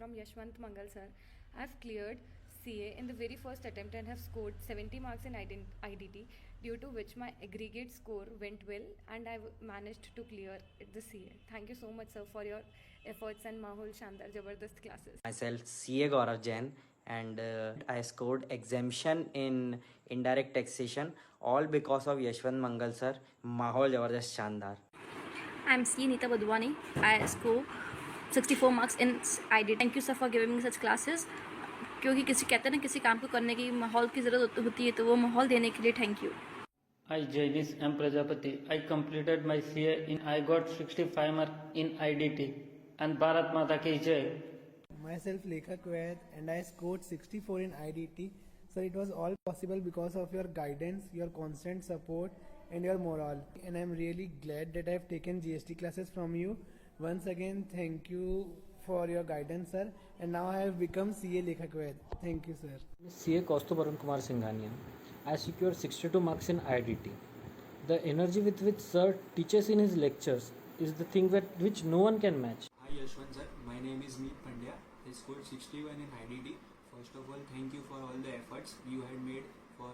from Yashwant Mangal sir. I've cleared CA in the very first attempt and have scored 70 marks in IDT, due to which my aggregate score went well and I managed to clear the CA. Thank you so much sir for your efforts and Mahul Shandar Jabardast classes. Myself, CA Gaurav Jain, and I scored exemption in indirect taxation, all because of Yashwant Mangal sir. Mahol Jabardast Shandar. I'm C. Nita Badwani. I score 64 marks in ID. Thank you sir for giving me such classes. क्योंकि किसी कहते हैं ना किसी काम को करने की माहौल की ज़रूरत होती है, तो वो माहौल देने के लिए thank you. I, Jainis M. Prajapati. I completed my CA I got 65 marks in IDT. And Bharat Mata ki Jai. Myself Lekha Kuwait and I scored 64 in IDT. So it was all possible because of your guidance, your constant support and your morale. And I'm really glad that I've taken GST classes from you. Once again, thank you for your guidance, sir. And now I have become CA Lekha Kuwait. Thank you, sir. CA Kaustuv Arun Kumar Singhania. I secured 62 marks in IDT. The energy with which sir teaches in his lectures is the thing which no one can match. Hi Yashwant sir, my name is Meet Pandya. I scored 61 in IDT. First of all, thank you for all the efforts you had made for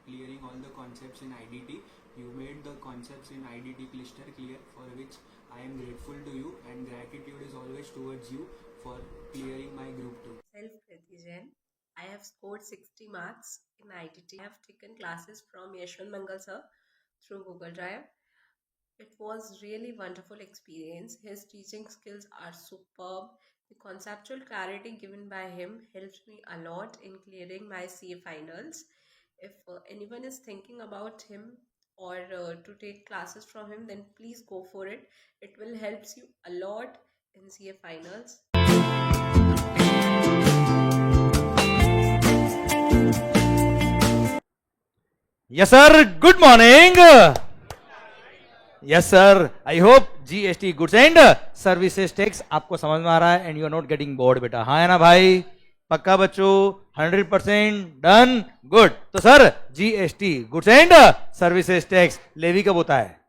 clearing all the concepts in IDT. You made the concepts in IDT cluster clear, for which I am grateful to you, and gratitude is always towards you for clearing my group 2. Myself Kriti Jain. I have scored 60 marks in IDT. I have taken classes from Yashwant Mangal sir through Google Drive. It was really wonderful experience. His teaching skills are superb. The conceptual clarity given by him helped me a lot in clearing my CA finals. If anyone is thinking about him or to take classes from him, then please go for it. It will help you a lot in CA finals. Yes sir, good morning. Yes sir, I hope GST goods and services tax आपको समझ में आ रहा है and you are not getting bored बेटा. हाँ है ना भाई, पक्का बच्चों, 100% डन, गुड. तो sir GST goods and services tax levy कब होता है?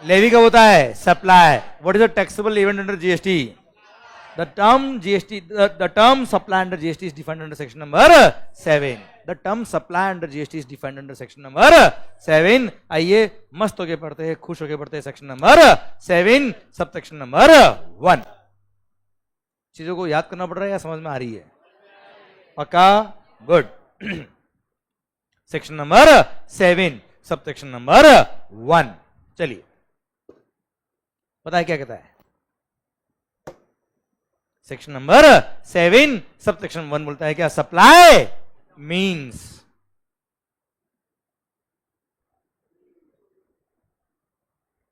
लेवी कब होता है? Supply. What is the taxable event under GST? The term supply under GST is defined under section number 7. The term supply under GST is defined under section number 7. आइए मस्त होके पढ़ते हैं, खुश होके पढ़ते हैं. Section number 7 sub section number 1. चीजों को याद करना पड़ रहा है या समझ में आ रही है? पक्का? Good. Section number 7 sub section number 1. चलिए, पता है क्या कहता है? सेक्शन नंबर 7 सब सेक्शन 1 बोलता है क्या? सप्लाई मीन्स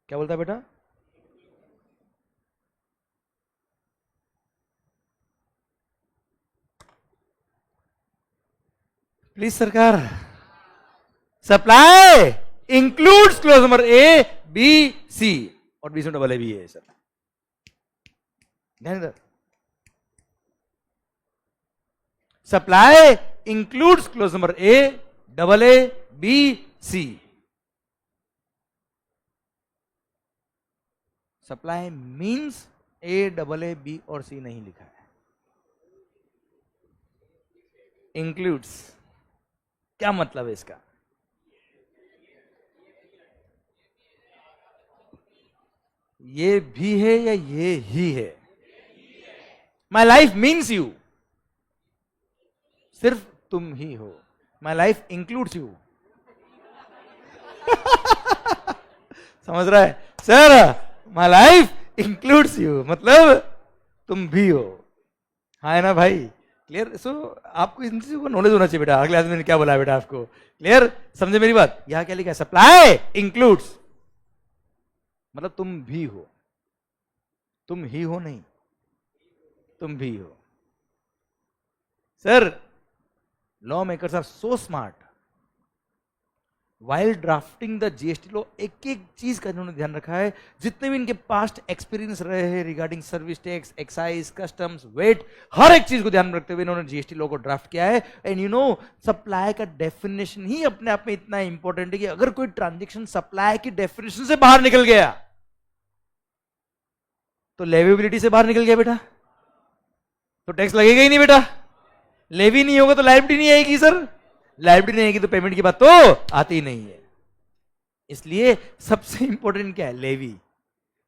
क्या बोलता है बेटा? प्लीज सरकार. Supply includes clause number A, B, C और B से डबल A भी है सर. ध्यान दो. Supply includes clause number A, double A, B, C. Supply means A, double A, B और C नहीं लिखा है. Includes क्या मतलब है इसका? ये भी है या ये ही है? My life means you. सिर्फ तुम ही हो. My life includes you. समझ रहा है sir? My life includes you मतलब तुम भी हो. हाँ है ना भाई? क्लियर? सो आपको इन चीजों को नॉलेज होना चाहिए बेटा. अगले आदमी ने क्या बोला बेटा आपको? क्लियर? समझे मेरी बात? यहां क्या लिखा है? सप्लाई इंक्लूड्स मतलब तुम भी हो. तुम ही हो नहीं, तुम भी हो. Sir, lawmakers are so smart. While drafting the GST law, एक एक चीज का इन्होंने ध्यान रखा है. जितने भी इनके पास्ट एक्सपीरियंस रहे हैं regarding service tax, excise, customs, VAT, हर एक चीज को ध्यान में रखते हुए इन्होंने जीएसटी लॉ को ड्राफ्ट किया है. एंड यू नो, सप्लाई का डेफिनेशन ही अपने आप में इतना इंपॉर्टेंट है कि अगर कोई ट्रांजेक्शन सप्लाई की डेफिनेशन से बाहर निकल गया तो लेवेबिलिटी से बाहर निकल गया बेटा. तो टैक्स लगेगा ही नहीं बेटा। लेवी नहीं होगा तो लायबिलिटी नहीं आएगी सर, लायबिलिटी नहीं आएगी तो पेमेंट की बात तो आती ही नहीं है। इसलिए सबसे इंपॉर्टेंट क्या है, लेवी।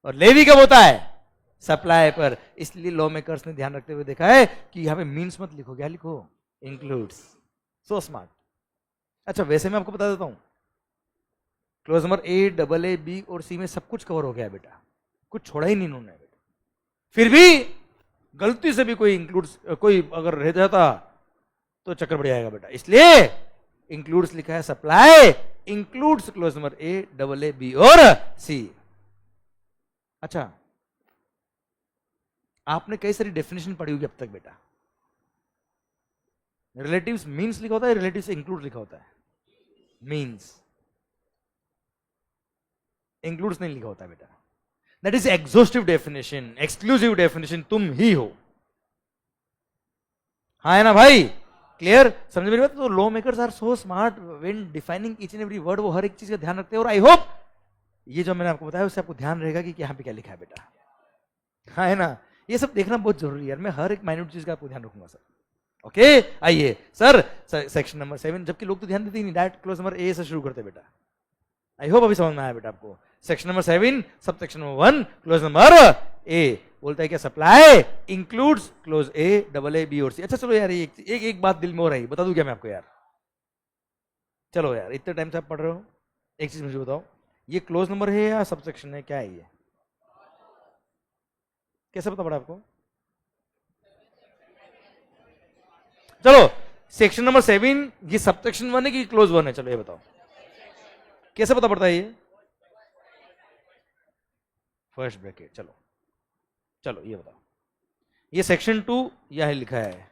और लेवी कब होता है, सप्लाई पर। इसलिए लॉ मेकर्स ने ध्यान रखते हुए देखा है कि यहां पे मीन्स मत लिखो, क्या लिखो, इंक्लूड्स। So smart. अच्छा वैसे मैं आपको बता देता हूं, clause number A, double A, B और सी में सब कुछ कवर हो गया बेटा, कुछ छोड़ा ही नहीं इन्होंने बेटा। फिर भी गलती से भी कोई इंक्लूड्स कोई अगर रह जाता तो चक्कर बढ़ जाएगा बेटा। इसलिए इंक्लूड्स लिखा है, supply includes clause number A, double A, B और सी। अच्छा आपने कई सारी डेफिनेशन पढ़ी होगी अब तक बेटा। रिलेटिव्स मीन्स लिखा होता है, रिलेटिव्स इंक्लूड लिखा होता है, मीन्स इंक्लूड्स नहीं लिखा होता है बेटा। That is exhaustive definition, exclusive definition तुम ही हो। हाँ है ना भाई, क्लियर, समझ मेरी बात। तो law makers are so smart when defining each and every word, वो हर एक चीज का ध्यान रखते हैं। और आई होप ये जो मैंने आपको बताया उससे आपको ध्यान रहेगा कि यहाँ पे क्या लिखा है बेटा। हाँ है ना, ये सब देखना बहुत जरूरी है यार, मैं हर एक माइन्यूट चीज का आपको ध्यान रखूंगा सर। ओके आइए सर, सेक्शन नंबर 7, जबकि लोग तो ध्यान देते ही नहीं, डायरेक्ट क्लोज नंबर ए से शुरू करते बेटा। आई होप अभी समझ में आया बेटा आपको। Section number 7 sub section number 1 clause number A बोलता है क्या, supply includes clause A, double A, B और सी। अच्छा चलो यार एक बात दिल में हो रही, बता दूं क्या मैं आपको यार। चलो यार इतने टाइम से आप पढ़ रहे हो, एक चीज मुझे बताओ, ये क्लोज नंबर है या सब सेक्शन है, क्या है ये, कैसे पता पड़ा आपको? चलो सेक्शन नंबर 7 ये सब सेक्शन 1 है कि क्लोज 1 है, चलो ये बताओ कैसे पता पड़ता है ये? First bracket. चलो चलो ये बताओ, ये सेक्शन 2 यह लिखा है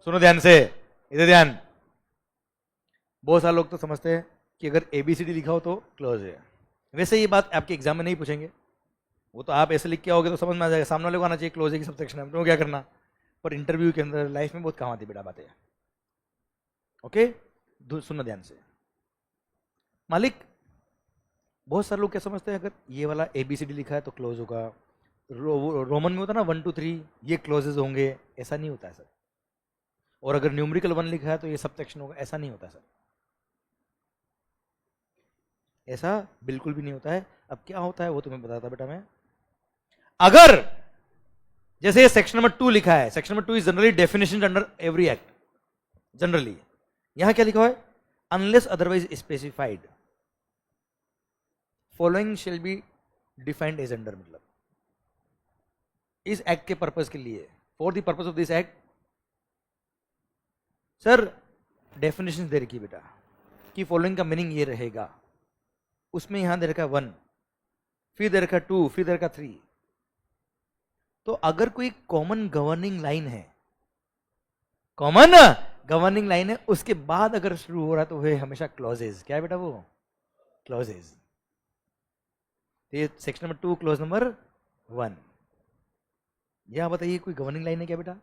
सुनो ध्यान से, इधर ध्यान। बहुत सारे लोग तो समझते हैं कि अगर ABCD लिखा हो तो क्लोज है। वैसे ये बात आपके एग्जाम में नहीं पूछेंगे, वो तो आप ऐसे लिख के आओगे तो समझ में आ जाएगा, सामने वाले को आना चाहिए क्लोज है कि सब सेक्शन है, तो क्या करना। पर इंटरव्यू के अंदर लाइफ में बहुत काम आती है बेटा बातें। ओके सुनना ध्यान से। मालिक बहुत सारे लोग क्या समझते हैं, अगर ये वाला ABCD लिखा है तो क्लोज होगा, रोमन में होता है ना 1 2 3 ये क्लोजेज होंगे, ऐसा नहीं होता है सर। और अगर न्यूमेरिकल 1 लिखा है तो ये सब सेक्शन होगा, ऐसा नहीं होता सर, ऐसा बिल्कुल भी नहीं होता है। अब क्या होता है वो तुम्हें बताता बेटा मैं। अगर जैसे ये सेक्शन नंबर 2 लिखा है, section number 2 is generally definition under every act, generally यहां क्या लिखा है, unless otherwise specified following shall be defined as under, मतलब इस एक्ट के पर्पज के लिए, for the purpose of this act. Sir definition दे रखी बेटा कि फॉलोइंग का मीनिंग ये रहेगा, उसमें यहां दे रखा 1, फिर दे रखा 2, फिर दे रखा 3। तो अगर कोई कॉमन गवर्निंग लाइन है, कॉमन गवर्निंग लाइन है, उसके बाद अगर शुरू हो रहा है तो वह हमेशा क्लॉजेज, क्या है बेटा वो क्लॉजेज। ये सेक्शन नंबर 2 क्लॉज नंबर 1। यह बताइए कोई गवर्निंग लाइन है क्या बेटा?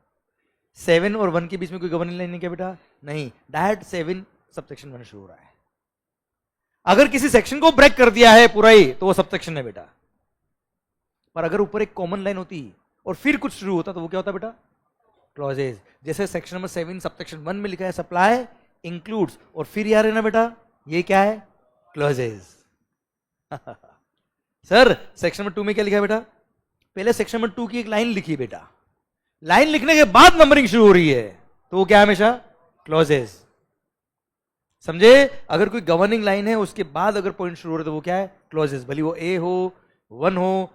7 और 1 के बीच में कोई गवर्निंग लाइन है क्या बेटा? नहीं, डायरेक्ट 7 सब सेक्शन 1 शुरू हो रहा है। अगर किसी सेक्शन को ब्रेक कर दिया है पूरा ही तो वो सब सेक्शन है बेटा। पर अगर ऊपर एक कॉमन लाइन होती और फिर कुछ शुरू होता तो वो क्या होता बेटा? क्लॉजेज। जैसे सेक्शन नंबर 7 सब सेक्शन 1 में लिखा है सप्लाई इंक्लूड्स, और फिर यार है ना बेटा ये क्या है? क्लॉजेज। सर सेक्शन नंबर 2 में क्या लिखा है बेटा? पहले सेक्शन नंबर 2 की एक लाइन लिखी बेटा, लाइन लिखने के बाद नंबरिंग शुरू हो रही है तो वो क्या है? हमेशा क्लॉजेज। समझे? अगर कोई गवर्निंग लाइन है उसके बाद अगर पॉइंट शुरू हो रहा है तो वो क्या है? क्लॉजेज। भले वो ए हो, 1 हो,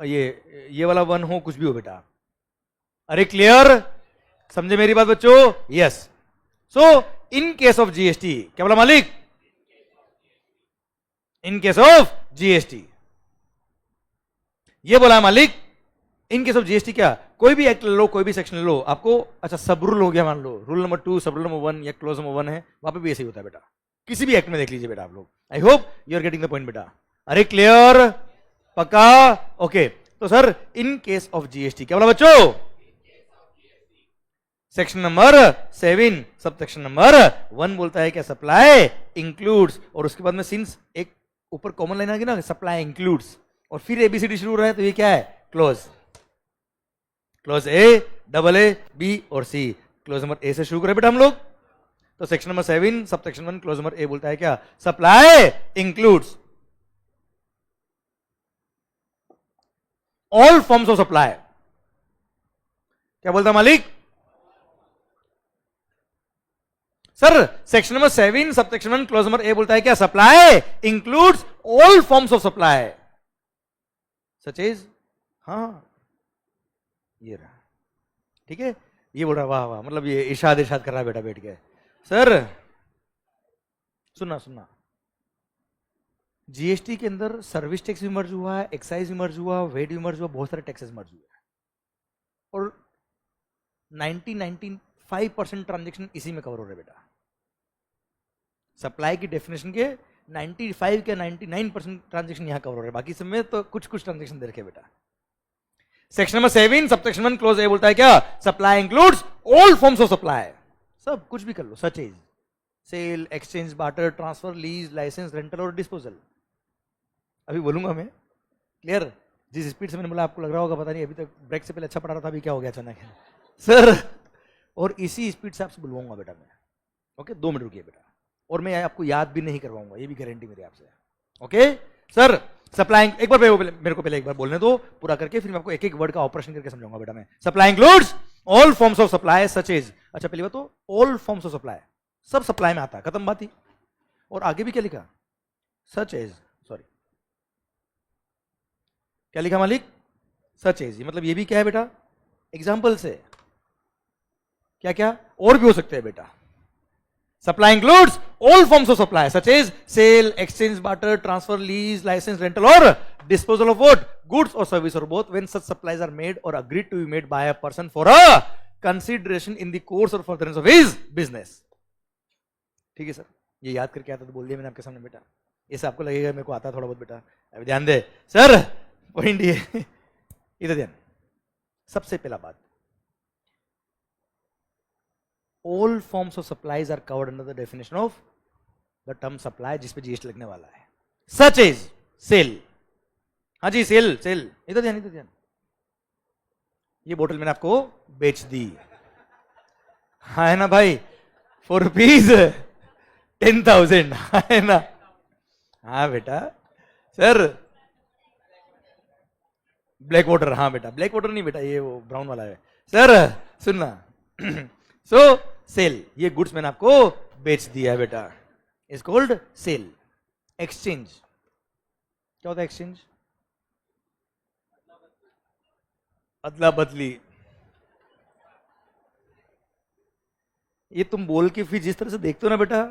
ये वाला 1 हो, कुछ भी हो बेटा। अरे क्लियर? समझे मेरी बात बच्चों? Yes. So in case of GST क्या बोला मालिक? इन केस ऑफ जीएसटी ये बोला है मालिक। इन केस ऑफ जीएसटी क्या? कोई भी एक्ट ले लो, कोई भी सेक्शन ले लो, आपको अच्छा सब रूल हो गया मान लो, रूल नंबर 2 सब रूल नंबर 1 या क्लोज नंबर 1 है, वहां पे भी ऐसे ही होता है बेटा। किसी भी एक्ट में देख लीजिए बेटा आप लोग। I hope you are getting the point बेटा। अरे क्लियर? पक्का? ओके। तो sir in case of GST क्या बोला बच्चों? Section number 7 sub section number 1 बोलता है क्या, सप्लाई इंक्लूड्स, और उसके बाद में सिंस एक ऊपर कॉमन लाइन आ गई ना, सप्लाई इंक्लूड्स, और फिर एबीसीडी शुरू हो रहा है, तो ये क्या है, clause. Clause A, double A, B और सी। क्लोज नंबर ए से शुरू करें बेटा हम लोग, तो section number 7 sub section 1 clause number A बोलता है क्या, supply includes all forms of supply. क्या बोलता है मालिक? Sir section number 7 sub section 1 clause number A बोलता है क्या, supply includes all forms of supply such is, हाँ ये रहा, ठीक है, ये बोल रहा वाह वाह, मतलब ये इरशाद इरशाद कर रहा है बेटा बैठ के। सर सुनना सुनना, जीएसटी के अंदर सर्विस टैक्स भी मर्ज हुआ है, एक्साइज भी मर्ज हुआ, वेट भी मर्ज हुआ, बहुत सारे टैक्सेस मर्ज हुए हैं, और 95% ट्रांजेक्शन इसी में कवर हो रहे बेटा। सप्लाई की डेफिनेशन के 95 के 99% ट्रांजेक्शन यहां कवर हो रहे हैं, बाकी सब में तो कुछ कुछ ट्रांजेक्शन दे रखे बेटा। Section number 7 subsection 1 clause A बोलता है क्या, supply includes all forms of supply, सब कुछ भी कर लो, such is sale, exchange, barter, transfer, lease, licence, rental और डिस्पोजल। अभी बोलूंगा मैं, क्लियर? जिस स्पीड से मैंने बोला आपको लग रहा होगा पता नहीं, अभी तक ब्रेक से पहले अच्छा पढ़ा रहा था, अभी क्या हो गया अचानक सर, और इसी स्पीड से आपसे बुलवाऊंगा बेटा मैं, ओके 2 मिनट रुकिए बेटा, और मैं आपको याद भी नहीं करवाऊंगा, ये भी गारंटी मेरी आपसे, ओके सर। सप्लाइंग एक बार मेरे को पहले एक बार बोलने दो पूरा करके, फिर मैं आपको एक एक वर्ड का ऑपरेशन करके समझाऊंगा बेटा मैं। Supply includes all forms of supply such is, अच्छा पहली बात तो ऑल फॉर्म्स ऑफ सप्लाई, सब सप्लाई में आता है, खत्म बात ही। और आगे भी क्या लिखा, सच इज, सॉरी क्या लिखा मालिक, सच इज, मतलब ये भी क्या है बेटा, एग्जाम्पल से, क्या क्या और भी हो सकते हैं बेटा। Supply includes all forms of supply such is sale, exchange, barter, transfer, lease, licence, rental और डिस्पोजल ऑफ व्हाट, गुड्स और सर्विस और both when such supplies are made और agreed to be made by a person for a consideration in the course और furtherance of his business. ठीक है sir, ये याद करके आता तो बोल दिया मैंने आपके सामने बेटा, ऐसा आपको लगेगा मेरे को आता थोड़ा बहुत बेटा, अभी ध्यान दे सर, पॉइंट ये इधर ध्यान। सबसे पहला बात, all forms of supplies are covered under the definition of the term supply, जिस पे जीएसटी लगने वाला है, such is सेल। हाँ जी सेल, सेल इधर ध्यान, इधर ध्यान। ये बोतल मैंने आपको बेच दी, हाँ है ना भाई, ₹4 10,000 है ना, हाँ बेटा सर। ब्लैक वाटर, हाँ बेटा ब्लैक वाटर नहीं बेटा, ये वो ब्राउन वाला है सर, सुनना सो सेल, ये गुड्स मैंने आपको बेच दिया है बेटा, इज कॉल्ड सेल। एक्सचेंज क्या होता है, एक्सचेंज अदला बदली। ये तुम बोल के फिर जिस तरह से देखते हो ना बेटा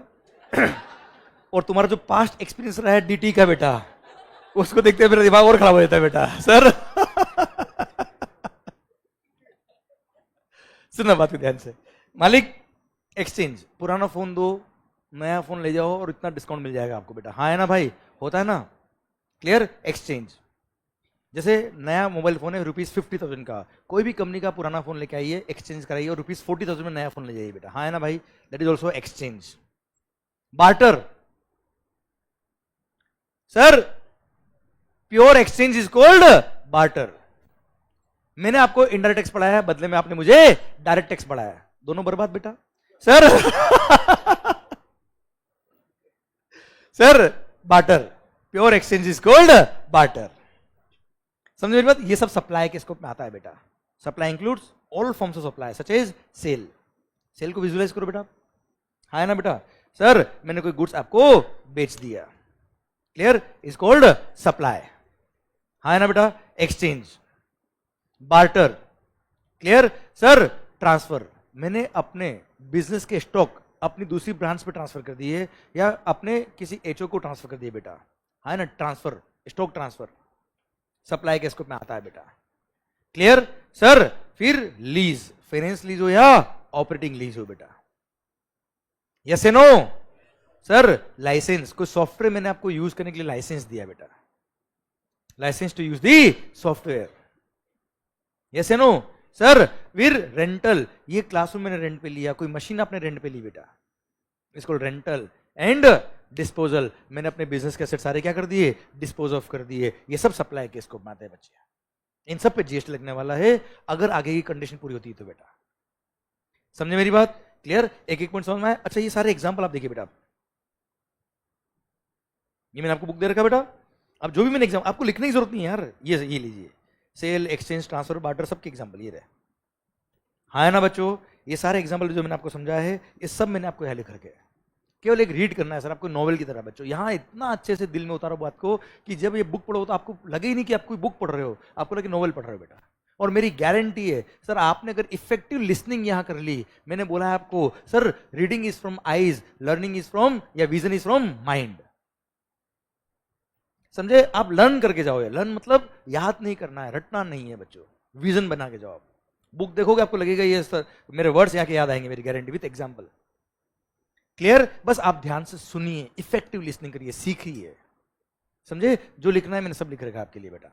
और तुम्हारा जो पास्ट एक्सपीरियंस रहा है डीटी का बेटा, उसको देखते मेरा दिमाग और खराब हो जाता है बेटा सर सुनना बात को ध्यान से मालिक। एक्सचेंज, पुराना फोन दो नया फोन ले जाओ और इतना डिस्काउंट मिल जाएगा आपको बेटा, हाँ है ना भाई, होता है ना, क्लियर। एक्सचेंज, जैसे नया मोबाइल फोन है ₹50,000 का, कोई भी कंपनी का पुराना फोन लेके आइए, एक्सचेंज कराइए और ₹40,000 में नया फोन ले जाइए बेटा, हाँ है ना भाई, that is also exchange. Barter sir, pure exchange is called barter. मैंने आपको इनडायरेक्ट टैक्स पढ़ाया है, बदले में आपने मुझे डायरेक्ट टैक्स पढ़ाया है, दोनों बर्बाद बेटा sir sir barter, pure exchange is called barter. समझ मेरी बात, ये सब सप्लाई के स्कोप में आता है बेटा। Supply includes all forms of supply such as sale. Sale को विजुअलाइज करो बेटा, हाँ है ना बेटा। सर मैंने कोई गुड्स आपको बेच दिया, क्लियर, इज कॉल्ड सप्लाई, हाँ है ना बेटा। Exchange, barter, clear. Sir transfer, मैंने अपने बिजनेस के स्टॉक अपनी दूसरी ब्रांच पे ट्रांसफर कर दिए या अपने किसी एचओ को ट्रांसफर कर दिए बेटा, हाँ ना, ट्रांसफर, स्टॉक ट्रांसफर सप्लाई के स्कोप में आता है बेटा, क्लियर। सर फिर लीज, फाइनेंस लीज हो या ऑपरेटिंग लीज हो बेटा, यस या नो। सर लाइसेंस, कोई सॉफ्टवेयर मैंने आपको यूज करने के लिए लाइसेंस दिया बेटा, licence to use the software, yes या नो। सर वीर रेंटल, ये क्लासरूम मैंने रेंट पे लिया, कोई मशीन आपने रेंट पे ली बेटा, इसको रेंटल एंड डिस्पोजल, मैंने अपने बिजनेस के एसेट सारे क्या कर दिए, डिस्पोज ऑफ कर दिए, ये सब सप्लाई के स्कोप में आते हैं बच्चे, इन सब पे जीएसटी लगने वाला है अगर आगे की कंडीशन पूरी होती है तो बेटा। समझे मेरी बात? क्लियर? एक एक पॉइंट समझ में आया? अच्छा ये सारे एग्जांपल आप देखिए बेटा, ये मैंने आपको बुक दे रखा बेटा, अब जो भी मैंने एग्जाम आपको लिखने की जरूरत नहीं है यार, ये लीजिए, सेल, एक्सचेंज, ट्रांसफर, बार्टर, सबके एग्जांपल ये रहे। हाँ है ना बच्चों, ये सारे एग्जांपल जो मैंने आपको समझाया है ये सब मैंने आपको यहाँ लिख रखे हैं, केवल एक रीड करना है सर आपको नॉवेल की तरह बच्चों, यहाँ इतना अच्छे से दिल में उतारो बात को कि जब ये बुक पढ़ो तो आपको लगे ही नहीं कि आप कोई बुक पढ़ रहे हो, आपको लगे नॉवेल पढ़ रहे हो बेटा। और मेरी गारंटी है सर आपने अगर इफेक्टिव लिसनिंग यहां कर ली, मैंने बोला है आपको sir reading is from eyes, learning is from या विजन इज फ्रॉम माइंड, समझे? आप लर्न करके जाओ, लर्न मतलब याद नहीं करना है, रटना नहीं है बच्चों, विजन बना के जाओ। बुक देखोगे आपको लगेगा ये सर मेरे वर्ड्स यहाँ के याद आएंगे, मेरी गारंटी विथ एग्जांपल। क्लियर? बस आप ध्यान से सुनिए, इफेक्टिव लिसनिंग करिए, सीखिए, समझे? जो लिखना है मैंने सब लिख रखा आपके लिए बेटा।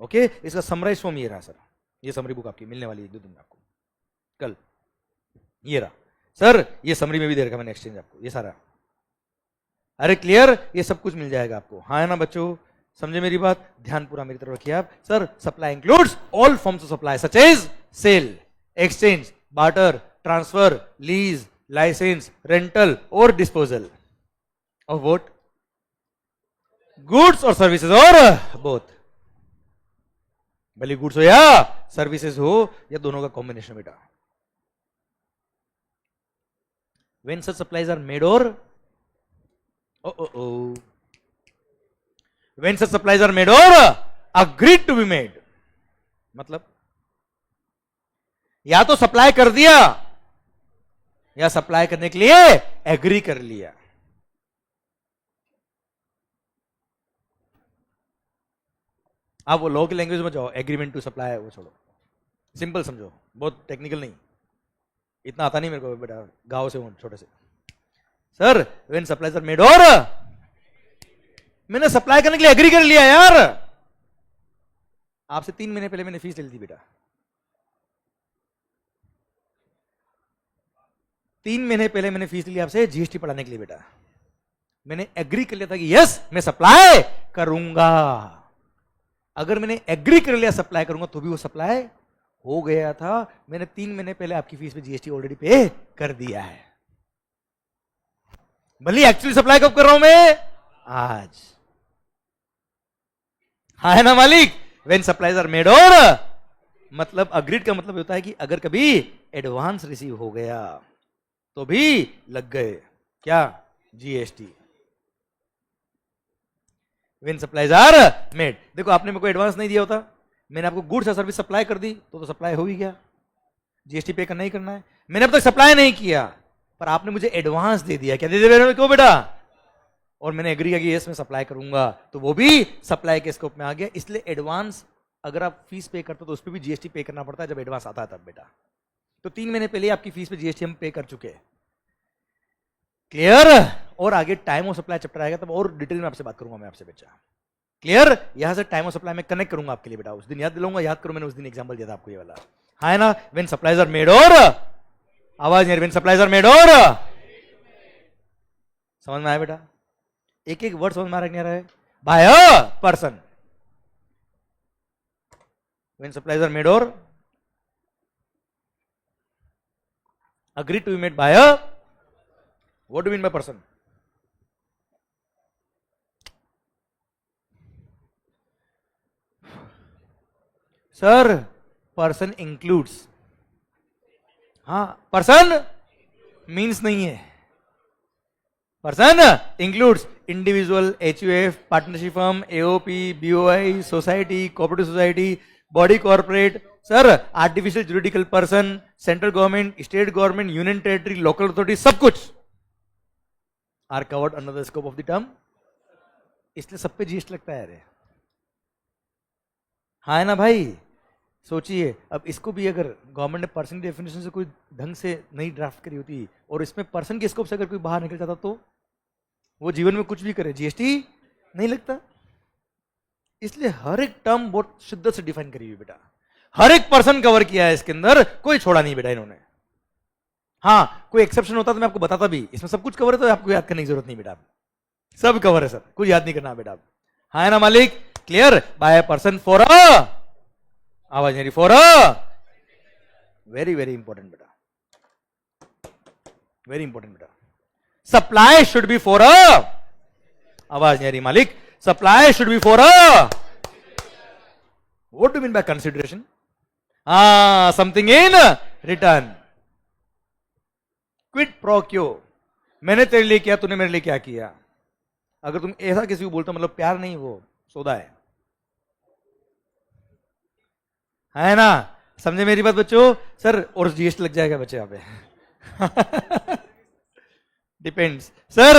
ओके, इसका समराइज फॉर्म ये रहा सर, ये समरी बुक आपकी मिलने वाली है 2 दिन में आपको, कल ये रहा सर, ये समरी में भी दे रखा मैंने एक्सचेंज आपको, ये सारा। अरे क्लियर? ये सब कुछ मिल जाएगा आपको। हाँ है ना बच्चों, समझे मेरी बात? ध्यान पूरा मेरी तरफ रखिए आप। Sir supply includes all forms of supply such as sale, exchange, barter, transfer, lease, licence, rental और डिस्पोजल ऑफ व्हाट? गुड्स और सर्विसेज और बोथ, भले गुड्स हो या सर्विसेज हो या दोनों का कॉम्बिनेशन बेटा। When such supplies are made or when such supplies are made or agreed to be made, मतलब या तो सप्लाई कर दिया या सप्लाई करने के लिए एग्री कर लिया। आप वो लॉ की लैंग्वेज में जाओ, एग्रीमेंट टू सप्लाई वो छोड़ो, सिंपल समझो, बहुत टेक्निकल नहीं, इतना आता नहीं मेरे को बेटा, गांव से हूं छोटे से। Sir when supplies are made और मैंने सप्लाई करने के लिए एग्री कर लिया यार, आपसे 3 महीने पहले मैंने फीस ले ली थी बेटा, 3 महीने पहले मैंने फीस ली आपसे जीएसटी पढ़ाने के लिए बेटा, मैंने एग्री कर लिया था कि यस मैं सप्लाई करूंगा। अगर मैंने एग्री कर लिया सप्लाई करूंगा तो भी वो सप्लाई हो गया था, मैंने 3 महीने पहले आपकी फीस पे जीएसटी ऑलरेडी पे कर दिया है। भले एक्चुअली सप्लाई कब कर रहा हूं मैं? आज। हाँ है ना मालिक? व्हेन सप्लाईज आर मेड और मतलब अग्रीड का मतलब होता है कि अगर कभी एडवांस रिसीव हो गया तो भी लग गए क्या? GST. When supplies are made, देखो आपने मेरे को एडवांस नहीं दिया होता, मैंने आपको गुड्स या सर्विस सप्लाई कर दी तो सप्लाई हो ही गया, जीएसटी पे करना ही करना है। मैंने अब तक सप्लाई नहीं किया पर आपने मुझे एडवांस दे दिया, क्या दे दिया क्यों बेटा? और मैंने एग्री किया कि यस मैं सप्लाई करूंगा, तो वो भी सप्लाई के स्कोप में आ गया। इसलिए एडवांस अगर आप फीस पे करते हो तो उस पर भी जीएसटी पे करना पड़ता है जब एडवांस आता है तब बेटा। तो 3 महीने पहले आपकी फीस पे जीएसटी हम पे कर चुके हैं। क्लियर? और आगे टाइम ऑफ सप्लाई चैप्टर आएगा तब और डिटेल में आपसे बात करूंगा मैं आपसे बच्चा। क्लियर? यहां से टाइम ऑफ सप्लाई में कनेक्ट करूंगा आपके लिए बेटा, उस दिन याद दिलाऊंगा, याद करो मैंने उस दिन एग्जांपल दिया था आपको ये वाला। हाँ है ना? व्हेन सप्लाईज आर मेड और, आवाज नहीं, व्हेन सप्लाईज आर मेड और, समझ में आया बेटा? एक एक वर्ड समझ में आ रहा है नहीं आ रहा है? By a person, when supplies are made और agreed to be made by a, what do you mean by person? Sir, person includes, हाँ person means नहीं है, person includes individual, HUF, partnership firm, AOP, BOI, society, cooperative society, body corporate, sir artificial juridical person, central government, state government, union territory, local authority, सब कुछ are covered under the scope of the term, इसलिए सब पे GST लगता है। अरे हाँ है ना भाई? सोचिए अब इसको भी अगर गवर्नमेंट ने पर्सन की डेफिनेशन से कोई ढंग से नहीं ड्राफ्ट करी होती और इसमें पर्सन के स्कोप से अगर कोई बाहर निकल जाता तो वो जीवन में कुछ भी करे जीएसटी नहीं लगता। इसलिए हर एक टर्म बहुत शिद्दत से डिफाइन करी हुई बेटा। हर एक पर्सन कवर किया है इसके अंदर, कोई छोड़ा नहीं बेटा इन्होंने। हाँ कोई एक्सेप्शन होता तो मैं आपको बताता भी, इसमें सब कुछ कवर है तो आपको याद करने की जरूरत नहीं बेटा, सब कवर है सर, कुछ याद नहीं करना बेटा। हाँ है ना मालिक? Clear? By person for a, आवाज नहीं, for a, very very important बेटा, वेरी इंपॉर्टेंट बेटा। Supply should be for a, आवाज नहीं आ रही मालिक, supply should be for a, what do mean by consideration? हाँ something in return, quid pro quo, मैंने तेरे लिए किया तूने मेरे लिए क्या किया। अगर तुम ऐसा किसी को बोलते हो मतलब प्यार नहीं, वो सौदा है ना? समझे मेरी बात बच्चों? सर और जीएसटी लग जाएगा बच्चे यहाँ पे डिपेंड्स सर,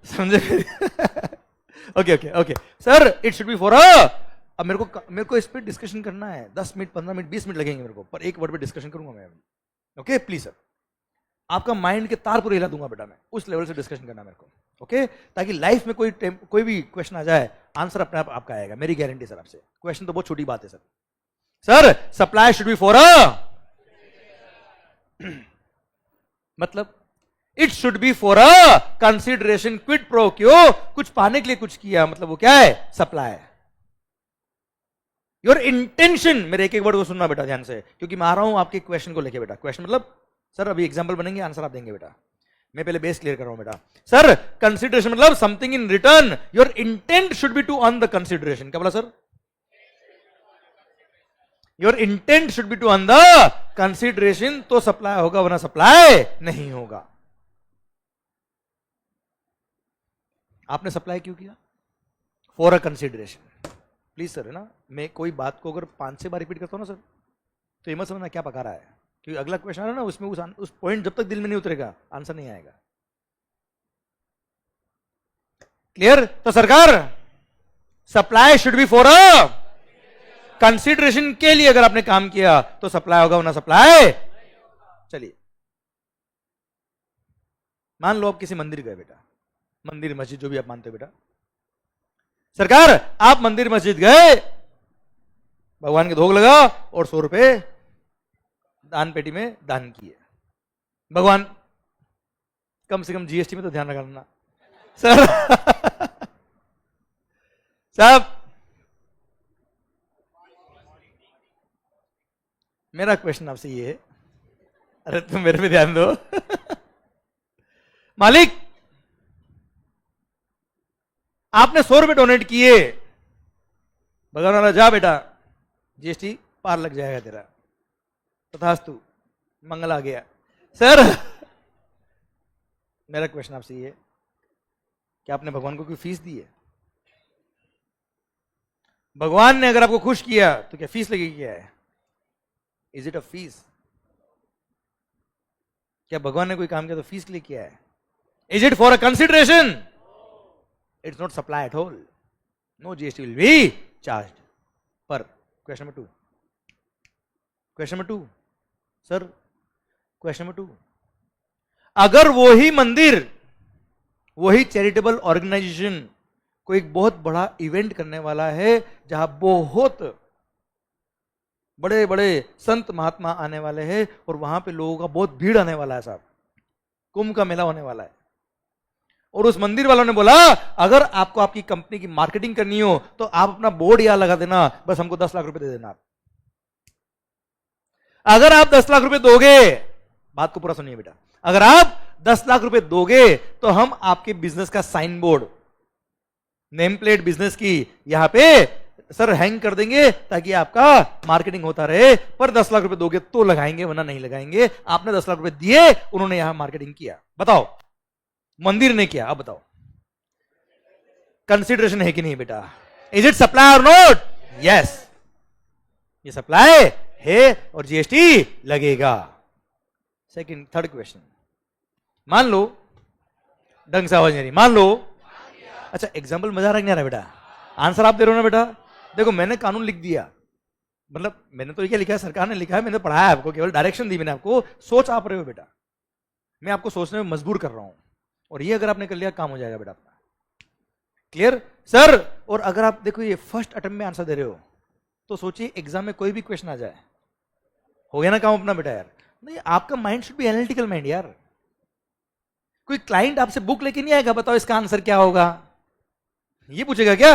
समझे? Okay okay okay sir, it should be for अ, अब मेरे को इस पे डिस्कशन करना है, 10 मिनट 15 मिनट 20 मिनट लगेंगे मेरे को, पर एक वर्ड पे डिस्कशन करूंगा मैं। ओके प्लीज सर, आपका माइंड के तार पूरे हिला दूंगा बेटा मैं, उस लेवल से डिस्कशन करना मेरे को। ओके ताकि लाइफ में कोई भी क्वेश्चन आ जाए, आंसर अपने आप आपका आएगा, मेरी गारंटी सर आपसे। क्वेश्चन तो बहुत छोटी बात है sir. Sir supply should be for a, मतलब it should be for a consideration, quid pro quo, कुछ पाने के लिए कुछ किया, मतलब वो क्या है? सप्लाई। योर इंटेंशन, मेरे एक एक वर्ड को सुनना बेटा ध्यान से, क्योंकि मैं आ रहा हूं आपके क्वेश्चन को लेके बेटा। क्वेश्चन मतलब सर अभी एग्जांपल बनेंगे, आंसर आप देंगे बेटा, मैं पहले बेस क्लियर कर रहा हूं बेटा। सर कंसिडरेशन मतलब something in return, your intent should be to earn the consideration. क्या बोला sir? Your intent should be to earn the consideration, तो सप्लाई होगा, वरना सप्लाई नहीं होगा। आपने सप्लाई क्यों किया? For a consideration. Please sir, है ना, मैं कोई बात को अगर 5-6 बार रिपीट करता हूं ना सर, तो ये मत समझना क्या पका रहा है, क्योंकि अगला क्वेश्चन आ रहा है ना, उसमें उस पॉइंट जब तक दिल में नहीं उतरेगा आंसर नहीं आएगा। क्लियर? तो सरकार supply should be for a consideration के लिए अगर आपने काम किया तो सप्लाई होगा, वरना सप्लाई। चलिए मान लो आप किसी मंदिर गए बेटा, मंदिर मस्जिद जो भी आप मानते हो बेटा, सरकार आप मंदिर मस्जिद गए, भगवान के भोग लगा और 100 रुपए दान पेटी में दान किए। भगवान कम से कम जीएसटी में तो ध्यान रखना सर साहब। मेरा क्वेश्चन आपसे ये है, अरे तुम मेरे पे ध्यान दो मालिक आपने 100 रुपए डोनेट किए, भगवान वाला जा बेटा जीएसटी पार लग जाएगा तेरा, तथास्तु, मंगल आ गया। सर मेरा क्वेश्चन आपसे ये है, क्या आपने भगवान को कोई फीस दी है? भगवान ने अगर आपको खुश किया तो क्या फीस लगेगी? क्या है? Is it a fees? क्या भगवान ने कोई काम किया तो फीस के लिए किया है? Is it for a consideration? It's not supply at all, no GST will be charged. पर question number 2, question number 2 sir, question number 2, अगर वही मंदिर, वही चैरिटेबल ऑर्गेनाइजेशन कोई एक बहुत बड़ा इवेंट करने वाला है, जहां बहुत बड़े बड़े संत महात्मा आने वाले हैं और वहां पे लोगों का बहुत भीड़ आने वाला है साहब, कुंभ का मेला होने वाला है, और उस मंदिर वालों ने बोला अगर आपको आपकी कंपनी की मार्केटिंग करनी हो तो आप अपना बोर्ड यहां लगा देना, बस हमको 10 लाख रुपए दे देना। अगर आप 10 लाख रुपए दोगे, बात को पूरा सुनिए बेटा, अगर आप 10 लाख रुपए दोगे तो हम आपके बिजनेस का sign board, name plate business की यहां पे सर हैंग कर देंगे ताकि आपका मार्केटिंग होता रहे। पर 10 लाख रुपए दोगे तो लगाएंगे, वरना नहीं लगाएंगे। आपने 10 लाख रुपए दिए, उन्होंने यहां मार्केटिंग किया, बताओ मंदिर ने किया, अब बताओ कंसिडरेशन है कि नहीं बेटा? इज इट सप्लाई और नॉट? यस, ये सप्लाई है और जीएसटी लगेगा। सेकंड, थर्ड क्वेश्चन, मान लो, ढंग से आवाज नहीं रही, मान लो, अच्छा एग्जाम्पल मजा नहीं आ रहा बेटा, आंसर आप दे रहे हो ना बेटा। देखो मैंने कानून लिख दिया, मतलब मैंने तो क्या लिखा है, सरकार ने लिखा है, मैंने पढ़ाया आपको, केवल डायरेक्शन दी मैंने आपको, सोच आप रहे हो बेटा, मैं आपको सोचने में मजबूर कर रहा हूं, और ये अगर आपने कर लिया काम हो जाएगा बेटा आपका। Clear sir? और अगर आप देखो ये फर्स्ट अटेम्प्ट में आंसर दे रहे हो तो सोचिए एग्जाम में कोई भी क्वेश्चन आ जाए, हो गया ना काम अपना बेटा यार। नहीं, आपका mind should be analytical mind यार। कोई क्लाइंट आपसे बुक लेके नहीं आएगा, बताओ इसका आंसर क्या होगा, ये पूछेगा क्या?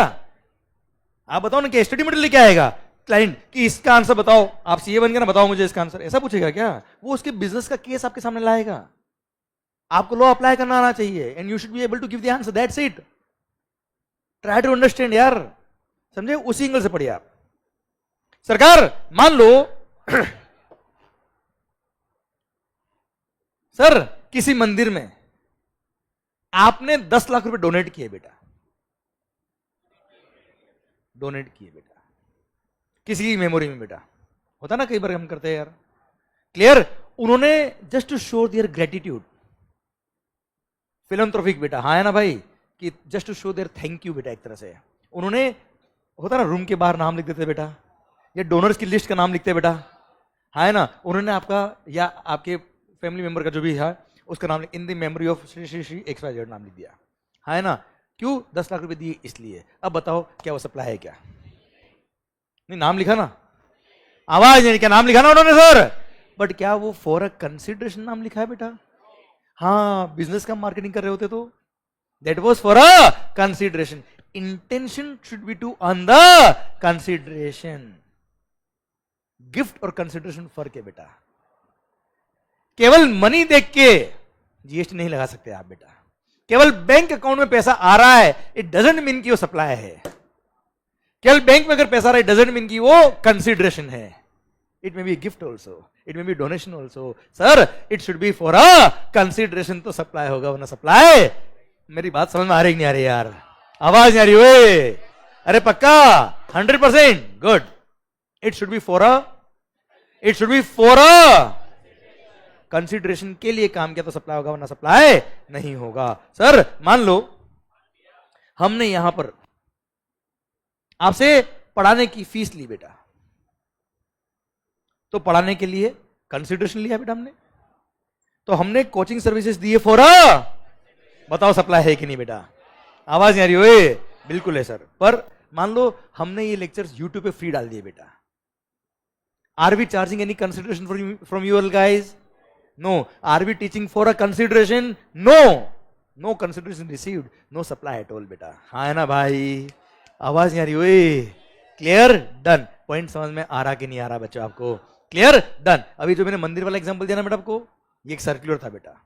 आप बताओ ना, क्या स्टडी मटेरियल लेके आएगा क्लाइंट कि इसका आंसर बताओ, आप सीए बन गए ना, बताओ मुझे इसका आंसर, ऐसा पूछेगा क्या? वो उसके बिजनेस का केस आपके सामने लाएगा, आपको लॉ अप्लाई करना आना चाहिए, and you should be able to give the answer, that's it. Try to understand यार, समझे? उसी एंगल से पढ़िए आप। सरकार मान लो सर किसी मंदिर में आपने 10 लाख रुपए डोनेट किए बेटा, डोनेट किए बेटा किसी की मेमोरी में बेटा, होता ना कई बार हम करते हैं यार, क्लियर? उन्होंने just to show their gratitude, philanthropic बेटा, हाँ है ना भाई, कि just to show their thank you बेटा, एक तरह से उन्होंने, होता ना रूम के बाहर नाम लिख देते बेटा, या डोनर्स की लिस्ट का नाम लिखते बेटा, हाँ है ना, उन्होंने आपका या आपके फैमिली मेंबर का जो भी है उसका नाम in the memory of Shri Shri Shri XYZ नाम लिख दिया, हाँ है ना। क्यों? 10 लाख रुपए दिए इसलिए। अब बताओ क्या वो सप्लाई है क्या? नहीं, नाम लिखा ना, आवाज नहीं, क्या नाम लिखा ना उन्होंने सर, बट क्या वो फॉर अ कंसिडरेशन नाम लिखा है बेटा? हाँ, बिजनेस का मार्केटिंग कर रहे होते तो that was for a consideration. Intention should be to earn the consideration. Gift और कंसिडरेशन फर्क है बेटा। केवल मनी देख के जीएसटी नहीं लगा सकते आप बेटा। केवल बैंक अकाउंट में पैसा आ रहा है, इट डजंट मीन कि वो सप्लाई है। केवल बैंक में अगर पैसा आ रहा है, इट डजंट मीन कि वो कंसिडरेशन है। It may B gift also, it may B donation also. Sir it should be for a consideration, तो सप्लाई होगा, वरना सप्लाई। मेरी बात समझ में आ रही कि नहीं आ रही यार? आवाज नहीं आ रही ओए? अरे पक्का 100%? Good. It should be for a consideration के लिए काम किया तो सप्लाई होगा, वरना सप्लाई नहीं होगा। सर मान लो हमने यहां पर आपसे पढ़ाने की फीस ली बेटा, तो पढ़ाने के लिए कंसिडरेशन लिया बेटा हमने, तो हमने कोचिंग सर्विसेज दिए फॉर अ, बताओ सप्लाई है कि नहीं बेटा? आवाज नहीं आ रही ओए? बिल्कुल है सर। पर मान लो हमने ये लेक्चर्स यूट्यूब पे फ्री डाल दिए बेटा, are we charging any consideration from you all guys? No. Are we teaching for a consideration? No. No consideration received. No supply at all बेटा, हाँ है ना भाई? आवाज नहीं आ रही ओए? क्लियर? डन। पॉइंट समझ में आ रहा कि नहीं आ रहा बच्चों आपको? क्लियर? डन। अभी जो मैंने मंदिर वाला एग्जांपल दिया ना बेटा आपको, ये एक सर्कुलर था बेटा,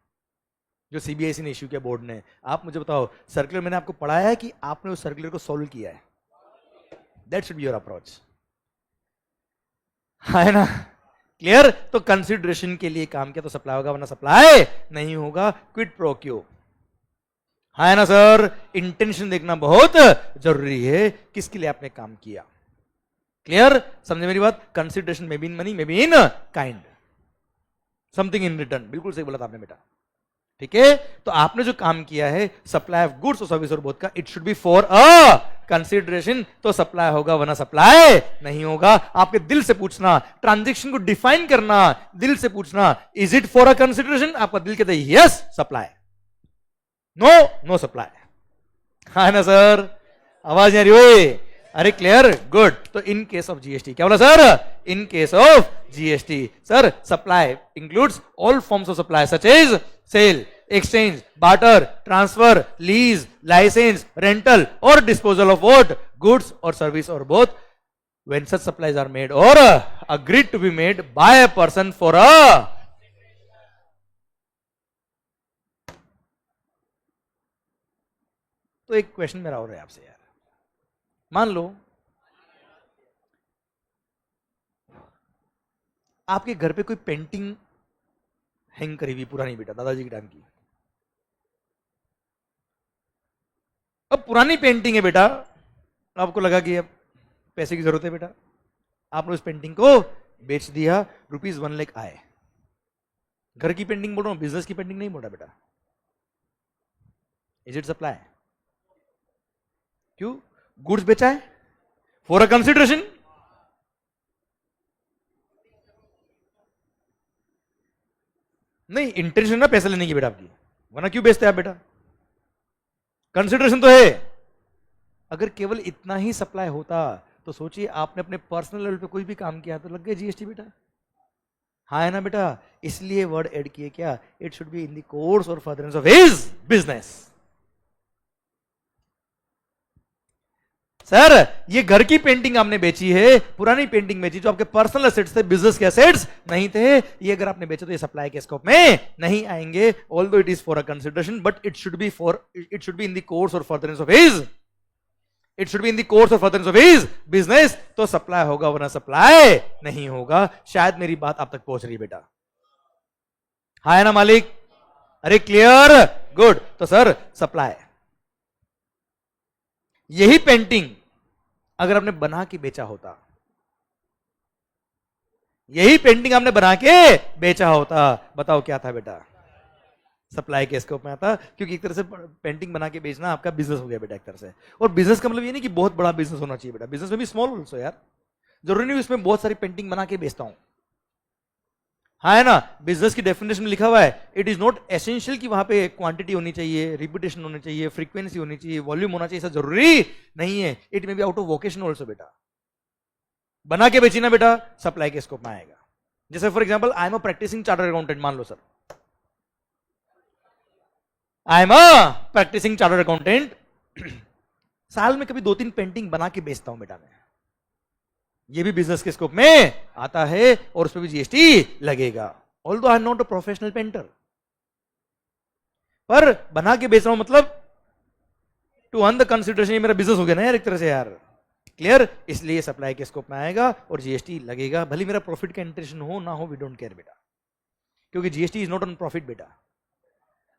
जो सीबीएसई ने इश्यू किया बोर्ड ने। आप मुझे बताओ, सर्कुलर मैंने आपको पढ़ाया है कि आपने उस सर्कुलर को सॉल्व किया है? That should be your approach, हाँ है ना? क्लियर? तो कंसिडरेशन के लिए काम किया तो सप्लाई होगा, वरना सप्लाई नहीं होगा। क्विड प्रो क्यो, हाँ है ना सर? इंटेंशन देखना बहुत जरूरी है, किसके लिए आपने काम किया। क्लियर? समझे मेरी बात? Consideration may be in money, may be in kind, something in return. बिल्कुल सही बोला था आपने बेटा, ठीक है? तो आपने जो काम किया है सप्लाई ऑफ गुड्स और सर्विस और बोथ का, it should be for a consideration, तो सप्लाई होगा, वरना सप्लाई नहीं होगा। आपके दिल से पूछना, ट्रांजैक्शन को डिफाइन करना, दिल से पूछना, is it for a consideration? आपका दिल कहता है yes supply, no no supply, हाँ ना सर? आवाज नहीं आ रही ओए? अरे क्लियर? गुड। तो इन केस ऑफ जीएसटी क्या बोला sir? In case of GST sir supply includes all forms of supply such as sale, exchange, barter, transfer, lease, license, rental or disposal of what? Goods or service or both, when such supplies are made or agreed to be made by a person for a, तो एक question मेरा और है आपसे यार, मान लो आपके घर पे कोई पेंटिंग हैंग करी हुई पुरानी बेटा, दादाजी के टाइम की। अब पुरानी पेंटिंग है बेटा, आपको लगा कि अब पैसे की जरूरत है बेटा, आपने उस पेंटिंग को बेच दिया, ₹1 लाख आए। घर की पेंटिंग बोल रहा हूं, बिजनेस की पेंटिंग नहीं बोल रहा बेटा। Is it supply? क्यों? गुड्स बेचा है फॉर अ कंसिडरेशन, नहीं इंटेंशन ना पैसे लेने की बेटा आपकी, वरना क्यों बेचते आप बेटा? कंसिडरेशन तो है। अगर केवल इतना ही सप्लाई होता तो सोचिए, आपने अपने पर्सनल लेवल पे कोई भी काम किया तो लग गए जीएसटी बेटा। हाँ है ना बेटा, इसलिए वर्ड ऐड किए क्या, it should be in the course और furtherance of his business. Sir ये घर की पेंटिंग आपने बेची है, पुरानी पेंटिंग बेची, जो आपके पर्सनल एसेट्स थे, बिजनेस के एसेट्स नहीं थे, ये अगर आपने बेचे तो ये सप्लाई के स्कोप में नहीं आएंगे, although it is for a consideration, but it should be in the course और furtherance of his, it should be in the course और फर्दरेंस ऑफ हिज बिजनेस, तो सप्लाई होगा, वरना सप्लाई नहीं होगा। शायद मेरी बात आप तक पहुंच रही है बेटा, हाँ है ना मालिक, अरे क्लियर, गुड। तो सर सप्लाई, यही पेंटिंग अगर आपने बना के बेचा होता, यही पेंटिंग आपने बना के बेचा होता, बताओ क्या था बेटा, सप्लाई के स्कोप में आता, क्योंकि एक तरह से पेंटिंग बना के बेचना आपका बिजनेस हो गया बेटा एक तरह से। और बिजनेस का मतलब ये नहीं कि बहुत बड़ा बिजनेस होना चाहिए बेटा, बिजनेस में भी स्मॉल ऑल्सो यार, जरूरी नहीं इसमें बहुत सारी पेंटिंग बना के बेचता हूं, हाँ है ना। बिजनेस की डेफिनेशन में लिखा हुआ है, इट इज नॉट एसेंशियल कि वहां पे क्वांटिटी होनी चाहिए, रिपीटेशन होनी चाहिए, फ्रीक्वेंसी होनी चाहिए, वॉल्यूम होना चाहिए, ऐसा जरूरी नहीं है। It may be out of vocation also बेटा, बना के बेची ना बेटा, सप्लाई के स्कोप में आएगा। जैसे for example I am a practising chartered accountant, मान लो sir, I am a practising chartered accountant, साल में कभी 2-3 पेंटिंग बना के बेचता हूं बेटा मैं, ये भी बिजनेस के स्कोप में आता है और उस पर भी जीएसटी लगेगा, although I am not a professional painter, पर बना के बेच रहा हूं, मतलब टू अर्न द कंसिडरेशन, ये मेरा बिजनेस हो गया ना यार एक तरह से यार, क्लियर। इसलिए सप्लाई के स्कोप में आएगा और जीएसटी लगेगा, भले मेरा प्रॉफिट का इंटेंशन हो ना हो, वी डोंट केयर बेटा, क्योंकि GST is not on profit बेटा,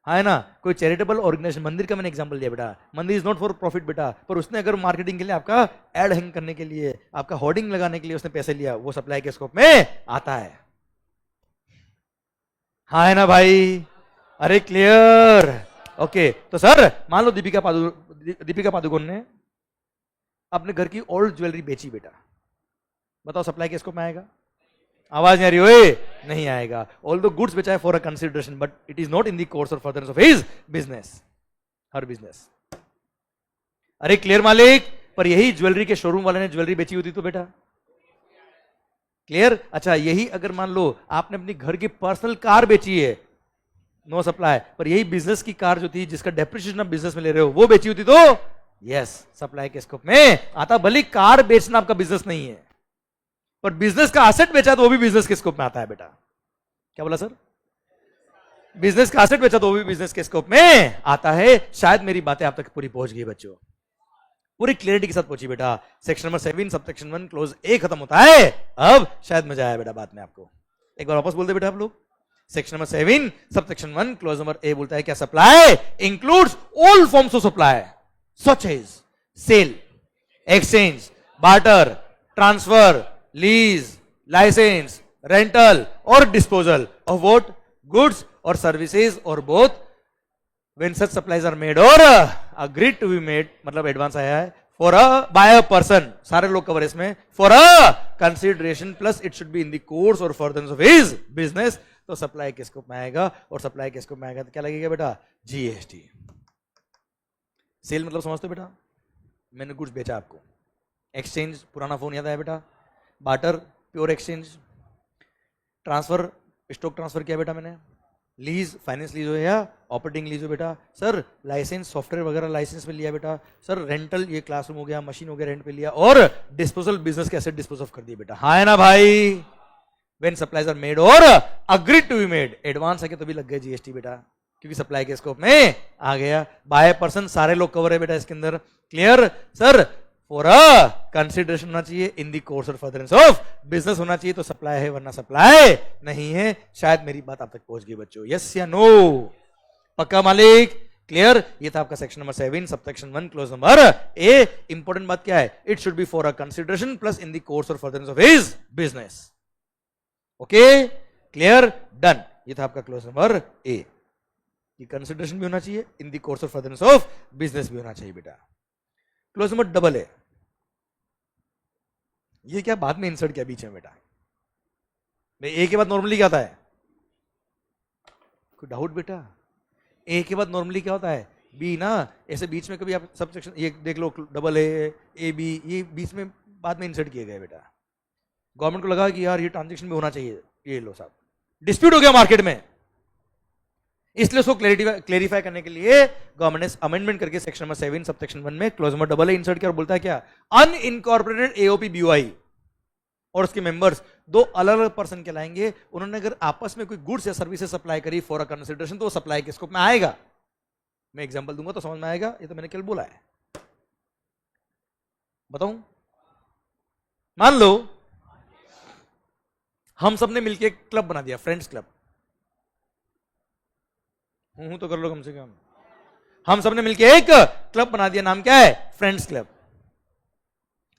है ना। कोई चैरिटेबल ऑर्गेनाइजेशन, मंदिर का मैंने एग्जांपल दिया बेटा, मंदिर इज नॉट फॉर प्रॉफिट बेटा, पर उसने अगर मार्केटिंग के लिए, आपका एड हैंग करने के लिए, आपका होर्डिंग लगाने के लिए उसने पैसे लिया, वो सप्लाई के स्कोप में आता है, हाँ है ना भाई, अरे क्लियर, ओके। तो सर मान लो दीपिका पादुकोण ने अपने घर की ओल्ड ज्वेलरी बेची बेटा, बताओ सप्लाई के स्कोप में आएगा, आवाज नहीं आ रही, ओए नहीं आएगा। ऑल द गुड्स बेचा है for a consideration, but it is not in the course और फर्दरेंस ऑफ हिज बिजनेस, हर बिजनेस, अरे क्लियर मालिक। पर यही ज्वेलरी के शोरूम वाले ने ज्वेलरी बेची होती तो बेटा, क्लियर। अच्छा यही अगर मान लो आपने अपनी घर की पर्सनल कार बेची है, नो सप्लाई, पर यही बिजनेस की कार जो थी, जिसका डेप्रिसिएशन आप बिजनेस में ले रहे हो, वो बेची होती तो यस, सप्लाई के स्कोप में आता। भले कार बेचना आपका बिजनेस नहीं है, पर बिजनेस का एसेट बेचा तो वो भी बिजनेस के स्कोप में आता है बेटा, क्या बोला सर, बिजनेस का एसेट बेचा तो वो भी बिजनेस के स्कोप में आता है। शायद मेरी बातें आप तक पूरी पहुंच गई बच्चों, पूरी क्लियरिटी के साथ पहुंची बेटा। सेक्शन नंबर 7 सबसेक्शन 1 क्लोज ए खत्म होता है, अब शायद मजा आया बेटा बात में आपको, एक बार वापस बोल दे बेटा आप लोग। Section number 7 subsection 1 clause number A बोलता है क्या, supply includes all forms of supply such as sale, exchange, barter, transfer, lease, licence, rental और डिस्पोजल ऑफ व्हाट, गुड्स और सर्विसेज और both, when such supplies are made or agreed to be made, मतलब advance आया है, for a by a person, सारे लोग cover इसमें, for a consideration plus it should be in the course or furtherance of his business, तो supply के scope में आएगा, और सप्लाई के स्कोप में आएगा तो क्या लगेगा बेटा, जीएसटी। सेल मतलब समझते हो बेटा, मैंने गुड्स बेचा आपको, एक्सचेंज पुराना फोन याद आया बेटा, barter pure exchange, transfer stock transfer किया बेटा मैंने, लीज फाइनेंस लीज हो या ऑपरेटिंग लीज हो बेटा, सर लाइसेंस सॉफ्टवेयर वगैरह लाइसेंस पे लिया बेटा, सर रेंटल ये क्लासरूम हो गया, मशीन हो गया रेंट पे लिया, और डिस्पोजल बिजनेस के एसेट डिस्पोज ऑफ कर दिए बेटा, हाँ है ना भाई। व्हेन सप्लाईज आर मेड और agreed to be made, advance है कि तभी लग गए जीएसटी बेटा, क्योंकि सप्लाई के स्कोप में आ गया। बाय पर्सन सारे लोग कवर है बेटा इसके अंदर, clear sir. For a consideration होना चाहिए, इन दी कोर्स और फर्दरेंस ऑफ बिजनेस होना चाहिए, तो सप्लाई है वरना सप्लाई नहीं है। शायद मेरी बात आप तक पहुंच गई बच्चों, यस या नो, पक्का मालिक, क्लियर। ये था आपका section number 7 subsection 1 clause number A. Important बात क्या है, it should be for a consideration plus in the course और furtherance of his business, okay clear done. ये था आपका क्लोज नंबर ए, कि कंसिडरेशन भी होना चाहिए, इन दी कोर्स और फर्दरेंस ऑफ बिजनेस भी होना चाहिए बेटा। क्लोज नंबर डबल ए, ये क्या बाद में इंसर्ट किया बीच में बेटा, ए के बाद नॉर्मली क्या होता है, कोई डाउट बेटा, ए के बाद नॉर्मली क्या होता है, बी ना, ऐसे बीच में कभी आप सब सेक्शन ये देख लो, डबल ए बी, ये बीच में बाद में इंसर्ट किए गए बेटा। गवर्नमेंट को लगा कि यार ये ट्रांजेक्शन भी होना चाहिए, ये लो साहब डिस्प्यूट हो गया मार्केट में, इसलिए उसको क्लेरिफाई करने के लिए गवर्नमेंट ने अमेंडमेंट करके सेक्शन नंबर 7 सब सेक्शन 1 में clause number double A insert किया और बोलता है क्या, अनइनकॉर्पोरेटेड एओपी बीओआई और उसके मेंबर्स दो अलग अलग पर्सन कहलाएंगे। उन्होंने अगर आपस में कोई गुड्स या सर्विसेज सप्लाई करी फॉर अ कंसिडरेशन तो वो सप्लाई के स्कोप में आएगा। मैं एग्जांपल दूंगा तो समझ में आएगा, ये तो मैंने कल बोला है। बताऊं, मान लो हम सबने मिलकर एक क्लब बना दिया, फ्रेंड्स क्लब। हूं तो कर लो कम से कम। हम सबने मिलकर एक क्लब बना दिया, नाम क्या है, फ्रेंड्स क्लब।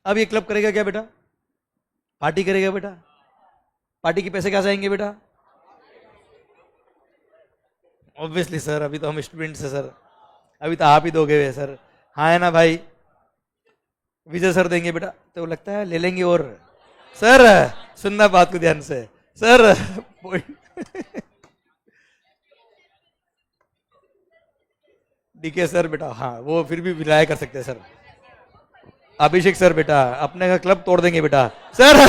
अब ये क्लब करेगा क्या बेटा, पार्टी करेगा बेटा। पार्टी के पैसे कैसे आएंगे बेटा, ऑब्वियसली सर, अभी तो हम स्टूडेंट्स हैं सर, अभी तो आप ही दोगे सर। हाँ है ना भाई, विजय सर देंगे बेटा, तो लगता है ले लेंगे। और सर सुनना बात को ध्यान से सर, डीके सर बेटा, हाँ वो फिर भी विलाय कर सकते हैं सर। अभिषेक सर बेटा अपने का क्लब तोड़ देंगे बेटा सर।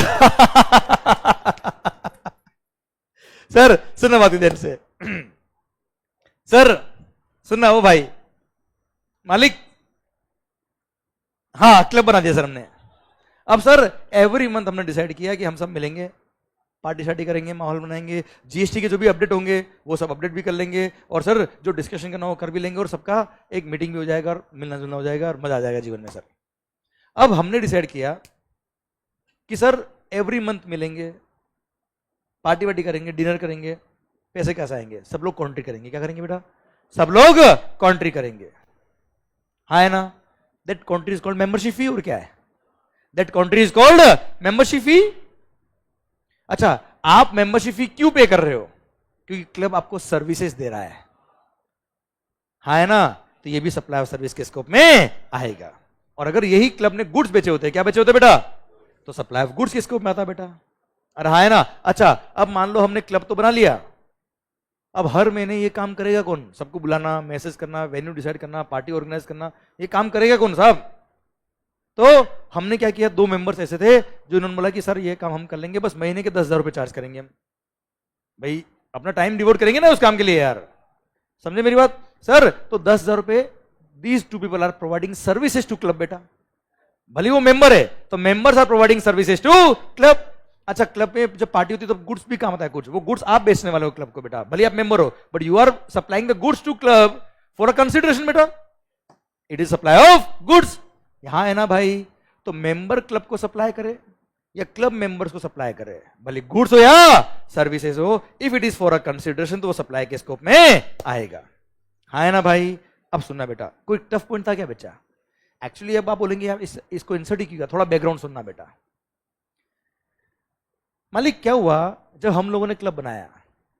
सर सुनना बात ध्यान से सर, सुनना वो भाई मालिक, हाँ क्लब बना दिया सर हमने। अब सर एवरी मंथ हमने डिसाइड किया कि हम सब मिलेंगे, पार्टी शार्टी करेंगे, माहौल बनाएंगे, जीएसटी के जो भी अपडेट होंगे वो सब अपडेट भी कर लेंगे, और सर जो डिस्कशन करना हो कर भी लेंगे, और सबका एक मीटिंग भी हो जाएगा और मिलना जुलना हो जाएगा और मजा आ जाएगा जीवन में सर। अब हमने डिसाइड किया कि सर एवरी मंथ मिलेंगे, पार्टी वार्टी करेंगे, डिनर करेंगे, पैसे कैसे आएंगे, सब लोग कॉन्ट्री करेंगे। क्या करेंगे बेटा, सब लोग कॉन्ट्री करेंगे, हाँ है ना। That country is called membership fee. और क्या है, that country is called membership fee. अच्छा, आप मेंबरशिप फी क्यों पे कर रहे हो, क्योंकि क्लब आपको सर्विसेज दे रहा है, हाँ है ना, तो ये भी सप्लाई ऑफ सर्विस के स्कोप में आएगा। और अगर यही क्लब ने गुड्स बेचे होते, क्या बेचे होते बेटा, तो सप्लाई ऑफ गुड्स के स्कोप में आता बेटा, अरे हाँ है ना। अच्छा, अब मान लो हमने क्लब तो बना लिया, अब हर महीने ये काम करेगा कौन, सबको बुलाना, मैसेज करना, वेन्यू डिसाइड करना, पार्टी ऑर्गेनाइज करना, ये काम करेगा कौन साहब। तो हमने क्या किया, दो मेंबर्स ऐसे थे जो इन्होंने बोला कि सर ये काम हम कर लेंगे, बस महीने के 10,000 रुपए चार्ज करेंगे हम। भाई अपना टाइम डिवोट करेंगे ना उस काम के लिए यार, समझे मेरी बात सर। तो 10,000 रुपए, these two people are providing services to club बेटा। भले वो मेंबर है तो members are providing services to club. अच्छा, क्लब में जब पार्टी होती है तो गुड्स भी काम आता है, कुछ वो गुड्स आप बेचने वाले हो क्लब को बेटा, भले आप मेंबर हो, but you are supplying the goods to club for a consideration बेटा, it is supply of goods. यहां है ना भाई, तो मेंबर क्लब को सप्लाई करे या क्लब मेंबर्स को सप्लाई करे, भले गुड्स हो या सर्विसेज हो, if it is for a consideration तो वो सप्लाई के स्कोप में आएगा, हाँ है ना भाई। अब सुनना बेटा, कोई टफ पॉइंट था क्या बच्चा, एक्चुअली अब आप बोलेंगे यार इसको इंसर्ट ही किया, थोड़ा बैकग्राउंड सुनना बेटा। मालिक क्या हुआ, जब हम लोगों ने क्लब बनाया,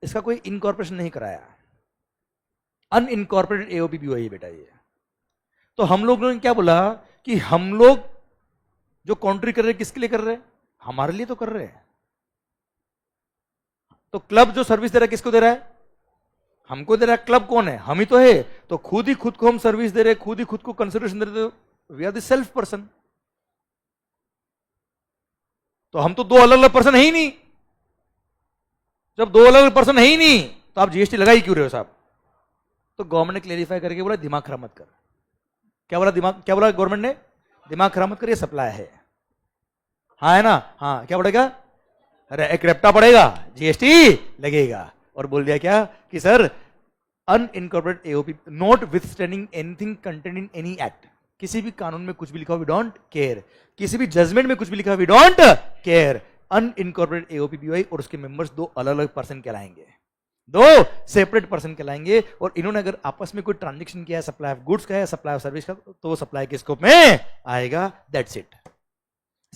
इसका कोई इनकॉर्पोरेशन नहीं कराया, अनइनकॉर्पोरेटेड एओपी भी हुई बेटा ये। तो हम लोगों ने क्या बोला कि हम लोग जो कॉन्ट्री कर रहे हैं किसके लिए कर रहे हैं, हमारे लिए तो कर रहे हैं। तो क्लब जो सर्विस दे रहा है किसको दे रहा है, हमको दे रहा है। क्लब कौन है, हम ही तो है, तो खुद ही खुद को हम सर्विस दे रहे हैं, खुद ही खुद को कंसिडरेशन दे रहे, we are the self person. तो हम तो दो अलग अलग पर्सन है ही नहीं। जब दो अलग अलग पर्सन है ही नहीं तो आप जीएसटी लगा ही क्यों रहे हो साहब। तो गवर्नमेंट ने क्लेरिफाई करके बोला दिमाग खराब मत कर। क्या बोला, दिमाग क्या बोला गवर्नमेंट ने, दिमाग खराब मत कर, ये सप्लाई है, हाँ है ना। हाँ क्या पड़ेगा, अरे एक रेप्टा पड़ेगा, जीएसटी लगेगा। और बोल दिया क्या कि sir unincorporated AOP not withstanding anything content in any act, किसी भी कानून में कुछ भी लिखा हो वी डोंट केयर, किसी भी जजमेंट में कुछ भी लिखा हो we don't care. Unincorporated AOP BOI और उसके मेंबर्स दो अलग अलग पर्सन कहलाएंगे, दो सेपरेट पर्सन कहलाएंगे। और इन्होंने अगर आपस में कोई ट्रांजेक्शन किया है, सप्लाई ऑफ गुड्स का है, सप्लाई ऑफ सर्विस का, तो वो सप्लाई के स्कोप में आएगा, दैट्स इट।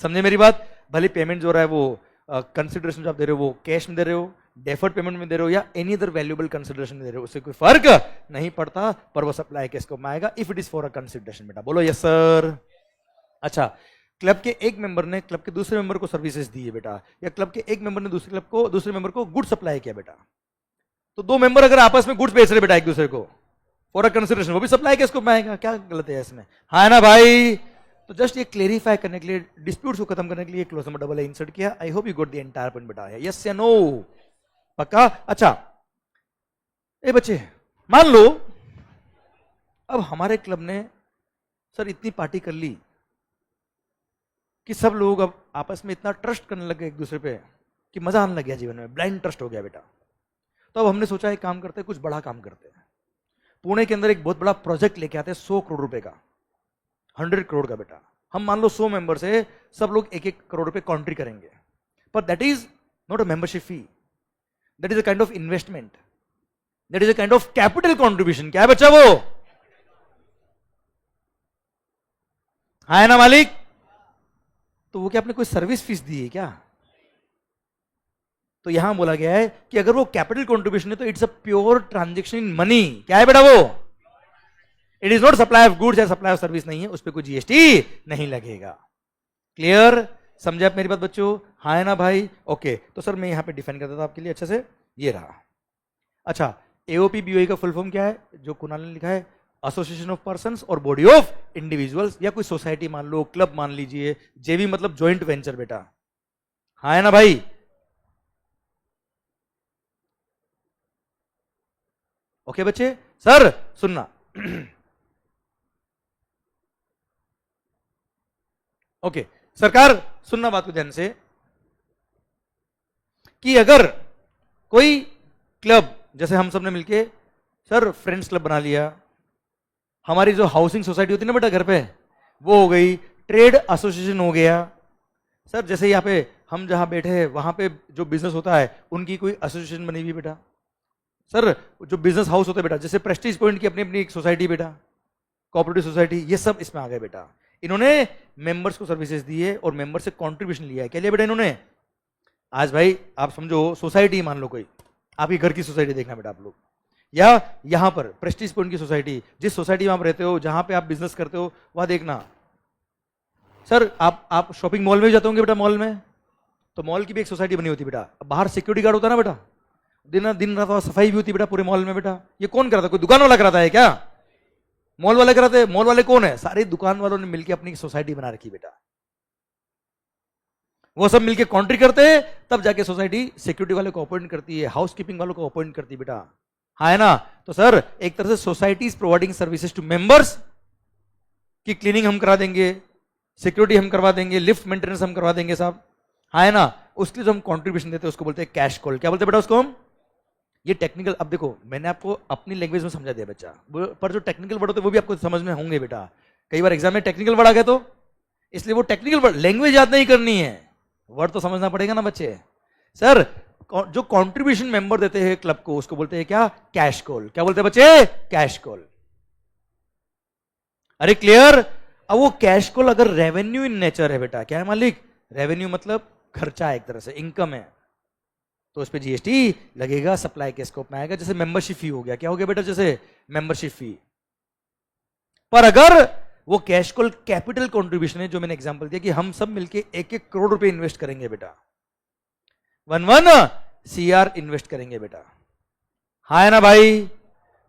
समझे मेरी बात। भले पेमेंट जो रहा है वो कंसिडरेशन जो आप दे रहे हो वो कैश में दे रहे हो, डेफर्ड पेमेंट में दे रहे हो, या एनी अदर वैल्यूएबल कंसिडरेशन दे रहे हो, उससे कोई फर्क नहीं पड़ता, पर वो सप्लाई के स्कोप में आएगा if it is for a consideration बेटा। बोलो यस सर। अच्छा, क्लब के एक मेंबर ने क्लब के दूसरे मेंबर को सर्विसेज दी है बेटा, या क्लब के एक मेंबर ने दूसरे मेंबर को गुड सप्लाई किया बेटा, तो दो मेंबर अगर आपस में गुड्स बेच रहे बेटा एक दूसरे को फॉर अ कंसिडरेशन, वो भी सप्लाई के स्कोप में आएगा। क्या गलत है इसमें, हाँ ना भाई। तो जस्ट ये क्लेरिफाई करने के लिए, डिस्प्यूट्स को खत्म करने के लिए clause number double A insert किया। I hope you got the entire point बेटा, यस या नो। पक्का? अच्छा ए बच्चे, मान लो अब हमारे क्लब ने सर इतनी पार्टी कर ली कि सब लोग अब आपस में इतना ट्रस्ट करने लगे एक दूसरे पे कि मजा आने लग गया जीवन में, ब्लाइंड ट्रस्ट हो गया बेटा। तो अब हमने सोचा एक काम करते हैं, कुछ बड़ा काम करते हैं। पुणे के अंदर एक बहुत बड़ा प्रोजेक्ट लेके आते हैं 100 करोड़ रुपए का, 100 करोड़ का बेटा। हम मान लो 100 मेंबर से सब लोग 1-1 करोड़ रुपए कॉन्ट्री करेंगे, पर that is not a membership fee, that is a kind of investment, that is a kind of capital contribution. क्या है बच्चा वो? हाँ है ना मालिक? तो वो क्या आपने कोई सर्विस फीस दी है क्या? तो यहां बोला गया है कि अगर वो कैपिटल कंट्रीब्यूशन है तो it's a pure transaction in money. क्या है बेटा वो? It is not supply of goods या सप्लाई ऑफ सर्विस नहीं है, उस पर कोई जीएसटी नहीं लगेगा। क्लियर? समझे आप मेरी बात बच्चों? हाँ है ना भाई? ओके, तो सर मैं यहां पे डिफाइन करता था आपके लिए अच्छे से, ये रहा। अच्छा, एओपी बीओई का फुल फॉर्म क्या है? जो कुणाल ने लिखा है, एसोसिएशन ऑफ पर्संस और बॉडी ऑफ इंडिविजुअल्स, या कोई सोसाइटी मान लो, क्लब मान लीजिए, जेवी मतलब जॉइंट वेंचर बेटा। हाँ है ना भाई? ओके बच्चे, सर सुनना ओके सरकार सुनना बात को ध्यान से, कि अगर कोई क्लब, जैसे हम सब ने मिलके सर फ्रेंड्स क्लब बना लिया, हमारी जो हाउसिंग सोसाइटी होती है ना बेटा घर पे, वो हो गई, ट्रेड एसोसिएशन हो गया। सर जैसे यहाँ पे हम जहां बैठे हैं वहां पे जो बिजनेस होता है उनकी कोई एसोसिएशन बनी हुई बेटा। सर जो बिजनेस हाउस होता है बेटा, जैसे प्रेस्टीज पॉइंट की अपनी अपनी एक सोसाइटी बेटा, कोऑपरेटिव सोसाइटी, ये सब इसमें आ गए बेटा। इन्होंने मेंबर्स को सर्विसेज दी है और मेंबर से कंट्रीब्यूशन लिया है। क्या लिया बेटा इन्होंने? आज भाई आप समझो सोसाइटी मान लो कोई, आपकी घर की सोसाइटी देखना बेटा आप लोग, या यहां पर प्रेस्टीज पॉइंट की सोसाइटी, जिस सोसाइटी में आप रहते हो, जहां पे आप बिजनेस करते हो, वहां देखना। सर आप शॉपिंग मॉल में भी जाते होंगे बेटा, मॉल में, तो मॉल की भी एक सोसाइटी बनी होती है बेटा। बाहर सिक्योरिटी गार्ड होता है ना बेटा, दिन रात सफाई भी होती है बेटा पूरे मॉल में बेटा। ये कौन कराता है? कोई दुकान वाला कराता है क्या? मॉल वाले कराते हैं। मॉल वाले कौन है? सारी दुकान वालों ने मिलकर अपनी सोसाइटी बना रखी बेटा, वो सब मिलके कॉन्ट्री करते हैं, तब जाके सोसाइटी सिक्योरिटी वाले को अपॉइंट करती है, हाउस कीपिंग वालों को अपॉइंट करती है बेटा। हाँ है ना? तो सर एक तरह से society is providing services to members, की क्लीनिंग हम करा देंगे, सिक्योरिटी हम करवा देंगे, लिफ्ट मेंटेनेंस हम करवा देंगे साहब। हाँ है ना? उसके लिए जो हम कॉन्ट्रीब्यूशन देते हैं उसको बोलते हैं कैश कॉल। क्या बोलते हैं बेटा उसको हम? ये टेक्निकल, अब देखो मैंने आपको अपनी लैंग्वेज में समझा दिया बच्चा, पर जो टेक्निकल वर्ड होते हैं वो भी आपको समझ में होंगे बेटा। कई बार एग्जाम में टेक्निकल वर्ड आ गए तो इसलिए वो टेक्निकल वर्ड, लैंग्वेज याद नहीं करनी है, वर्ड तो समझना पड़ेगा ना बच्चे। सर जो कंट्रीब्यूशन मेंबर देते हैं क्लब को उसको बोलते हैं क्या? Cash call. क्या बोलते हैं बच्चे? Cash call. अरे क्लियर? अब वो कैश कॉल अगर रेवेन्यू इन नेचर है बेटा, क्या है मालिक? रेवेन्यू मतलब खर्चा, एक तरह से इनकम है, तो उस पर जीएसटी लगेगा, सप्लाई के स्कोप में आएगा। जैसे मेंबरशिप फी हो गया, क्या हो गया बेटा? जैसे मेंबरशिप फी। पर अगर वो कैश कॉल कैपिटल कंट्रीब्यूशन है, जो मैंने एग्जांपल दिया कि हम सब मिलके 1-1 करोड़ रुपए इन्वेस्ट करेंगे बेटा, 1 CR इन्वेस्ट करेंगे बेटा। हाँ है ना भाई?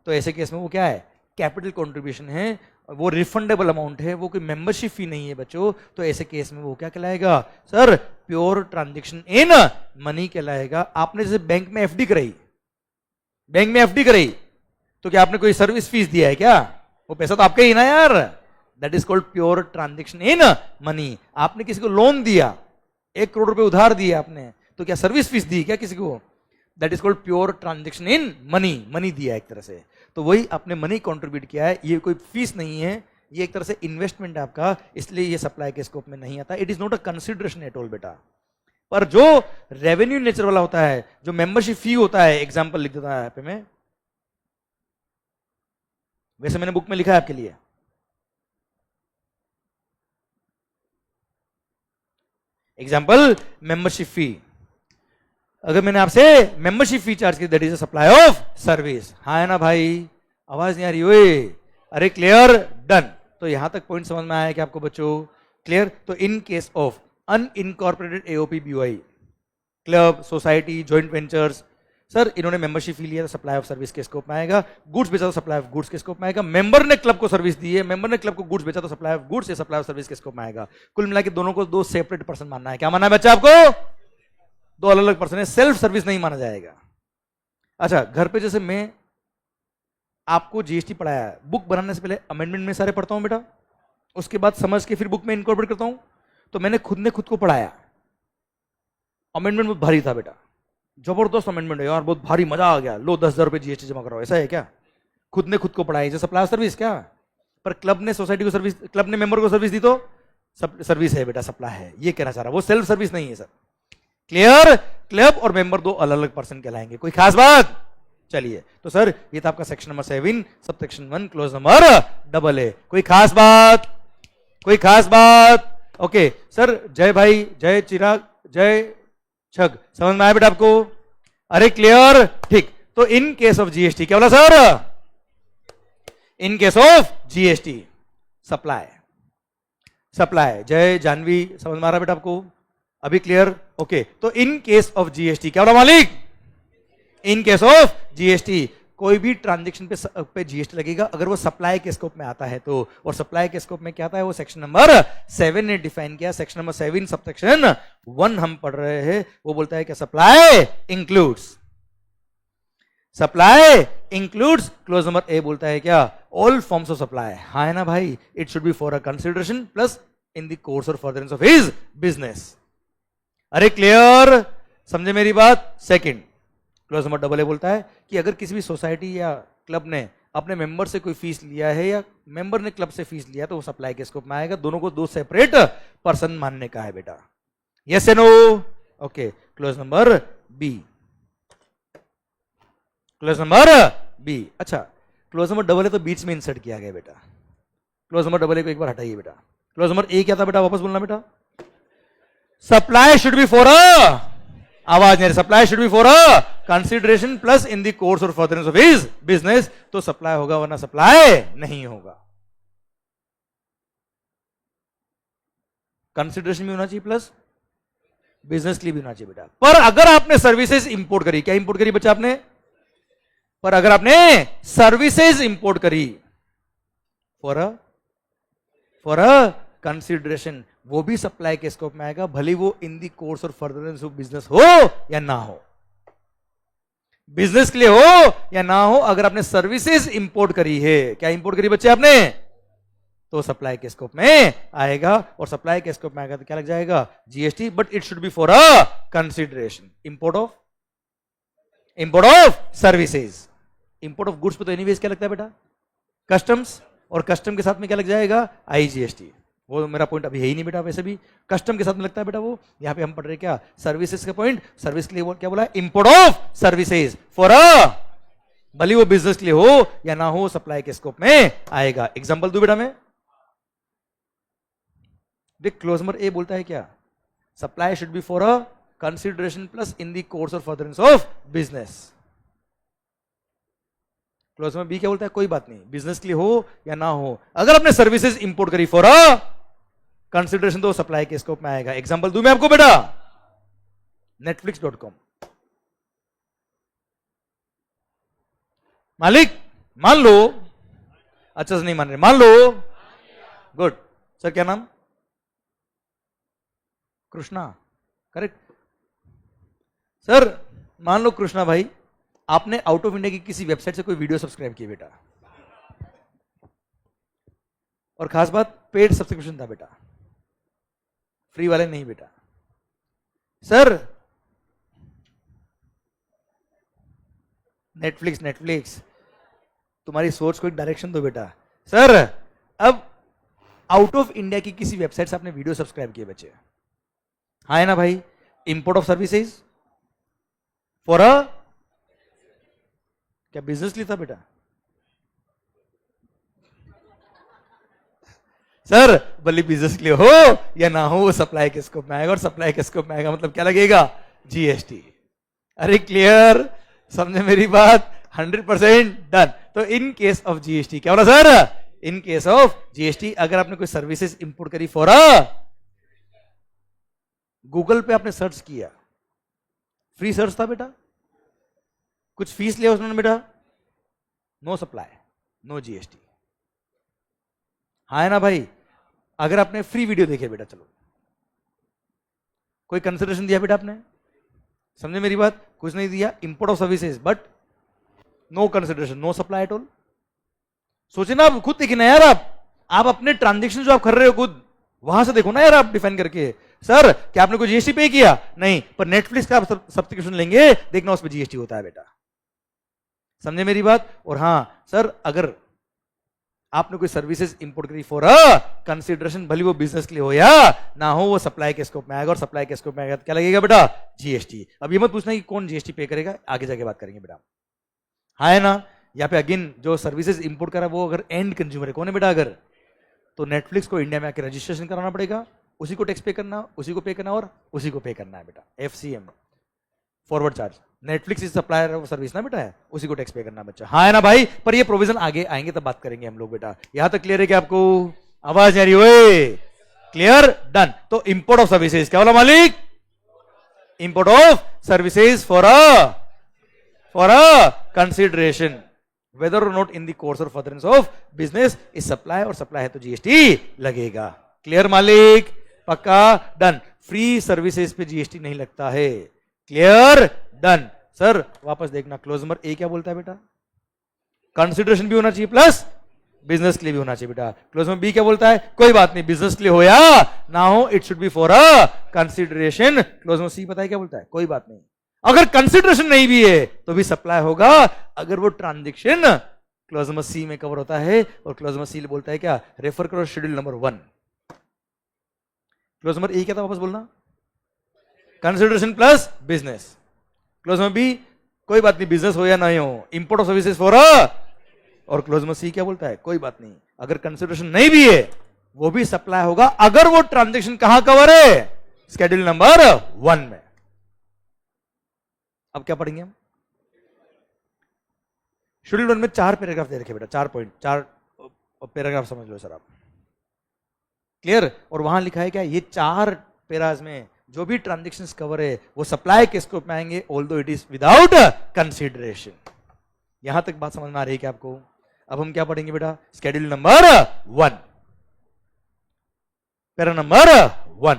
तो ऐसे केस में वो क्या है? कैपिटल कंट्रीब्यूशन है, वो रिफंडेबल अमाउंट है, वो कोई मेंबरशिप फी नहीं है बच्चों। तो ऐसे केस में वो क्या कहलाएगा? Sir pure transaction in money कहलाएगा। आपने जैसे बैंक में एफडी कराई, बैंक में एफडी कराई, तो क्या आपने कोई सर्विस फीस दिया है क्या? वो पैसा तो आपका ही ना यार, that is called pure transaction in money. आपने किसी को लोन दिया, 1 करोड़ रुपए उधार दिया आपने, तो क्या सर्विस फीस दी क्या किसी को? That is called pure transaction in money, money दिया एक तरह से। तो वही आपने मनी कंट्रीब्यूट किया है, ये कोई फीस नहीं है, ये एक तरह से इन्वेस्टमेंट है आपका, इसलिए ये सप्लाई के स्कोप में नहीं आता। It is not a consideration at all बेटा। पर जो रेवेन्यू नेचर वाला होता है, जो मेंबरशिप फी होता है, एग्जांपल लिख देता है यहाँ पे मैं, वैसे मैंने बुक में लिखा है आपके लिए। एग्जांपल मेंबरशिप फी, अगर मैंने आपसे मेंबरशिप फी चार्ज की, that is a supply of service. हाँ है ना भाई? आवाज नहीं आ रही हुई? अरे क्लियर? डन। तो यहां तक पॉइंट समझ में आया कि आपको बच्चों? क्लियर? तो इन case of unincorporated AOP BOI, club, society, joint ventures, sir इन्होंने मेंबरशिप फी लिया तो सप्लाई ऑफ सर्विस के स्कोप में आएगा। गुड्स बेचा तो सप्लाई ऑफ गुड्स के स्कोप में आएगा। मेंबर ने क्लब को सर्विस दी है, मेंबर ने क्लब को गुड्स बेचा तो सप्लाई ऑफ गुड्स या सप्लाई ऑफ सर्विस के स्कोप में आएगा। कुल मिला के दोनों को 2 सेपरेट पर्सन मानना है। क्या मानना है बच्चा आपको? 2 अलग अलग पर्सन है, सेल्फ सर्विस नहीं माना जाएगा। अच्छा, घर पे जैसे मैं आपको जीएसटी पढ़ाया है, बुक बनाने से पहले अमेंडमेंट में सारे पढ़ता हूं बेटा, उसके बाद समझ के फिर बुक में इनकॉर्पोरेट करता हूं। तो मैंने खुद ने खुद को पढ़ाया, अमेंडमेंट बहुत भारी था बेटा, जबरदस्त अमेंडमेंट है यार, बहुत भारी, मजा आ गया, लो 10,000 रुपए जीएसटी जमा कराओ, ऐसा है क्या? खुद ने खुद को पढ़ाई, जैसे सप्लाई सर्विस क्या, पर क्लब ने सोसाइटी को सर्विस, क्लब ने मेंबर को सर्विस दी तो सब सर्विस है बेटा, सप्लाई है, ये कहना चाह रहा, वो सेल्फ सर्विस नहीं है सर। क्लियर? क्लब और मेंबर दो अलग अलग पर्सन कहलाएंगे, कोई खास बात? चलिए, तो सर ये था आपका section number 7 sub section 1 clause number AA। कोई खास बात? कोई खास बात? ओके सर, जय भाई, जय चिराग, जय छग, समझ में आया बेटा आपको? अरे क्लियर, ठीक। तो इन केस ऑफ जीएसटी क्या बोला sir? In case of GST supply, supply, जय जानवी, समझ में आ रहा बेटा आपको? अभी क्लियर? ओके, तो इन केस ऑफ जीएसटी क्या बोला मालिक? इन केस ऑफ जीएसटी कोई भी ट्रांजैक्शन पे जीएसटी लगेगा अगर वो सप्लाई के स्कोप में आता है तो, और सप्लाई के स्कोप में क्या आता है, वो सेक्शन नंबर 7 ने डिफाइन किया। सेक्शन नंबर 7 सबसेक्शन 1 हम पढ़ रहे हैं, वो बोलता है कि supply includes, supply includes, clause number A बोलता है क्या, ऑल फॉर्म्स ऑफ सप्लाई। हाँ है ना भाई, it should be for a consideration plus in the course और फर्दरेंस ऑफ हिज बिजनेस। अरे क्लियर, समझे मेरी बात? सेकंड, क्लोज नंबर AA बोलता है कि अगर किसी भी सोसाइटी या क्लब ने अपने मेंबर से कोई फीस लिया है या मेंबर ने क्लब से फीस लिया तो वो सप्लाई के स्कोप में आएगा। दोनों को दो सेपरेट पर्सन मानने का है बेटा, yes and no? Okay, clause number B, clause number B। अच्छा, क्लोज नंबर AA तो बीच में इंसर्ट किया गया बेटा, क्लोज नंबर AA को एक बार हटाइए बेटा। क्लोज नंबर A क्या था बेटा, वापस बोलना बेटा? Supply should be for a, आवाज नहीं, supply should be for a consideration plus in the course और फर्दरेंस ऑफ हिज बिजनेस। तो सप्लाई होगा वरना सप्लाई नहीं होगा। कंसिडरेशन भी होना चाहिए प्लस बिजनेस के लिए भी होना चाहिए बेटा। पर अगर आपने सर्विसेज इंपोर्ट करी, क्या इंपोर्ट करी बच्चा आपने? पर अगर आपने सर्विसेज इंपोर्ट करी फॉर अ कंसिडरेशन, वो भी सप्लाई के स्कोप में आएगा, भले वो इन दी कोर्स और फर्दरेंस ऑफ बिजनेस हो या ना हो, बिजनेस के लिए हो या ना हो। अगर आपने सर्विसेज इंपोर्ट करी है, क्या इंपोर्ट करी बच्चे आपने, तो सप्लाई के स्कोप में आएगा, और सप्लाई के स्कोप में आएगा तो क्या लग जाएगा, GST, but it should be for a consideration. Import of services, import of goods पे तो एनीवेज क्या लगता है बेटा, कस्टम्स, और कस्टम के साथ में क्या लग जाएगा, आईजीएसटी। वो मेरा पॉइंट अभी है ही नहीं बेटा, वैसे भी कस्टम के साथ में लगता है बेटा वो। यहां पे हम पढ़ रहे क्या, सर्विसेज का पॉइंट, सर्विस के लिए वो क्या बोला, इंपोर्ट ऑफ सर्विसेज फॉर अ, भले वो बिजनेस के लिए हो या ना हो, सप्लाई के स्कोप में आएगा। एग्जांपल दो बेटा मैं, देख क्लोज नंबर ए बोलता है क्या, supply should be for a consideration plus in the course और furtherance of business. Clause number B क्या बोलता है, कोई बात नहीं, बिजनेस के लिए हो या ना हो, अगर आपने सर्विसेज इंपोर्ट करी फॉर अ कंसिडरेशन तो सप्लाई के स्कोप में आएगा। एग्जांपल दूं मैं आपको बेटा, netflix.com, मालिक मान लो, अच्छा से नहीं मान रहे, मान लो, गुड सर, क्या नाम, कृष्णा, करेक्ट सर। मान लो कृष्णा भाई, आपने आउट ऑफ इंडिया की किसी वेबसाइट से कोई वीडियो सब्सक्राइब किया बेटा, और खास बात पेड सब्सक्रिप्शन था बेटा, फ्री वाले नहीं बेटा। सर नेटफ्लिक्स तुम्हारी सोच को एक डायरेक्शन दो बेटा। सर अब आउट ऑफ इंडिया की किसी वेबसाइट से आपने वीडियो सब्सक्राइब किए बच्चे, हाँ है ना भाई, इंपोर्ट ऑफ सर्विसेज फॉर अ, क्या बिजनेस लिए था बेटा? सर भले बिजनेस के लिए हो या ना हो, वो सप्लाई के स्कोप में आएगा, और सप्लाई के स्कोप में आएगा मतलब क्या लगेगा, जीएसटी। अरे क्लियर, समझे मेरी बात? 100% डन। तो इन केस ऑफ जीएसटी क्या बोला sir, in case of GST अगर आपने कोई सर्विसेज इंपोर्ट करी फॉर अ, गूगल पे आपने सर्च किया, फ्री सर्च था बेटा, कुछ फीस लिया उसने बेटा, नो सप्लाई, नो जीएसटी, हाँ है ना भाई। अगर आपने फ्री वीडियो देखे बेटा, चलो कोई कंसिडरेशन दिया बेटा आपने, समझे मेरी बात, कुछ नहीं दिया, import of services, but no consideration, no supply at all. सोचे ना, आप खुद देखिए ना यार, आप अपने ट्रांजेक्शन जो आप कर रहे हो खुद, वहां से देखो ना यार, आप डिफाइन करके, सर क्या आपने कोई जीएसटी पे किया? नहीं, पर नेटफ्लिक्स का आप सब्सक्रिप्शन लेंगे, देखना उसमें जीएसटी होता है बेटा। समझे मेरी बात? और हां सर, अगर आपने कोई सर्विसेज इंपोर्ट करी फॉर अ कंसिडरेशन, भले वो बिजनेस के लिए हो या ना हो, वो सप्लाई के स्कोप में आएगा, और सप्लाई के स्कोप में आएगा तो क्या लगेगा बेटा? जीएसटी। अब ये मत पूछना कि कौन जीएसटी पे करेगा, आगे जाके बात करेंगे बेटा। हाँ है ना? यहाँ पे अगेन जो सर्विसेज इंपोर्ट करा वो अगर एंड कंज्यूमर है, कौन है बेटा? अगर तो नेटफ्लिक्स को इंडिया में आके रजिस्ट्रेशन कराना पड़ेगा, उसी को टैक्स पे करना, उसी को पे करना और उसी को पे करना है बेटा। FCM, forward charge. Netflix is supplier of service ना बेटा, है उसी को टैक्स पे करना बच्चा। हाँ है ना भाई? पर ये प्रोविजन आगे आएंगे तब बात करेंगे हम लोग बेटा। यहां तक क्लियर है क्या आपको? आवाज नहीं आ रही ओए? क्लियर? डन। तो इंपोर्ट ऑफ सर्विसेज, क्या बोला मालिक? Import of services for a consideration, whether or not in the course or furtherance of business is supply, और सप्लाई है तो जीएसटी लगेगा। क्लियर मालिक? पक्का? डन। फ्री सर्विसेज पे जीएसटी नहीं लगता है। क्लियर? डन। सर वापस देखना, क्लोज नंबर ए क्या बोलता है बेटा? कंसिडरेशन भी होना चाहिए प्लस बिजनेस के लिए भी होना चाहिए बेटा। क्लोज नंबर बी क्या बोलता है? कोई बात नहीं, बिजनेस के लिए हो या ना हो, it should be for a consideration. Clause number C पता है क्या बोलता है? कोई बात नहीं, अगर कंसिडरेशन नहीं भी है तो भी सप्लाई होगा, अगर वो ट्रांजेक्शन क्लोज नंबर सी में कवर होता है। और क्लोज नंबर सी बोलता है क्या? रेफर करो schedule number 1। Clause number A क्या था वापस बोलना? Consideration plus business. Clause number B कोई बात नहीं, बिजनेस हो या नहीं हो, import of services for a, और क्लोज नंबर सी क्या बोलता है? कोई बात नहीं, अगर कंसिडरेशन नहीं भी है वो भी सप्लाई होगा, अगर वो ट्रांजेक्शन कहां कवर है? शेड्यूल नंबर 1 में। अब क्या पढ़ेंगे हम? शेड्यूल 1 में 4 पैराग्राफ दे रखे बेटा, 4 पॉइंट, 4 पैराग्राफ समझ लो सर आप। क्लियर? और वहां लिखा है क्या? ये 4 पैराज में जो भी ट्रांजेक्शंस कवर है वो सप्लाई के स्कोप में आएंगे, although it is without consideration. यहां तक बात समझ में आ रही है क्या आपको? अब हम क्या पढ़ेंगे बेटा? Schedule number 1, para number 1।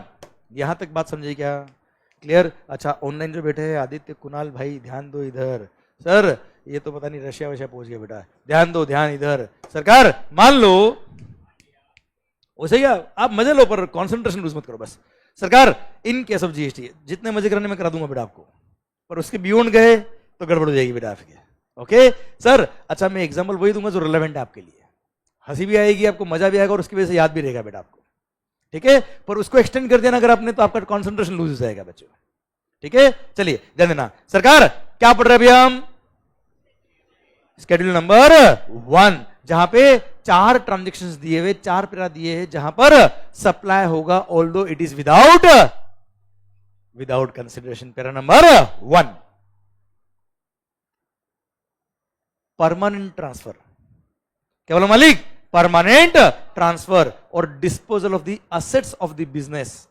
यहां तक बात समझिए क्या? क्लियर? अच्छा, ऑनलाइन जो बैठे हैं आदित्य, कुणाल भाई, ध्यान दो इधर। सर ये तो पता नहीं रशिया वशिया पहुंच गया बेटा, ध्यान दो, ध्यान इधर। सरकार मान लो वैसे ही आप मजे लो, पर कॉन्सेंट्रेशन लूज मत करो बस। सरकार इन केस ऑफ जीएसटी जितने मजे करने में करा दूंगा बेटा आपको, पर उसके बियॉन्ड गए तो गड़बड़ हो जाएगी बेटा आपके। Okay sir? अच्छा, मैं एग्जांपल वही दूंगा जो रिलेवेंट है आपके लिए, हंसी भी आएगी आपको, मजा भी आएगा, और उसकी वजह से याद भी रहेगा बेटा आपको। ठीक है? पर उसको एक्सटेंड कर देना अगर आपने तो आपका कॉन्सेंट्रेशन लूज हो जाएगा बच्चों। ठीक है? चलिए ध्यान देना। सरकार क्या पढ़ रहे हैं अभी हम? शेड्यूल नंबर 1, जहां पे 4 ट्रांजेक्शंस दिए हुए, 4 पैरा दिए हैं, जहां पर सप्लाई होगा although it is without consideration. Para number 1, permanent transfer. क्या बोला मालिक? परमानेंट ट्रांसफर और disposal of the assets of the business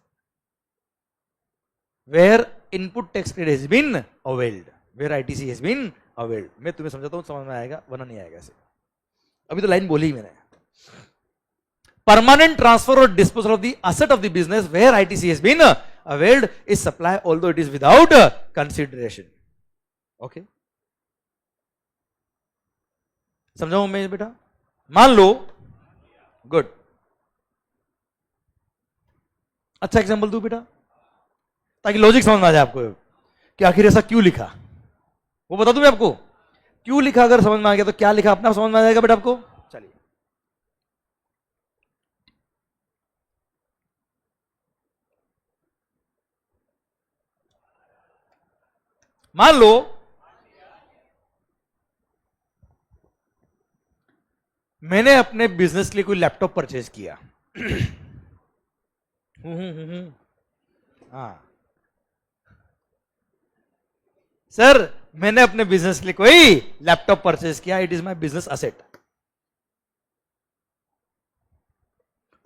where input tax credit has been availed, where ITC has been availed. मैं तुम्हें समझाता हूं, समझ में आएगा, वरना नहीं आएगा ऐसे। अभी तो लाइन बोली ही मैंने। परमानेंट ट्रांसफर और disposal of the asset of the business where ITC has been availed is supply although it is without consideration. Okay, समझाऊं मैं बेटा? मान लो, गुड, अच्छा एग्जांपल दूं बेटा ताकि लॉजिक समझ में आ जाए आपको कि आखिर ऐसा क्यों लिखा, वो बता दूं मैं आपको क्यों लिखा। अगर समझ में आ गया तो क्या लिखा अपना समझ में आ जाएगा बेटा आपको। चलिए, मान लो मैंने अपने बिजनेस के लिए कोई लैपटॉप परचेज किया। हाँ सर, मैंने अपने बिजनेस के लिए कोई लैपटॉप परचेज किया, it is my business asset.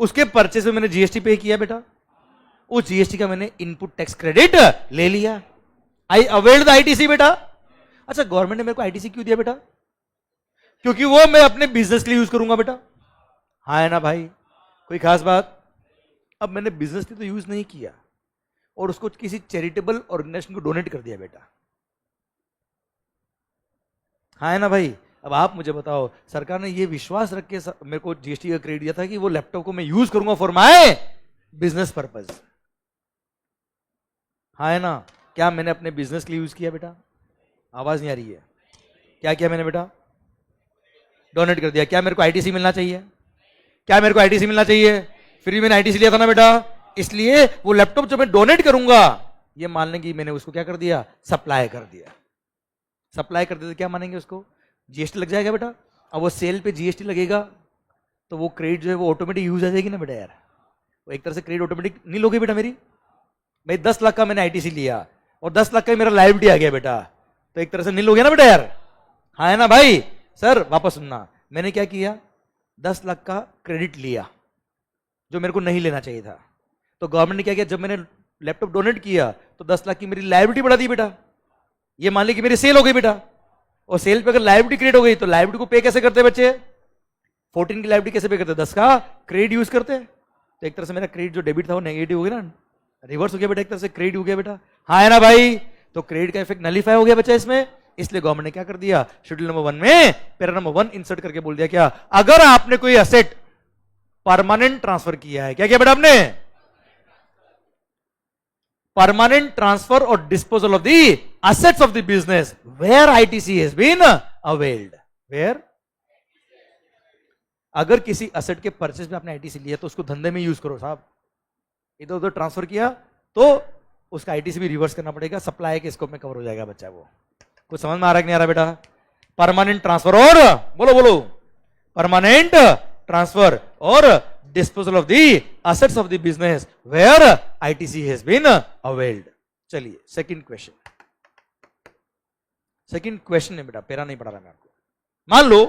उसके परचेज में मैंने जीएसटी पे किया बेटा, उस जीएसटी का मैंने इनपुट टैक्स क्रेडिट ले लिया। आई अवेल्ड द आईटीसी बेटा। अच्छा, गवर्नमेंट ने मेरे को आईटीसी क्यों दिया बेटा? क्योंकि वो मैं अपने बिजनेस के लिए यूज करूंगा बेटा। हाँ है ना भाई? कोई खास बात? अब मैंने बिजनेस के लिए तो यूज नहीं किया और उसको किसी चैरिटेबल ऑर्गेनाइजेशन को डोनेट कर दिया बेटा। हाँ है ना भाई। अब आप मुझे बताओ, सरकार ने ये विश्वास रख के मेरे को जीएसटी का क्रेडिट दिया था कि वो लैपटॉप को मैं यूज करूंगा फॉर माय बिजनेस पर्पज। हाँ है ना। क्या मैंने अपने बिजनेस के लिए यूज किया बेटा? आवाज नहीं आ रही है। क्या किया मैंने बेटा? डोनेट कर दिया। क्या मेरे को आईटीसी मिलना चाहिए? क्या मेरे को आईटीसी मिलना चाहिए? फिर भी मैंने आईटीसी लिया था ना बेटा। इसलिए वो लैपटॉप जो मैं डोनेट करूंगा, ये मान लेंगे कि मैंने उसको क्या कर दिया? सप्लाई कर दिया। सप्लाई कर दिया तो क्या मानेंगे उसको? जीएसटी लग जाएगा बेटा। अब वो सेल पे जीएसटी लगेगा तो वो क्रेडिट जो है वो ऑटोमेटिक यूज आ जाएगी ना बेटा। यार वो एक तरह से क्रेडिट ऑटोमेटिक नहीं लोगे बेटा मेरी। भाई 10 लाख का मैंने आईटीसी लिया और 10 लाख का मेरा लायबिलिटी आ गया बेटा, तो एक तरह से नहीं लोगे ना बेटा यार। हाँ है ना भाई। सर वापस सुनना, मैंने क्या किया? 10 लाख का क्रेडिट लिया जो मेरे को नहीं लेना चाहिए था। तो गवर्नमेंट ने क्या किया? जब मैंने लैपटॉप डोनेट किया तो 10 लाख की मेरी लायबिलिटी बढ़ा दी बेटा। ये मान ली कि मेरी सेल हो गई बेटा, और सेल पे अगर लायबिलिटी क्रिएट हो गई तो लायबिलिटी को पे कैसे करते हैं बच्चे? 14 की लायबिलिटी कैसे पे करते हैं? 10 का क्रेडिट यूज करते हैं। तो एक तरह से मेरा क्रेडिट जो डेबिट था वो नेगेटिव हो गया ना, रिवर्स हो गया बेटा, एक तरह से क्रेडिट हो गया बेटा। हाँ है ना भाई। तो क्रेडिट का इफेक्ट नलीफाई हो गया बच्चा इसमें। इसलिए गवर्नमेंट ने क्या कर दिया? शेड्यूल नंबर 1 में पैरा नंबर 1 इंसर्ट करके बोल दिया क्या? अगर आपने कोई असेट परमानेंट ट्रांसफर किया है, क्या किया बेटा आपने? परमानेंट ट्रांसफर और disposal of the assets of the business where ITC has been availed. Where? अगर किसी असेट के परचेज में आपने आईटीसी लिया तो उसको धंधे में यूज करो साहब। इधर उधर ट्रांसफर किया तो उसका आईटीसी भी रिवर्स करना पड़ेगा, सप्लाई के स्कोप में कवर हो जाएगा बच्चा। वो कुछ समझ में आ रहा है कि नहीं आ रहा बेटा? परमानेंट ट्रांसफर और बोलो बोलो परमानेंट ट्रांसफर और disposal of the assets of the business where ITC has been availed. चलिए सेकंड क्वेश्चन। सेकंड क्वेश्चन है बेटा, पैरा नहीं पढ़ा रहा मैं आपको। मान लो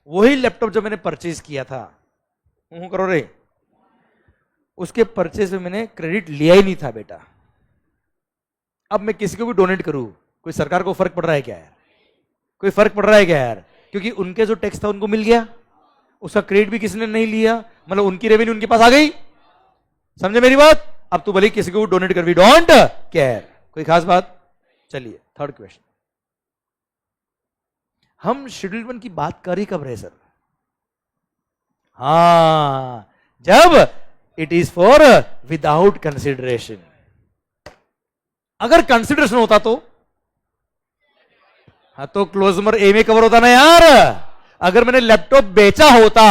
वही लैपटॉप जो मैंने परचेज किया था, करो रे, उसके परचेज में मैंने क्रेडिट लिया ही नहीं था बेटा। अब मैं किसी को भी डोनेट करूं, कोई सरकार को फर्क पड़ रहा है क्या यार? कोई फर्क पड़ रहा है क्या यार? क्योंकि उनके जो टैक्स था उनको मिल गया, उसका क्रेडिट भी किसी ने नहीं लिया, मतलब उनकी रेवेन्यू उनके पास आ गई। समझे मेरी बात? अब तो भले किसी को भी डोनेट कर, वी डोंट केयर। कोई खास बात? चलिए थर्ड क्वेश्चन। हम शेड्यूल 1 की बात कर ही कब रहे सर? हां, जब it is for without consideration. अगर कंसिडरेशन होता तो हाँ, तो क्लोज नंबर ए में कवर होता ना यार। अगर मैंने लैपटॉप बेचा होता,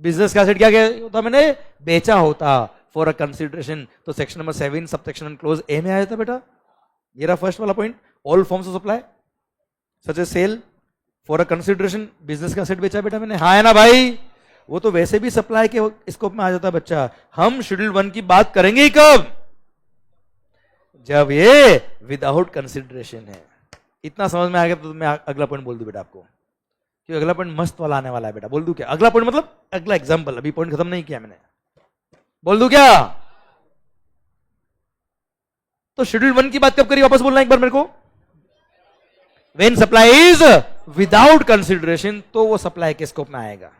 बिजनेस का एसेट क्या होता? मैंने बेचा होता फॉर अ कंसिडरेशन, तो section number 7 subsection clause A में आया था बेटा। ये रहा फर्स्ट वाला point. All forms of supply such a sale for a consideration, business का एसेट बेचा बेटा मैंने। हाँ है ना भाई। वो तो वैसे भी सप्लाई के स्कोप में आ जाता बच्चा। हम शेड्यूल 1 की बात करेंगे ही कब? जब ये विदाउट कंसिडरेशन है। इतना समझ में आ गया तो मैं अगला पॉइंट बोल दूं बेटा आपको, क्योंकि अगला पॉइंट मस्त वाला आने वाला है बेटा। बोल दूं क्या? अगला पॉइंट मतलब अगला एग्जांपल, अभी पॉइंट खत्म नहीं किया मैंने। बोल दूं क्या? तो शेड्यूल 1 की बात कब करी? वापस बोलना एक बार मेरे को। When supply is without consideration, तो वो सप्लाई के स्कोप में आएगा।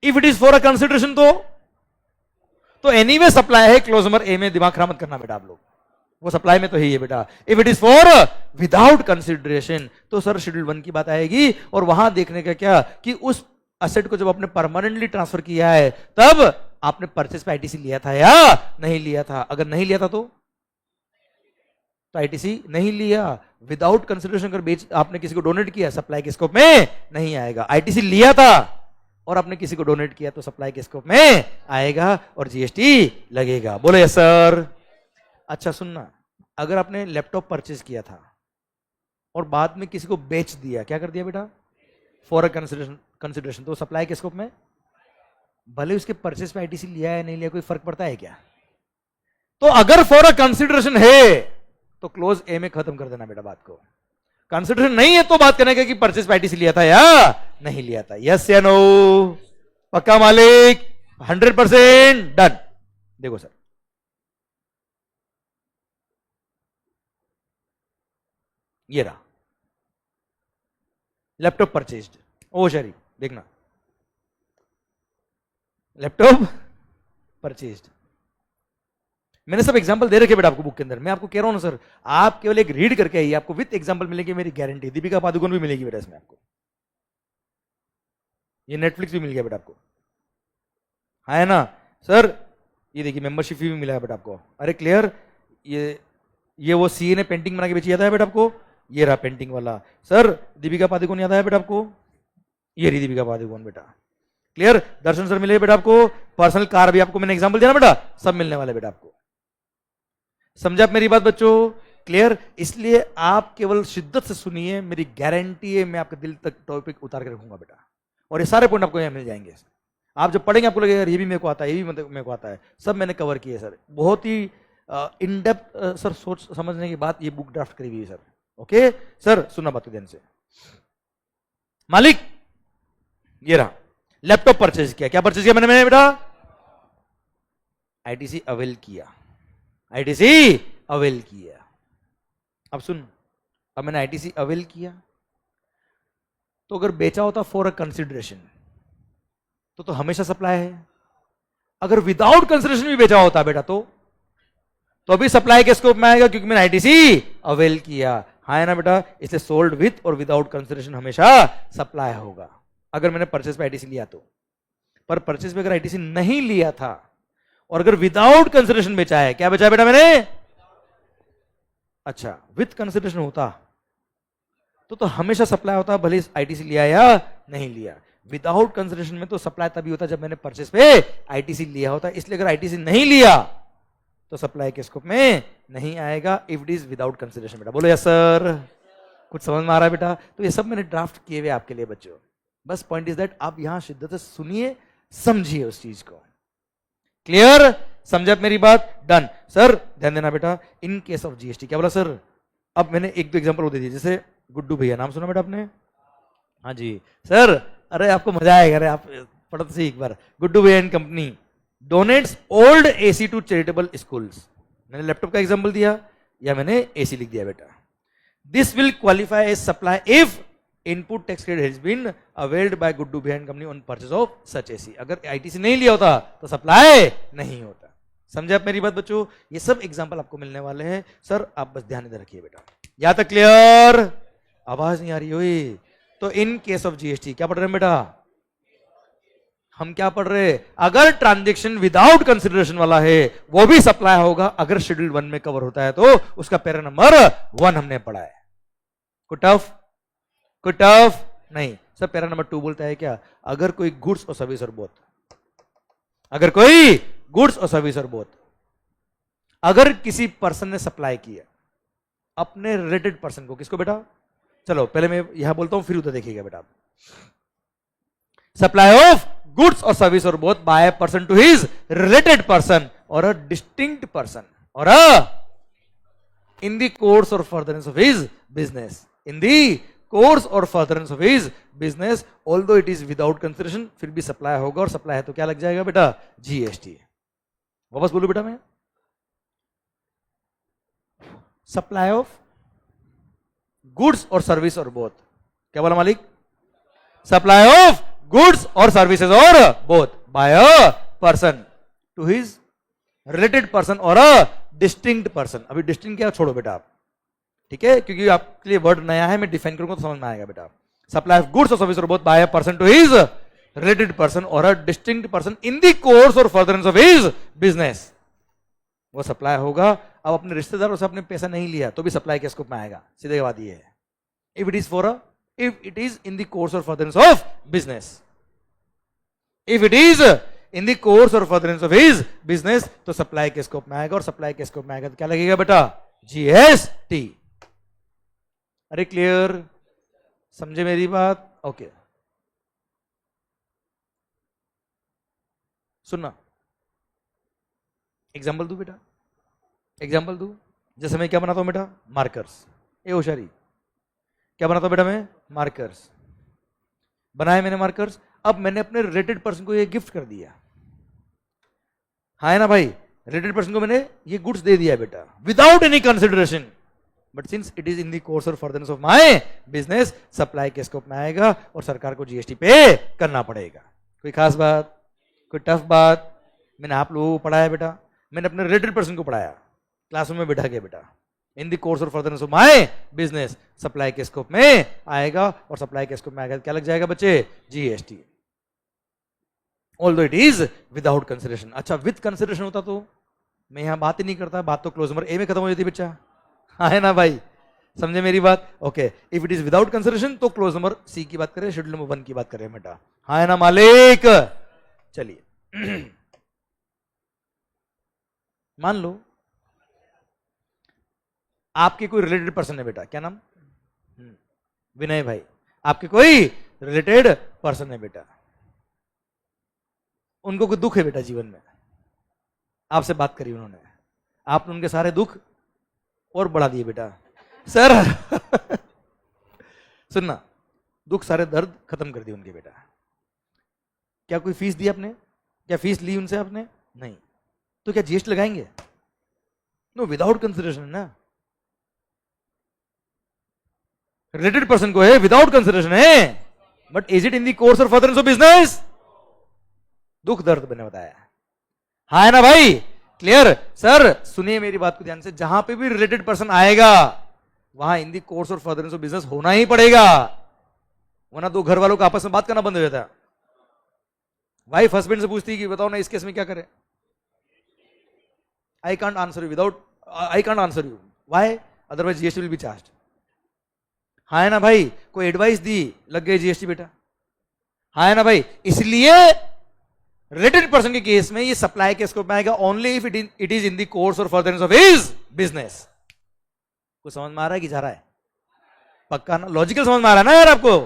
If it is for a consideration तो एनीवे सप्लाई है। क्लोज नंबर ए में दिमाग खराब मत करना बेटा आप लोग, वो सप्लाई में तो ही है बेटा। If it is for without consideration तो सर शेड्यूल 1 की बात आएगी। और वहां देखने का क्या कि उस असेट को जब आपने परमानेंटली ट्रांसफर किया है तब आपने परचेस पे आईटीसी लिया था या नहीं लिया था? अगर नहीं लिया था तो आईटीसी नहीं लिया। विदाउट कंसिडरेशन अगर बेच आपने किसी को डोनेट किया, सप्लाई के स्कोप में नहीं आएगा। आईटीसी लिया था और आपने किसी को डोनेट किया तो सप्लाई के स्कोप में आएगा और जीएसटी लगेगा। बोलो यस सर। अच्छा सुनना, अगर आपने लैपटॉप परचेज किया था और बाद में किसी को बेच दिया, क्या कर दिया बेटा? फॉर अ कंसिडरेशन, तो सप्लाई के स्कोप में, भले उसके परचेज पे आईटीसी लिया है नहीं लिया, कोई फर्क पड़ता है क्या? तो अगर फॉर अ कंसिडरेशन है तो क्लोज ए में खत्म कर देना बेटा बात को। कंसिडरेशन नहीं है तो बात करने का कि परचेज पे आईटीसी लिया था या नहीं लिया था। यस या नो? पक्का मालिक? 100% डन। देखो सर, ये रहा लैपटॉप परचेज्ड। ओ शरी देखना, लैपटॉप परचेज्ड, मैंने सब एग्जांपल दे रखे बेटा आपको बुक के अंदर, मैं आपको कह रहा हूं ना सर, आप केवल एक रीड करके आइए, आपको विद एग्जांपल मिलेगी, मेरी गारंटी। दीपिका पादुकोण भी मिलेगी बेटा इसमें आपको, ये नेटफ्लिक्स भी मिल गया बेटा आपको, है ना सर। ये देखिए मेंबरशिप फी भी मिला है बेटा आपको। अरे क्लियर, ये वो सीए ने पेंटिंग बना के बेची, याद है बेटा आपको, ये रहा पेंटिंग वाला। सर दीपिका पादुकोण याद है बेटा आपको, ये रही दीपिका पादुकोण बेटा। क्लियर, दर्शन सर मिले बेटा आपको, पर्सनल कार भी आपको मैंने एग्जांपल दिया ना बेटा, सब मिलने वाले बेटा आपको। समझा आप मेरी बात बच्चों? क्लियर। इसलिए आप केवल शिद्दत से सुनिए, मेरी गारंटी है मैं आपके दिल तक टॉपिक उतार के रखूंगा बेटा, और ये सारे पॉइंट आपको यहाँ मिल जाएंगे। आप जब पढ़ेंगे आपको लगेगा ये भी मेरे को आता है, ये भी मेरे को आता है, सब मैंने कवर किए सर। बहुत ही इन डेप्थ सर सोच समझने की बात ये बुक ड्राफ्ट करी हुई है सर। ओके सर, सुनना बात ध्यान से। मालिक ये रहा, लैपटॉप परचेज किया। क्या परचेज किया मैंने बेटा? आईटीसी अवेल किया, आईटीसी अवेल किया। अब सुन, अब मैंने आईटीसी अवेल किया, तो अगर बेचा होता फॉर अ कंसिडरेशन तो हमेशा सप्लाई है। अगर विदाउट कंसिडरेशन भी बेचा होता बेटा तो अभी सप्लाई के स्कोप में आएगा, क्योंकि मैंने आईटीसी अवेल किया, हाँ है ना बेटा। इसलिए सोल्ड विथ और विदाउट कंसिडरेशन हमेशा सप्लाई होगा, अगर मैंने परचेज पे आईटीसी लिया तो। पर परचेज पे अगर आईटीसी नहीं लिया था और अगर विदाउट कंसिडरेशन बेचा है, क्या बेचा है बेटा मैंने? अच्छा, विथ कंसिडरेशन होता तो हमेशा सप्लाई होता, भले आईटीसी लिया या नहीं लिया। विदाउट कंसिडरेशन में तो सप्लाई तभी होता जब मैंने परचेज पे आईटीसी लिया होता। इसलिए अगर आईटीसी नहीं लिया तो सप्लाई के स्कोप में नहीं आएगा, if it is without consideration. बेटा बोलो यस सर, कुछ समझ में आ रहा है बेटा? तो ये सब मैंने ड्राफ्ट किए हुए आपके लिए बच्चों। बस पॉइंट इज दैट आप यहां शिद्दत से सुनिए, समझिए उस चीज को। क्लियर, समझा मेरी बात? Done sir. ध्यान देना बेटा, इन केस ऑफ जीएसटी, क्या बोला सर? अब मैंने एक दो एग्जांपल दे दिए, जैसे गुड्डू भैया, नाम सुना बेटा आपने? हाँ जी सर, अरे आपको मजा आएगा, अरे आप पढ़ो तो सही एक बार। गुड्डू भैया and company donates old AC to charitable schools. मैंने लैपटॉप का एग्जांपल दिया या मैंने एसी लिख दिया बेटा। This will qualify as supply if input tax credit has been availed by Guddu भैया and company on purchase of such AC. अगर आईटीसी नहीं लिया होता तो सप्लाई नहीं होता। समझे आप मेरी बात बच्चों? ये सब एग्जांपल आपको मिलने वाले हैं सर, आप बस ध्यान में रखिए बेटा। यहां तक क्लियर? आवाज नहीं आ रही हुई तो इन केस ऑफ जीएसटी क्या पढ़ रहे हैं बेटा? हम क्या पढ़ रहे हैं? अगर ट्रांजैक्शन विदाउट कंसिडरेशन वाला है वो भी सप्लाई होगा, अगर शेड्यूल 1 में कवर होता है तो उसका पैरा नंबर 1 हमने पढ़ा है। कोई टफ नहीं सर। पैरा नंबर 2 बोलता है क्या? अगर कोई गुड्स और सर्विस और बोथ, अगर कोई गुड्स और सर्विस और बोथ, अगर किसी पर्सन ने सप्लाई किया अपने रिलेटेड पर्सन को, किसको बेटा? चलो पहले मैं यहां बोलता हूं फिर उधर देखिएगा बेटा। सप्लाई ऑफ गुड्स और सर्विस और both by a person to his related person और अ डिस्टिंक्ट पर्सन और इन द कोर्स और furtherance of his business, in the course और furtherance of his business, although it is without consideration, फिर भी supply होगा। और supply है तो क्या लग जाएगा बेटा? जीएसटी। वापस बोलूं बेटा मैं, सप्लाई ऑफ गुड्स और सर्विस और बोथ, क्या बोला मालिक? सप्लाई ऑफ गुड्स और सर्विसेज और both by a person to his related person और अ डिस्टिंक्ट पर्सन। अभी डिस्टिंक्ट क्या छोड़ो बेटा आप, ठीक है, क्योंकि आपके लिए वर्ड नया है, मैं डिफाइन करूंगा तो समझ में आएगा बेटा। सप्लाई ऑफ गुड्स और सर्विस और both by a person to his related person और a distinct person in the course और फर्दरेंस ऑफ हिज बिजनेस, वो सप्लाई होगा। अब अपने रिश्तेदारों से आपने पैसा नहीं लिया तो भी सप्लाई के स्कोप में आएगा, सीधे बात ये है। If it is in the course और furtherance of business, if it is in the course और फर्दरेंस ऑफ हिज बिजनेस तो सप्लाई के स्कोप में आएगा। और सप्लाई के स्कोप में आएगा तो क्या लगेगा बेटा? जीएसटी। अरे क्लियर, समझे मेरी बात? ओके सुनना, एग्जाम्पल दू बेटा, एग्जाम्पल दू। जैसे मैं क्या बनाता हूं बेटा? मार्कर्स। ए होशियारी, क्या बनाता हूं बेटा मैं? मार्कर्स। बनाए मैंने मार्कर्स, अब मैंने अपने रिलेटेड पर्सन को ये गिफ्ट कर दिया, हाँ है ना भाई? रिलेटेड पर्सन को मैंने ये गुड्स दे दिया बेटा without any consideration, but since it is in the course और furtherance of my business, supply के स्कोप में आएगा और सरकार को जीएसटी पे करना पड़ेगा। कोई खास बात, कोई टफ बात? मैंने आप लोगों को पढ़ाया बेटा, मैंने अपने रिलेटेड पर्सन को पढ़ाया, क्लासरूम में बैठा के बेटा इन द कोर्स और फर्दरनेस ऑफ माय बिजनेस, सप्लाई के स्कोप में आएगा, और सप्लाई के स्कोप में आएगा क्या लग जाएगा बच्चे, GST. Although it is without consideration. अच्छा विद कंसिडरेशन होता तो मैं यहां बात ही नहीं करता, बात तो क्लोज नंबर ए में खत्म हो जाती बच्चा, है ना भाई, समझे मेरी बात? Okay, if it is without consideration तो क्लोज नंबर सी की बात करें, शेड्यूल नंबर 1 की बात करें बेटा, है ना मालिक? चलिए मान लो आपके कोई रिलेटेड पर्सन है बेटा, क्या नाम? विनय भाई, आपके कोई रिलेटेड पर्सन है बेटा, उनको कोई दुख है बेटा जीवन में, आपसे बात करी उन्होंने, आपने उनके सारे दुख और बढ़ा दिए बेटा। सर सुनना, दुख सारे दर्द खत्म कर दिए उनके बेटा। क्या कोई फीस दी आपने? क्या फीस ली उनसे आपने? नहीं, तो क्या जीएसटी लगाएंगे? नो, विदाउट कंसिडरेशन ना, रिलेटेड पर्सन को है, विदाउट कंसिडरेशन है, but is it in the course और फर्दरेंस ऑफ बिजनेस? दुख दर्द मैंने बताया, हाँ है ना भाई? क्लियर? सर सुनिए मेरी बात को ध्यान से, जहां पे भी रिलेटेड पर्सन आएगा वहां इन दी कोर्स और फर्दरेंस ऑफ बिजनेस होना ही पड़ेगा, वरना दो घर वालों का आपस में बात करना बंद हो जाता है। वाइफ हस्बैंड से पूछती है कि बताओ ना इस केस में क्या करें, I can't answer you, why? Otherwise GST will be charged. हाँ है ना भाई? कोई एडवाइस दी, लग गए जीएसटी बेटा, हाँ है ना भाई? इसलिए रिलेटेड पर्सन के केस में ये सप्लाई के स्कोप में आएगा only if it is in the course और फर्दरेंस ऑफ हिज बिजनेस। कुछ समझ में आ रहा है कि जा रहा है? पक्का ना? लॉजिकल समझ में आ रहा है ना यार आपको?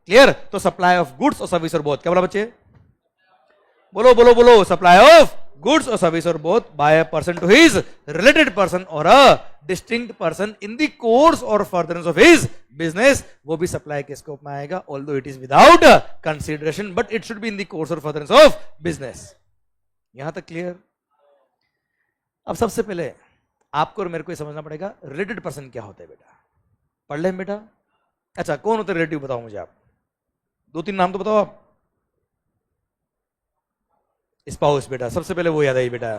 क्लियर? तो सप्लाई ऑफ गुड्स और सर्विस और बोथ, क्या बोला बच्चे? बोलो बोलो बोलो, सप्लाई ऑफ गुड्स और सर्विस और both by a person to his related person और a distinct person in the course और फर्दरेंस ऑफ हिज बिजनेस, वो भी सप्लाई के स्कोप में आएगा, although it is without consideration, but it should be in the course और furtherance of business. यहां तक क्लियर? अब सबसे पहले आपको और मेरे को समझना पड़ेगा रिलेटेड पर्सन क्या होता है बेटा, पढ़ लें बेटा। अच्छा कौन होता है रिलेटिव, बताओ मुझे आप, 2-3 नाम तो बताओ आप। स्पाउस बेटा, सबसे पहले वो याद आई बेटा।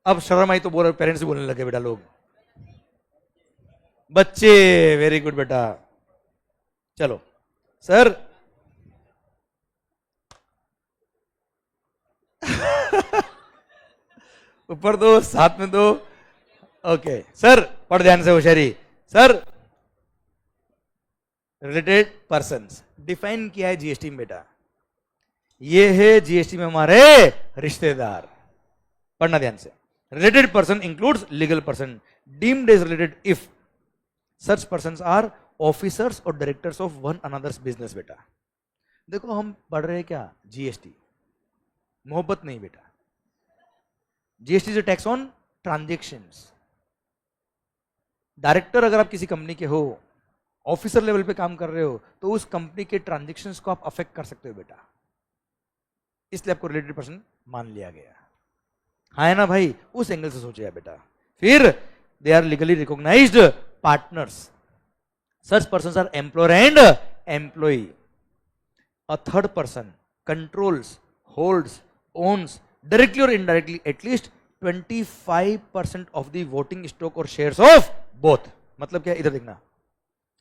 अब शर्म आई तो बोल, पेरेंट्स भी बोलने लगे बेटा लोग, बच्चे, वेरी गुड बेटा। चलो सर ऊपर दो, साथ में दो, ओके सर पढ़ ध्यान से होशियारी। सर रिलेटेड पर्सन्स डिफाइन किया है जीएसटी में बेटा, ये है जीएसटी में हमारे रिश्तेदार, पढ़ना ध्यान से। Related person includes legal person deemed as related if such persons are officers or directors of one another's business बेटा। देखो हम पढ़ रहे हैं क्या, जीएसटी, मोहब्बत नहीं बेटा। GST is a tax on transactions. Director अगर आप किसी कंपनी के हो, ऑफिसर लेवल पे काम कर रहे हो, तो उस कंपनी के ट्रांजेक्शंस को आप अफेक्ट कर सकते हो बेटा, इसलिए आपको रिलेटेड पर्सन मान लिया गया, हाँ है ना भाई? उस एंगल से सोचिए बेटा। फिर they are legally recognized partners, such persons are employer and employee. A third person controls, holds, owns directly or indirectly at least 25% of the voting stock or shares of both. मतलब क्या, इधर देखना,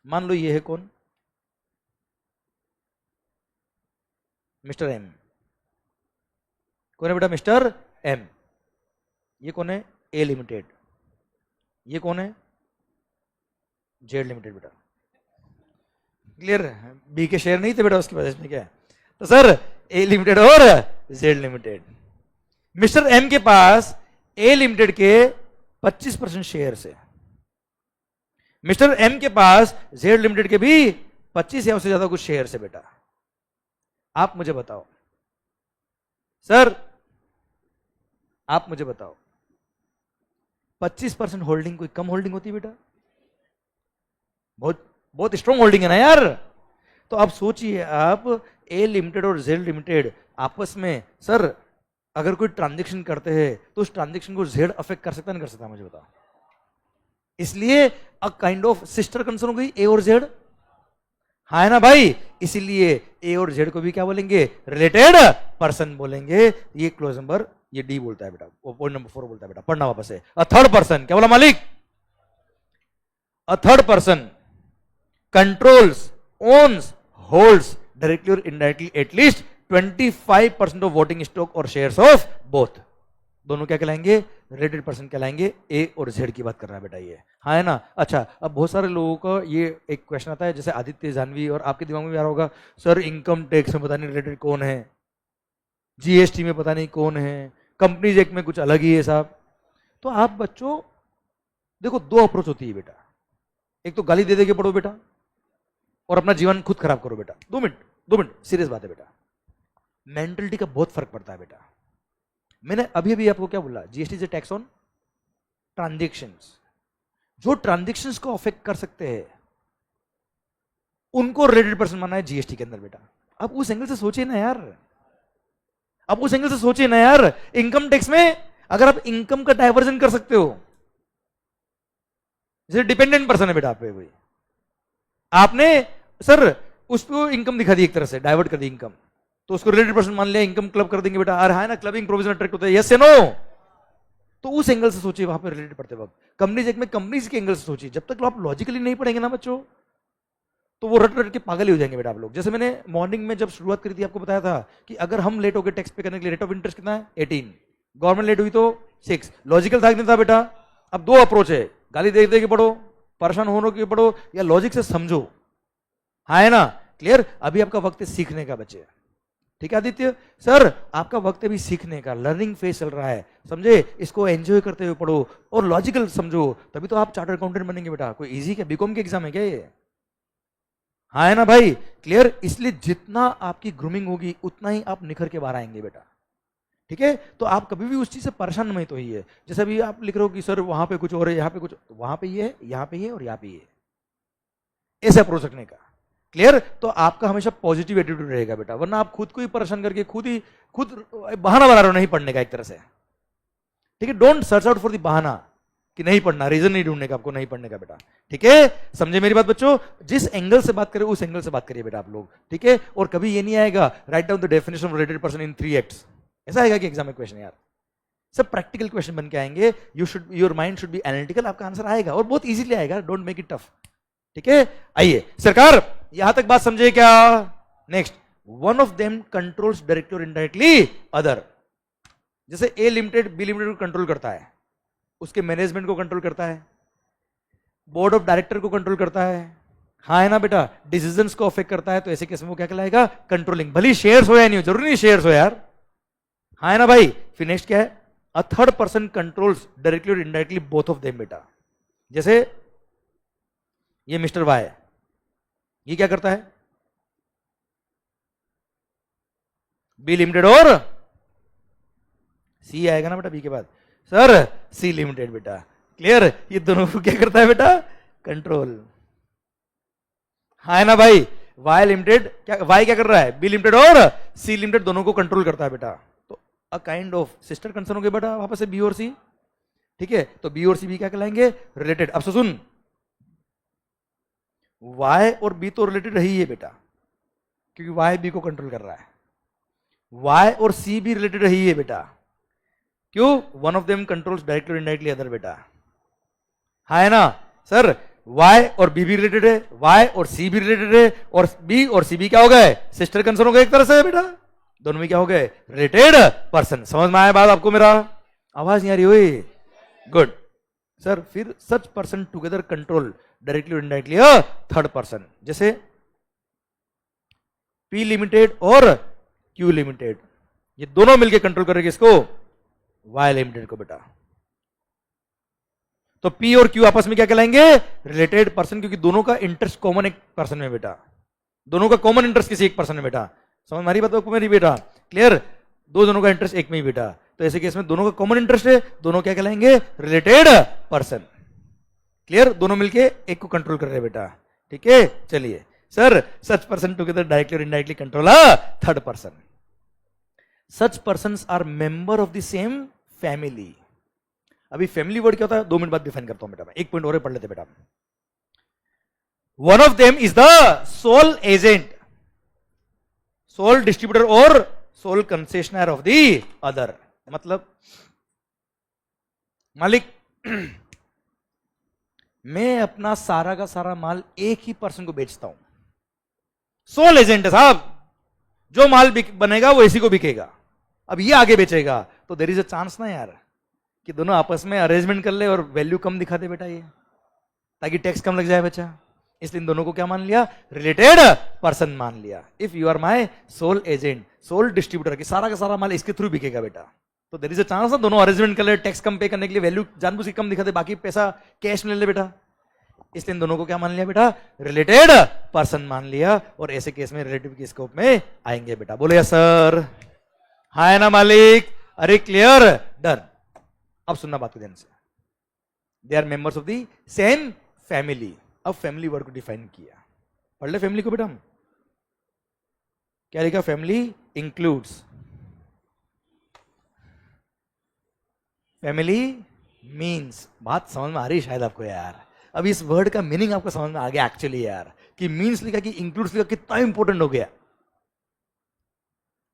मान लो ये है कौन, मिस्टर एम। कौन है बेटा? Mister M. ये कौन है? A limited. ये कौन है? जेड लिमिटेड बेटा। क्लियर? बी के शेयर नहीं थे बेटा उसकी वजह में, क्या है? तो सर ए लिमिटेड और जेड लिमिटेड। मिस्टर एम के पास ए लिमिटेड के 25% शेयर है, मिस्टर एम के पास जेड लिमिटेड के भी 25 या उससे ज्यादा कुछ शेयर है बेटा। आप मुझे बताओ सर, आप मुझे बताओ 25% होल्डिंग कोई कम होल्डिंग होती है बेटा? बहुत बहुत स्ट्रॉन्ग होल्डिंग है ना यार। तो आप सोचिए, आप ए लिमिटेड और जेड लिमिटेड आपस में सर अगर कोई ट्रांजेक्शन करते हैं तो उस ट्रांजेक्शन को जेड अफेक्ट कर सकता नहीं कर सकता, मुझे बताओ। इसलिए a kind of sister concern हो गई ए और जेड, हाँ है ना भाई, इसीलिए ए और जेड को भी क्या बोलेंगे, रिलेटेड पर्सन बोलेंगे। ये क्लोज नंबर, ये डी बोलता है बेटा, पॉइंट नंबर 4 बोलता है बेटा, पढ़ना वापस है। अ थर्ड पर्सन, क्या बोला मालिक, a third person controls, owns, holds directly or indirectly at least 25% of voting stock or shares of both. दोनों क्या कहलाएंगे, रिलेटेड पर्सन कहलाएंगे। ए और जेड की बात कर रहा है बेटा ये, हाँ है ना। अच्छा, अब बहुत सारे लोगों का ये एक क्वेश्चन आता है, जैसे आदित्य जानवी और आपके दिमाग में भी आ रहा होगा, सर इनकम टैक्स में पता नहीं रिलेटेड कौन है, जीएसटी में पता नहीं कौन है, कंपनीज एक्ट में कुछ अलग ही है साहब। तो आप बच्चों देखो, दो अप्रोच होती है बेटा, एक तो गाली दे के पढ़ो बेटा और अपना जीवन खुद खराब करो बेटा। 2 मिनट सीरियस बात है बेटा, मेंटलिटी का बहुत फर्क पड़ता है बेटा। मैंने अभी अभी आपको क्या बोला, GST is tax on transactions. जो ट्रांजैक्शंस को अफेक्ट कर सकते हैं उनको रिलेटेड पर्सन माना है जीएसटी के अंदर बेटा। अब उस एंगल से सोचिए ना यार, अब उस एंगल से सोचिए ना यार। इनकम टैक्स में अगर आप इनकम का डाइवर्जन कर सकते हो, जैसे डिपेंडेंट पर्सन है बेटा आप पे कोई, आपने सर उसको इनकम दिखा दी, एक तरह से डाइवर्ट कर दी इनकम, तो उसको रिलेटेड पर्सन मान लिया, इनकम क्लब कर देंगे बेटा। अरे है ना, क्लबिंग प्रोविजन अट्रैक्ट होता है, यस या नो। तो उस एंगल से सोचिए, वहां पे रिलेटेड पढ़ते वक्त कंपनीज एक्ट में कंपनीज के एंगल से सोचिए। जब तक आप लॉजिकली नहीं पढ़ेंगे ना बच्चों, तो वो रट रट के पागल ही हो जाएंगे बेटा आप लोग। जैसे मैंने मॉर्निंग में जब शुरुआत करी थी आपको बताया था कि अगर हम लेट हो गए टैक्स पे करने के लिए, रेट ऑफ इंटरेस्ट कितना है 18, गवर्नमेंट लेट हुई तो 6, लॉजिकल था कि नहीं था बेटा। अब 2 अप्रोच है, गाली दे दे के पढ़ो, परेशान होने के पढ़ो, या लॉजिक से समझो, हाँ है ना, क्लियर। अभी आपका वक्त है सीखने का बच्चे, ठीक है आदित्य सर, आपका वक्त है भी सीखने का, लर्निंग फेज चल रहा है, समझे, इसको एंजॉय करते हुए पढ़ो और लॉजिकल समझो, तभी तो आप चार्टर्ड अकाउंटेंट बनेंगे बेटा। कोई इजी क्या बीकॉम के एग्जाम है क्या ये, हाँ है ना भाई, क्लियर। इसलिए जितना आपकी ग्रूमिंग होगी उतना ही आप निखर के बाहर आएंगे बेटा, ठीक है। तो आप कभी भी उस चीज से परेशान मत होइए। जैसे अभी आप लिख रहे हो कि सर वहां पे कुछ और है, यहाँ पे कुछ, वहां पे ये है, यहाँ पे ये और यहाँ पे ये, ऐसे अप्रोच रखने का, क्लियर। तो आपका हमेशा पॉजिटिव एटीट्यूड रहेगा बेटा, वरना आप खुद को ही परेशान करके खुद बहाना बना रहे हो नहीं पढ़ने का एक तरह से, ठीक है। Don't search out for the बहाना कि नहीं पढ़ना, रीजन नहीं ढूंढने का आपको नहीं पढ़ने का बेटा, ठीक है। समझे मेरी बात बच्चों, जिस एंगल से बात करें उस एंगल से बात करिए बेटा आप लोग, ठीक है। और कभी ये नहीं आएगा write down the definition of related person in 3 acts, ऐसा आएगा कि एग्जाम में क्वेश्चन यार, सब प्रैक्टिकल क्वेश्चन बन के आएंगे। Your mind should be analytical, आपका आंसर आएगा और बहुत इजीली आएगा, डोंट मेक इट टफ, ठीक है। आइए सरकार, यहां तक बात समझे क्या। Next, one of them controls directly or indirectly other. जैसे ए लिमिटेड बी लिमिटेड को कंट्रोल करता है, उसके मैनेजमेंट को कंट्रोल करता है, बोर्ड ऑफ डायरेक्टर को कंट्रोल करता है, हाँ है ना बेटा, डिसीजंस को अफेक्ट करता है, तो ऐसे केस में वो क्या कहलाएगा, कंट्रोलिंग। भले शेयर्स हो या नहीं हो, जरूरी नहीं शेयर्स हो यार, हाँ है ना भाई। फिर नेक्स्ट क्या है, अ third person controls directly or indirectly both of them बेटा। जैसे ये मिस्टर वाई, ये क्या करता है, बी लिमिटेड और सी आएगा ना बेटा बी के बाद, सर सी लिमिटेड बेटा, क्लियर। ये दोनों को क्या करता है बेटा, कंट्रोल, हाँ है ना भाई। वाई लिमिटेड क्या, वाई क्या कर रहा है, बी लिमिटेड और सी लिमिटेड दोनों को कंट्रोल करता है बेटा। तो a kind of sister concern हो गए बेटा वापस से बी और सी, ठीक है। तो बी और सी भी क्या कहलाएंगे, रिलेटेड। अब सुन, वाई और बी तो रिलेटेड रही है बेटा, क्योंकि वाई बी को कंट्रोल कर रहा है। वाई और सी भी रिलेटेड रही है बेटा, क्यों, one of them controls directly or indirectly other बेटा, हाँ है ना सर। वाई और बी भी रिलेटेड है, वाई और सी भी रिलेटेड है, और बी और सी भी क्या हो गए, सिस्टर कंसर्न हो गए एक तरह से बेटा, दोनों में क्या हो गए, रिलेटेड पर्सन। समझ में आया बात आपको, मेरा आवाज नहीं आ रही हुई, गुड सर। फिर सच person together control directly or indirectly third person. जैसे पी लिमिटेड और क्यू लिमिटेड, ये दोनों मिलकर कंट्रोल करेंगे इसको, वाई लिमिटेड को बेटा। तो पी और क्यू आपस में क्या कहलाएंगे, रिलेटेड पर्सन, क्योंकि दोनों का इंटरेस्ट कॉमन एक पर्सन में बेटा, दोनों का कॉमन इंटरेस्ट किसी एक पर्सन में बेटा। समझ मारी बात आपको मेरी बेटा, क्लियर। दो दोनों का इंटरेस्ट एक में ही बेटा, तो ऐसे केस में दोनों का कॉमन इंटरेस्ट है, दोनों क्या कहलाएंगे, रिलेटेड पर्सन, क्लियर। दोनों मिलके एक को कंट्रोल कर रहे हैं बेटा, ठीक है। चलिए sir, such person together directly or indirectly control third person. Such persons are member of the same family. अभी फैमिली वर्ड क्या होता है, 2 मिनट बाद डिफाइन करता हूं बेटा मैं, एक पॉइंट और पढ़ लेते बेटा। One of them is the sole agent, sole distributor और sole concessionaire of the other. मतलब मालिक मैं अपना सारा का सारा माल एक ही पर्सन को बेचता हूं, सोल एजेंट है साहब, जो माल बनेगा वो इसी को बिकेगा, अब ये आगे बेचेगा, तो देयर इज अ चांस ना यार कि दोनों आपस में अरेंजमेंट कर ले और वैल्यू कम दिखा दे बेटा, ये ताकि टैक्स कम लग जाए बच्चा। इसलिए इन दोनों को क्या मान लिया, रिलेटेड पर्सन मान लिया। If you are my sole agent, sole distributor, कि सारा का सारा माल इसके थ्रू बिकेगा बेटा, तो देयर इज अ चांस ना दोनों अरेंजमेंट कर ले, टैक्स कम पे करने के लिए वैल्यू जानबूझ के कम दिखा दे, बाकी पैसा कैश में ले ले बेटा। इसलिए इन दोनों को क्या मान लिया बेटा, रिलेटेड पर्सन मान लिया, और ऐसे केस में रिलेटिव के स्कोप में आएंगे बेटा। बोले यस सर, हाँ है ना मालिक, अरे क्लियर, डन। अब सुनना बात को ध्यान से, they are members of the same family. अब फैमिली वर्ड को डिफाइन किया, पढ़ ले फैमिली को बेटा। हम क्या लिखा, फैमिली इंक्लूड्स, फैमिली मीन्स, बात समझ में आ रही शायद आपको यार, अब इस वर्ड का मीनिंग आपको समझ में आ गया एक्चुअली यार, कि मीन्स लिखा कि इंक्लूड्स लिखा, कितना इंपॉर्टेंट हो गया।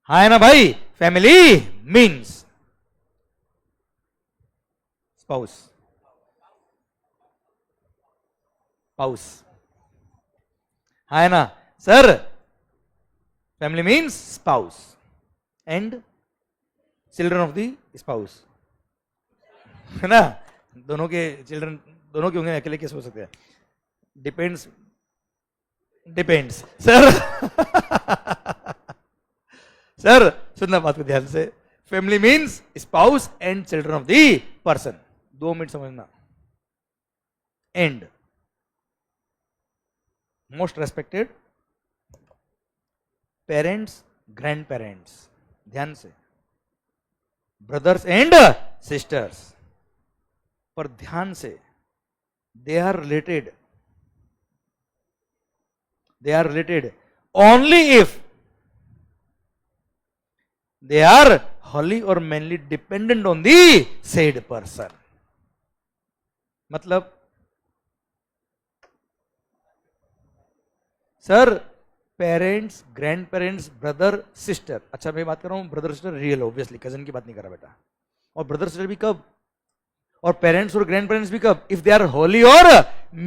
हाँ है ना भाई, फैमिली मीन्स स्पाउस, स्पाउस, है ना sir, family means spouse and children of the spouse, है ना, दोनों के चिल्ड्रन, दोनों के होंगे, अकेले कैसे हो सकते हैं, डिपेंड्स, डिपेंड्स सर सर सुनना बात को ध्यान से, family means spouse and children of the person, 2 minute समझना। And most respected parents, grand parents, ध्यान से, ब्रदर्स एंड सिस्टर्स, पर ध्यान से, they are related only if they are wholly or mainly dependent on the said person। मतलब sir parents, grand parents, brother sister, अच्छा मैं बात कर रहा हूं brother sister real, obviously cousin की बात नहीं कर रहा बेटा, और ब्रदर सिस्टर भी कब, और पेरेंट्स और ग्रैंड पेरेंट्स भी कब, इफ दे आर होली और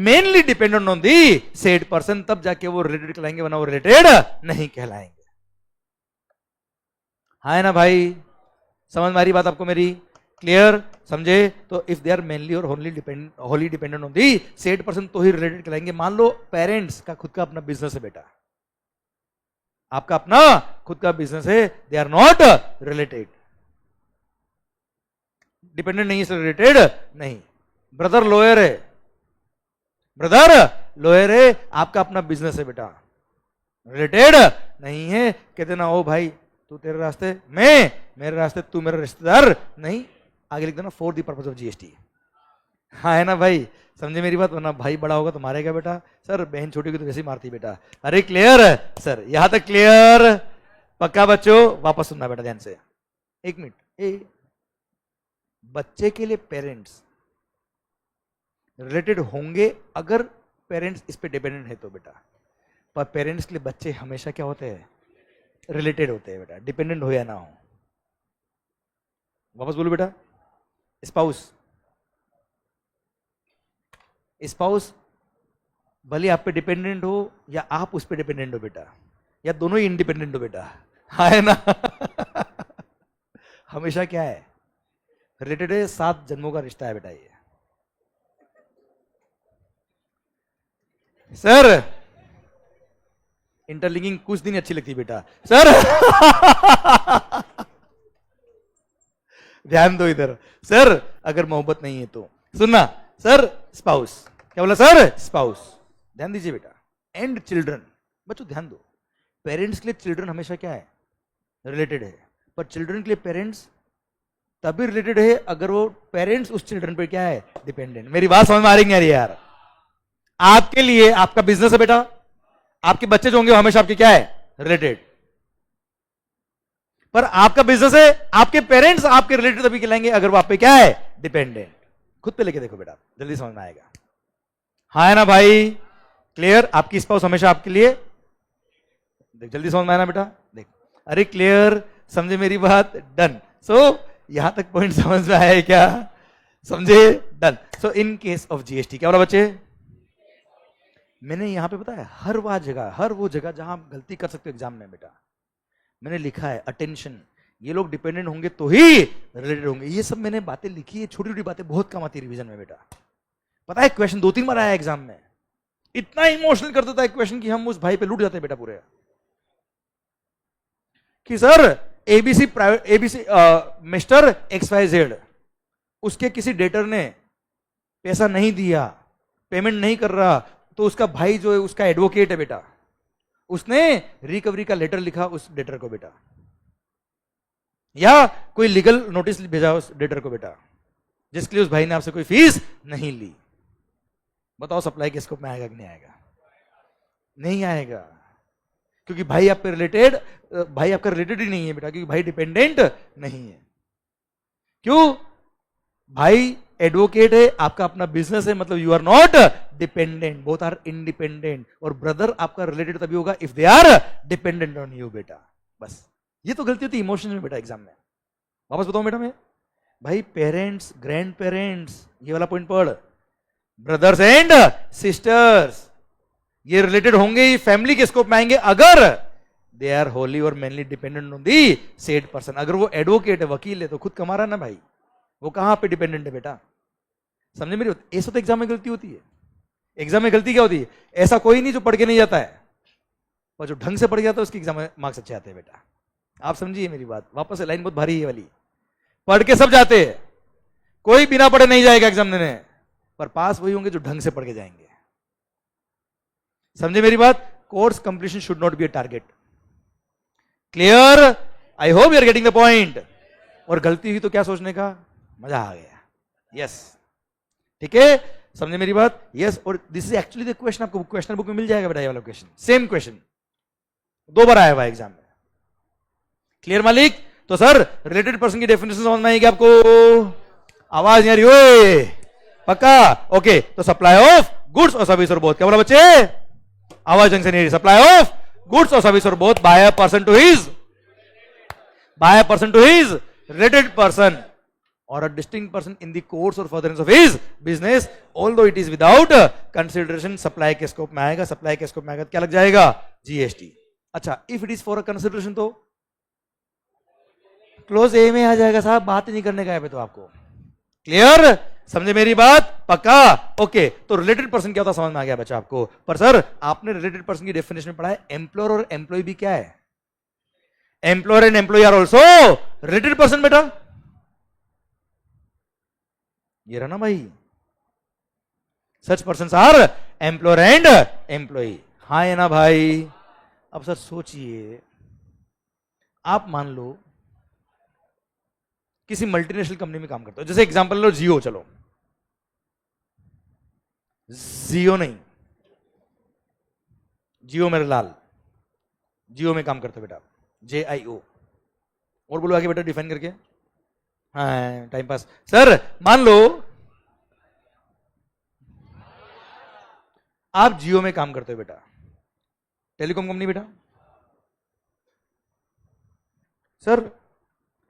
mainly dependent on the said person, तब जाके वो रिलेटेड कहलाएंगे, वरना वो रिलेटेड नहीं कहलाएंगे। हाँ है ना भाई, समझ में आ रही बात आपको मेरी, क्लियर, समझे? तो इफ दे आर मेनली और Holi dependent on the said person, तो ही रिलेटेड कहलाएंगे। मान लो पेरेंट्स का खुद का अपना बिजनेस है बेटा, आपका अपना खुद का बिजनेस है, they are not related, dependent नहीं है, रिलेटेड नहीं। ब्रदर लॉयर है, ब्रदर लॉयर है, आपका अपना बिजनेस है बेटा, रिलेटेड नहीं है। कहते ना ओ भाई तू तेरे रास्ते, मैं मेरे रास्ते, तू मेरा रिश्तेदार नहीं, आगे लिख देना for the purpose of GST. हाँ है ना भाई, समझे मेरी बात, वरना भाई बड़ा होगा तो मारेगा बेटा, सर बहन छोटी होगी तो वैसे ही मारती बेटा। अरे क्लियर सर, यहां तक क्लियर, पक्का बच्चों? वापस सुनना बेटा ध्यान से, 1 मिनट। बच्चे के लिए पेरेंट्स रिलेटेड होंगे अगर पेरेंट्स इस पे डिपेंडेंट है तो बेटा, पर पेरेंट्स के लिए बच्चे हमेशा क्या होते हैं, रिलेटेड होते हैं बेटा, डिपेंडेंट हो या ना हो। वापस बोलो बेटा, स्पाउस, स्पाउस भले आप पे डिपेंडेंट हो या आप उस पे डिपेंडेंट हो बेटा, या दोनों ही इंडिपेंडेंट हो बेटा, है ना हमेशा क्या है, रिलेटेड है, 7 जन्मों का रिश्ता है बेटा ये। सर इंटरलिंकिंग कुछ दिन अच्छी लगती है बेटा, सर ध्यान दो इधर, सर अगर मोहब्बत नहीं है तो सुनना, सर स्पाउस, क्या बोला सर, स्पाउस, ध्यान दीजिए बेटा, एंड चिल्ड्रन, बच्चों ध्यान दो, पेरेंट्स के लिए चिल्ड्रन हमेशा क्या है, रिलेटेड है, पर चिल्ड्रन के लिए पेरेंट्स तभी रिलेटेड है अगर वो पेरेंट्स उस चिल्ड्रन पे क्या है, डिपेंडेंट। मेरी बात समझ में आ रही है यार? आपके लिए आपका बिजनेस है बेटा, आपके बच्चे जो होंगे वो हमेशा आपके क्या है, रिलेटेड, पर आपका बिजनेस है, आपके पेरेंट्स आपके रिलेटेड तभी कहलाएंगे अगर वो आप पे क्या है, डिपेंडेंट। खुद पे लेके देखो बेटा, जल्दी समझ में आएगा। हाँ है ना भाई, क्लियर? आपकी स्पाउस हमेशा आपके लिए, देख जल्दी समझ में आना बेटा, देख, अरे क्लियर, समझे मेरी बात, डन। सो यहां तक पॉइंट समझ में आया है क्या? समझे? Done. So in case of GST क्या बोला बच्चे? मैंने यहां पे बताया हर वो जगह जहां आप गलती कर सकते हो एग्जाम में बेटा, मैंने लिखा है अटेंशन, ये लोग डिपेंडेंट होंगे तो ही रिलेटेड होंगे। ये सब मैंने बातें लिखी है, छोटी छोटी बातें बहुत काम आती है रिवीजन में बेटा। पता है क्वेश्चन 2-3 बार आया एग्जाम में, इतना इमोशनल कर देता है क्वेश्चन कि हम उस भाई पे लूट जाते हैं बेटा पूरे, कि सर एबीसी मिस्टर XYZ, उसके किसी डेटर ने पैसा नहीं दिया, पेमेंट नहीं कर रहा, तो उसका भाई जो है उसका एडवोकेट है बेटा, उसने रिकवरी का लेटर लिखा उस डेटर को बेटा, या कोई लीगल नोटिस भेजा उस डेटर को बेटा, जिसके लिए उस भाई ने आपसे कोई फीस नहीं ली। बताओ सप्लाई के स्कोप में आएगा कि नहीं आएगा? नहीं आएगा, क्योंकि भाई आपका रिलेटेड ही नहीं है बेटा, क्योंकि भाई डिपेंडेंट नहीं है। क्यों? भाई एडवोकेट है, आपका अपना बिजनेस है, मतलब you are not dependent, both are independent. और ब्रदर आपका रिलेटेड तभी होगा if they are dependent on you बेटा। बस ये तो गलती होती है इमोशन में बेटा एग्जाम में। वापस बताओ बेटा, मैं भाई पेरेंट्स, ग्रैंड पेरेंट्स, ये वाला पॉइंट पढ़, ब्रदर्स एंड सिस्टर्स, ये रिलेटेड होंगे, ये फैमिली के स्कोप में आएंगे अगर दे आर होली और mainly dependent on the said person. अगर वो एडवोकेट है, वकील है, तो खुद कमा रहा है ना भाई, वो कहां पे डिपेंडेंट है बेटा? समझे मेरी बात? ऐसा तो एग्जाम में गलती होती है। एग्जाम में गलती क्या होती है? ऐसा कोई नहीं जो पढ़ के नहीं जाता है, और जो ढंग से पढ़ गया था उसके एग्जाम में मार्क्स अच्छे आते हैं बेटा। आप समझिए मेरी बात, वापस से लाइन बहुत भारी है वाली, पढ़ के सब जाते हैं, कोई बिना पढ़े नहीं जाएगा एग्जाम देने, पर पास वही होंगे जो ढंग से पढ़ के जाएंगे। समझे मेरी बात? Course completion should not be a target. Clear? I hope you are getting the point. और गलती हुई तो क्या सोचने का, मजा आ गया, यस, ठीक है, समझे मेरी बात? यस। और this is actually the question, आपको क्वेश्चन बुक में मिल जाएगा बेटा, ये वाला क्वेश्चन, सेम क्वेश्चन 2 बार आया हुआ एग्जाम में। क्लियर मालिक? तो सर रिलेटेड पर्सन की डेफिनेशन समझ में आएगी आपको? आवाज नहीं आ रही ओए? पक्का? ओके, तो सप्लाई ऑफ गुड्स और सर्विस और बोथ, क्या बोला बच्चे? आवाज ढंग से नहीं रही। सप्लाई ऑफ गुड्स और सर्विस और both by a person to his related person or a distinct person in the course or furtherance of his business, although it is without consideration, supply के स्कोप में आएगा। Supply के scope में आएगा क्या लग जाएगा? जीएसटी। अच्छा, if it is for a consideration तो क्लोज ए में आ जाएगा साहब, बात नहीं करने का है तो आपको। क्लियर? समझे मेरी बात? पक्का? ओके, तो रिलेटेड पर्सन क्या होता समझ में आ गया बच्चा आपको? पर सर आपने रिलेटेड पर्सन की डेफिनेशन में पढ़ा है, एम्प्लॉयर और एम्प्लॉय भी क्या है? Employer and employee are also related person बेटा, ये रहा ना भाई, such person are employer and employee. हाँ है ना भाई? अब सर सोचिए, आप मान लो किसी मल्टीनेशनल कंपनी में काम करते हो, जैसे एग्जांपल लो जियो, चलो जियो नहीं, जियो मेरे लाल, जियो में काम करते हो बेटा, JIO। और बोलो आगे बेटा डिफाइन करके। हाँ टाइम पास। सर मान लो आप जियो में काम करते हो बेटा, टेलीकॉम कंपनी बेटा। सर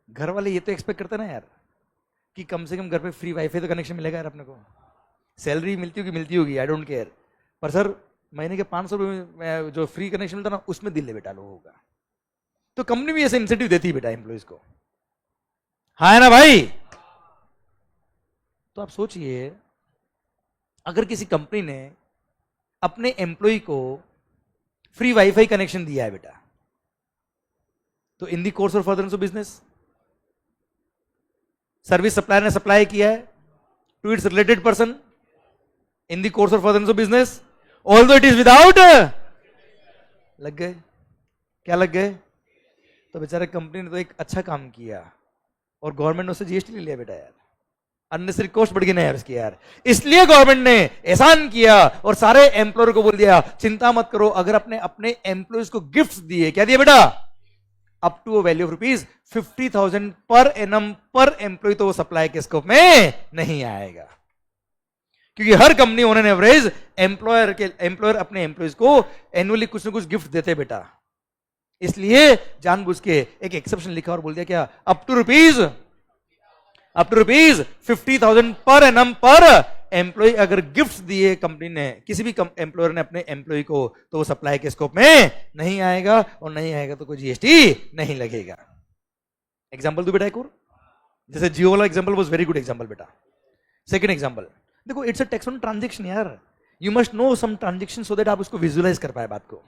घर वाले ये तो एक्सपेक्ट करते ना यार कि कम से कम घर पे फ्री वाईफाई तो कनेक्शन मिलेगा यार अपने को, सैलरी मिलती होगी, आई डोंट केयर, पर सर महीने के 500 रुपये में जो फ्री कनेक्शन मिलता ना उसमें दिल है बेटा लोगों का। तो कंपनी भी ऐसे इंसेंटिव देती है बेटा एम्प्लॉइज को। हाँ है ना भाई? तो आप सोचिए, अगर किसी कंपनी ने अपने एम्प्लॉय को फ्री वाईफाई कनेक्शन दिया है बेटा, तो इन दी कोर्स और furtherance of business service supplier ने सप्लाई किया है to its related person in the course और furtherance of business, although it is without, लग गए क्या लग गए? तो बेचारे कंपनी ने तो एक अच्छा काम किया और गवर्नमेंट ने उससे जीएसटी ले लिया बेटा यार, अननेसेसरी कॉस्ट बढ़ गई ना यार उसकी यार। इसलिए गवर्नमेंट ने एहसान किया और सारे एम्प्लॉयर को बोल दिया चिंता मत करो, अगर अपने अपने एम्प्लॉयज को गिफ्ट्स दिए, क्या दिए बेटा? Up to value of ₹50,000 per annum पर एम्प्लॉय, तो वो सप्लाई के स्कोप में नहीं आएगा। क्योंकि हर company on an average employer अपने एम्प्लॉयज को एनुअली कुछ ना कुछ गिफ्ट देते हैं बेटा। इसलिए जानबूझ के एक एक्सेप्शन लिखा और बोल दिया क्या, up to rupees 50,000 per annum पर एम्प्लॉय अगर गिफ्ट दिए कंपनी ने, किसी भी एम्प्लॉयर ने अपने एम्प्लॉय को, तो वो सप्लाई के स्कोप में नहीं आएगा, और नहीं आएगा तो कोई जीएसटी नहीं लगेगा। एग्जांपल दो बेटा एक और, जैसे जियो वाला example was very good example बेटा। सेकंड एग्जांपल देखो, it's a text on transaction यार, you must know some transaction so that आप उसको विजुअलाइज कर पाए बात को।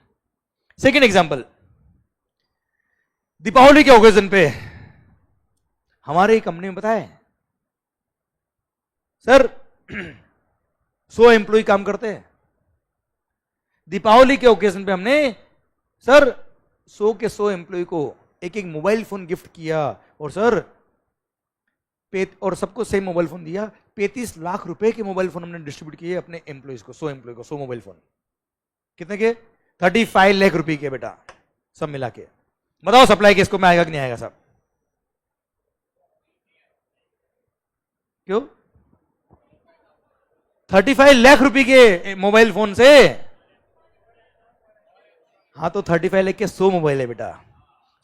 सेकंड एग्जांपल, दीपावली के ओकेजन पे हमारे कंपनी में बताए सर 100 एम्प्लॉय काम करते हैं। दीपावली के ओकेजन पे हमने सर 100 के 100 एम्प्लॉय को एक एक मोबाइल फोन गिफ्ट किया, और सर और सबको सेम मोबाइल फोन दिया। 35 लाख रुपए के मोबाइल फोन हमने डिस्ट्रीब्यूट किए अपने एम्प्लॉयज को, 100 एम्प्लॉय को 100 मोबाइल फोन। कितने के? 35 लाख रुपए के बेटा, सब मिला के। बताओ सप्लाई के स्कोप में आएगा कि नहीं आएगा साहब? क्यों? 35 लाख रुपए के मोबाइल फोन से, हाँ तो 35 लाख के 100 मोबाइल है बेटा।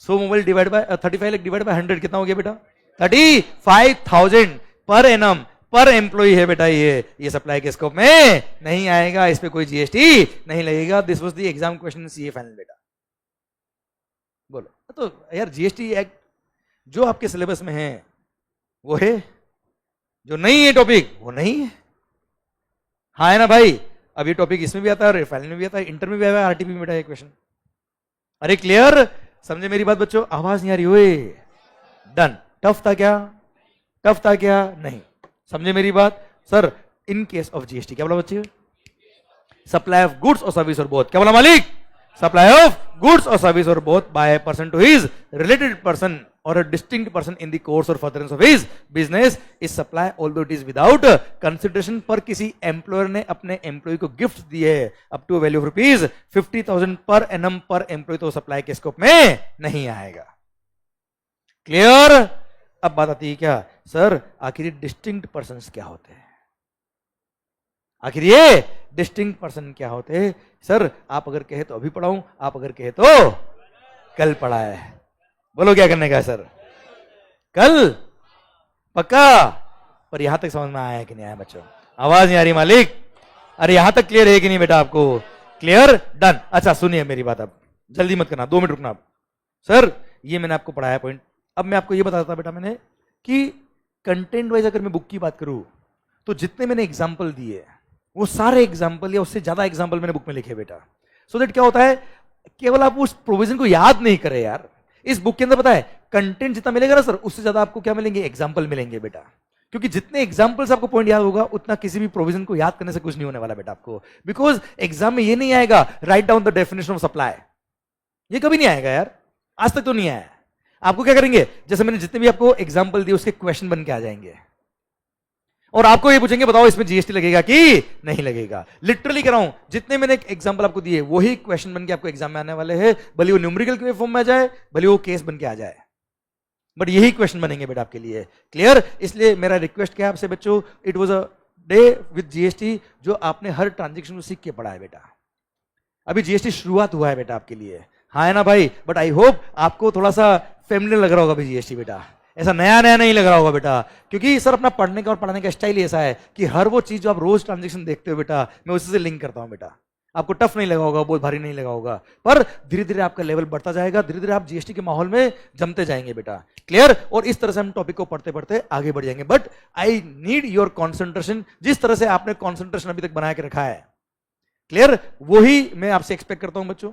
100 mobile divide by 35 lakh divide by 100 कितना हो गया बेटा? 35,000 पर एनम पर एम्प्लॉय है बेटा। ये सप्लाई के स्कोप में नहीं आएगा, इस पे कोई जीएसटी नहीं लगेगा। This was the exam question CA final बेटा। बोलो तो यार, जीएसटी एक्ट जो आपके सिलेबस में है वो है, जो नहीं है टॉपिक वो नहीं है। हाँ है ना भाई? अब ये टॉपिक इसमें भी आता है, फाइनल में भी आता है, इंटर में भी आया है, आरटीपी में बेटा ये क्वेश्चन। अरे क्लियर? समझे मेरी बात बच्चों? आवाज नहीं आ रही हुए? डन। टफ था क्या? टफ था क्या? नहीं। समझे मेरी बात? Sir in case of GST क्या बोला बच्चे? सप्लाई ऑफ गुड्स और सर्विस और बोथ। क्या बोला मालिक? सप्लाई ऑफ गुड्स और सर्विस और both by person to his related person or a distinct person in the course or furtherance of his business is supply although it is without consideration। पर किसी employer ने अपने employ को gift दिए up to value of rupees 50,000 per annum पर employ, तो supply के scope में नहीं आएगा। क्लियर? अब बात आती है क्या सर, आखिर डिस्टिंक्ट पर्सन क्या होते हैं? आखिर ये डिस्टिंक्ट पर्सन क्या होते हैं? सर आप अगर कहे तो अभी पढ़ाऊं, आप अगर कहे तो कल पढ़ाए। बोलो क्या करने का है सर? कल? पक्का? पर यहां तक समझ में आया कि नहीं आया बच्चों? आवाज नहीं आ रही मालिक? अरे यहां तक क्लियर है कि नहीं बेटा आपको? क्लियर? डन। अच्छा सुनिए मेरी बात, अब जल्दी मत करना, 2 मिनट रुकना। अब सर ये मैंने आपको पढ़ाया पॉइंट, अब मैं आपको ये बताता था बेटा मैंने कि कंटेंट वाइज अगर मैं बुक की बात करूं तो जितने मैंने एग्जाम्पल दिए वो सारे एग्जाम्पल या उससे ज्यादा एग्जाम्पल मैंने बुक में लिखे बेटा। सो दैट क्या होता है, केवल आप उस प्रोविजन को याद नहीं करें यार। इस बुक के अंदर पता है कंटेंट जितना मिलेगा ना सर, उससे ज्यादा आपको क्या मिलेंगे? एग्जाम्पल मिलेंगे बेटा। क्योंकि जितने एग्जाम्पल्स आपको पॉइंट याद होगा उतना किसी भी प्रोविजन को याद करने से कुछ नहीं होने वाला बेटा आपको। बिकॉज एग्जाम में ये नहीं आएगा write down the definition of supply, ये कभी नहीं आएगा यार, आज तक तो नहीं आया। आपको क्या करेंगे, जैसे मैंने जितने भी आपको एग्जाम्पल दिए उसके क्वेश्चन बन के आ जाएंगे और आपको ये पूछेंगे बताओ इसमें जीएसटी लगेगा कि नहीं लगेगा। लिटरली कह रहा हूं, जितने मैंने एग्जांपल आपको दिए वही क्वेश्चन बन के आपको एग्जाम में आने वाले हैं, भले वो न्यूमेरिकल के फॉर्म में आ जाए, भले वो केस बन के आ जाए, बट यही क्वेश्चन बनेंगे बेटा आपके लिए। क्लियर? इसलिए मेरा रिक्वेस्ट क्या है आपसे बच्चों, it was a day with GST जो आपने हर ट्रांजेक्शन को सीख के पढ़ा है बेटा। अभी जीएसटी शुरुआत हुआ है बेटा आपके लिए, हाँ है ना भाई? बट आई होप आपको थोड़ा सा फेमिलियर लग रहा होगा अभी जीएसटी बेटा, ऐसा नया नया नहीं लग रहा होगा बेटा। क्योंकि सर अपना पढ़ने का और पढ़ाने का स्टाइल ऐसा है कि हर वो चीज जो आप रोज ट्रांजेक्शन देखते हो बेटा, मैं उसी से लिंक करता हूं बेटा। आपको टफ नहीं लगा होगा, बहुत भारी नहीं लगा होगा, पर धीरे धीरे आपका लेवल बढ़ता जाएगा, धीरे धीरे आप जीएसटी के माहौल में जमते जाएंगे बेटा। क्लियर? और इस तरह से हम टॉपिक को पढ़ते पढ़ते आगे बढ़ जाएंगे। But I need your concentration. जिस तरह से आपने कॉन्सेंट्रेशन अभी तक बना के रखा है, क्लियर, वही मैं आपसे एक्सपेक्ट करता हूं बच्चों।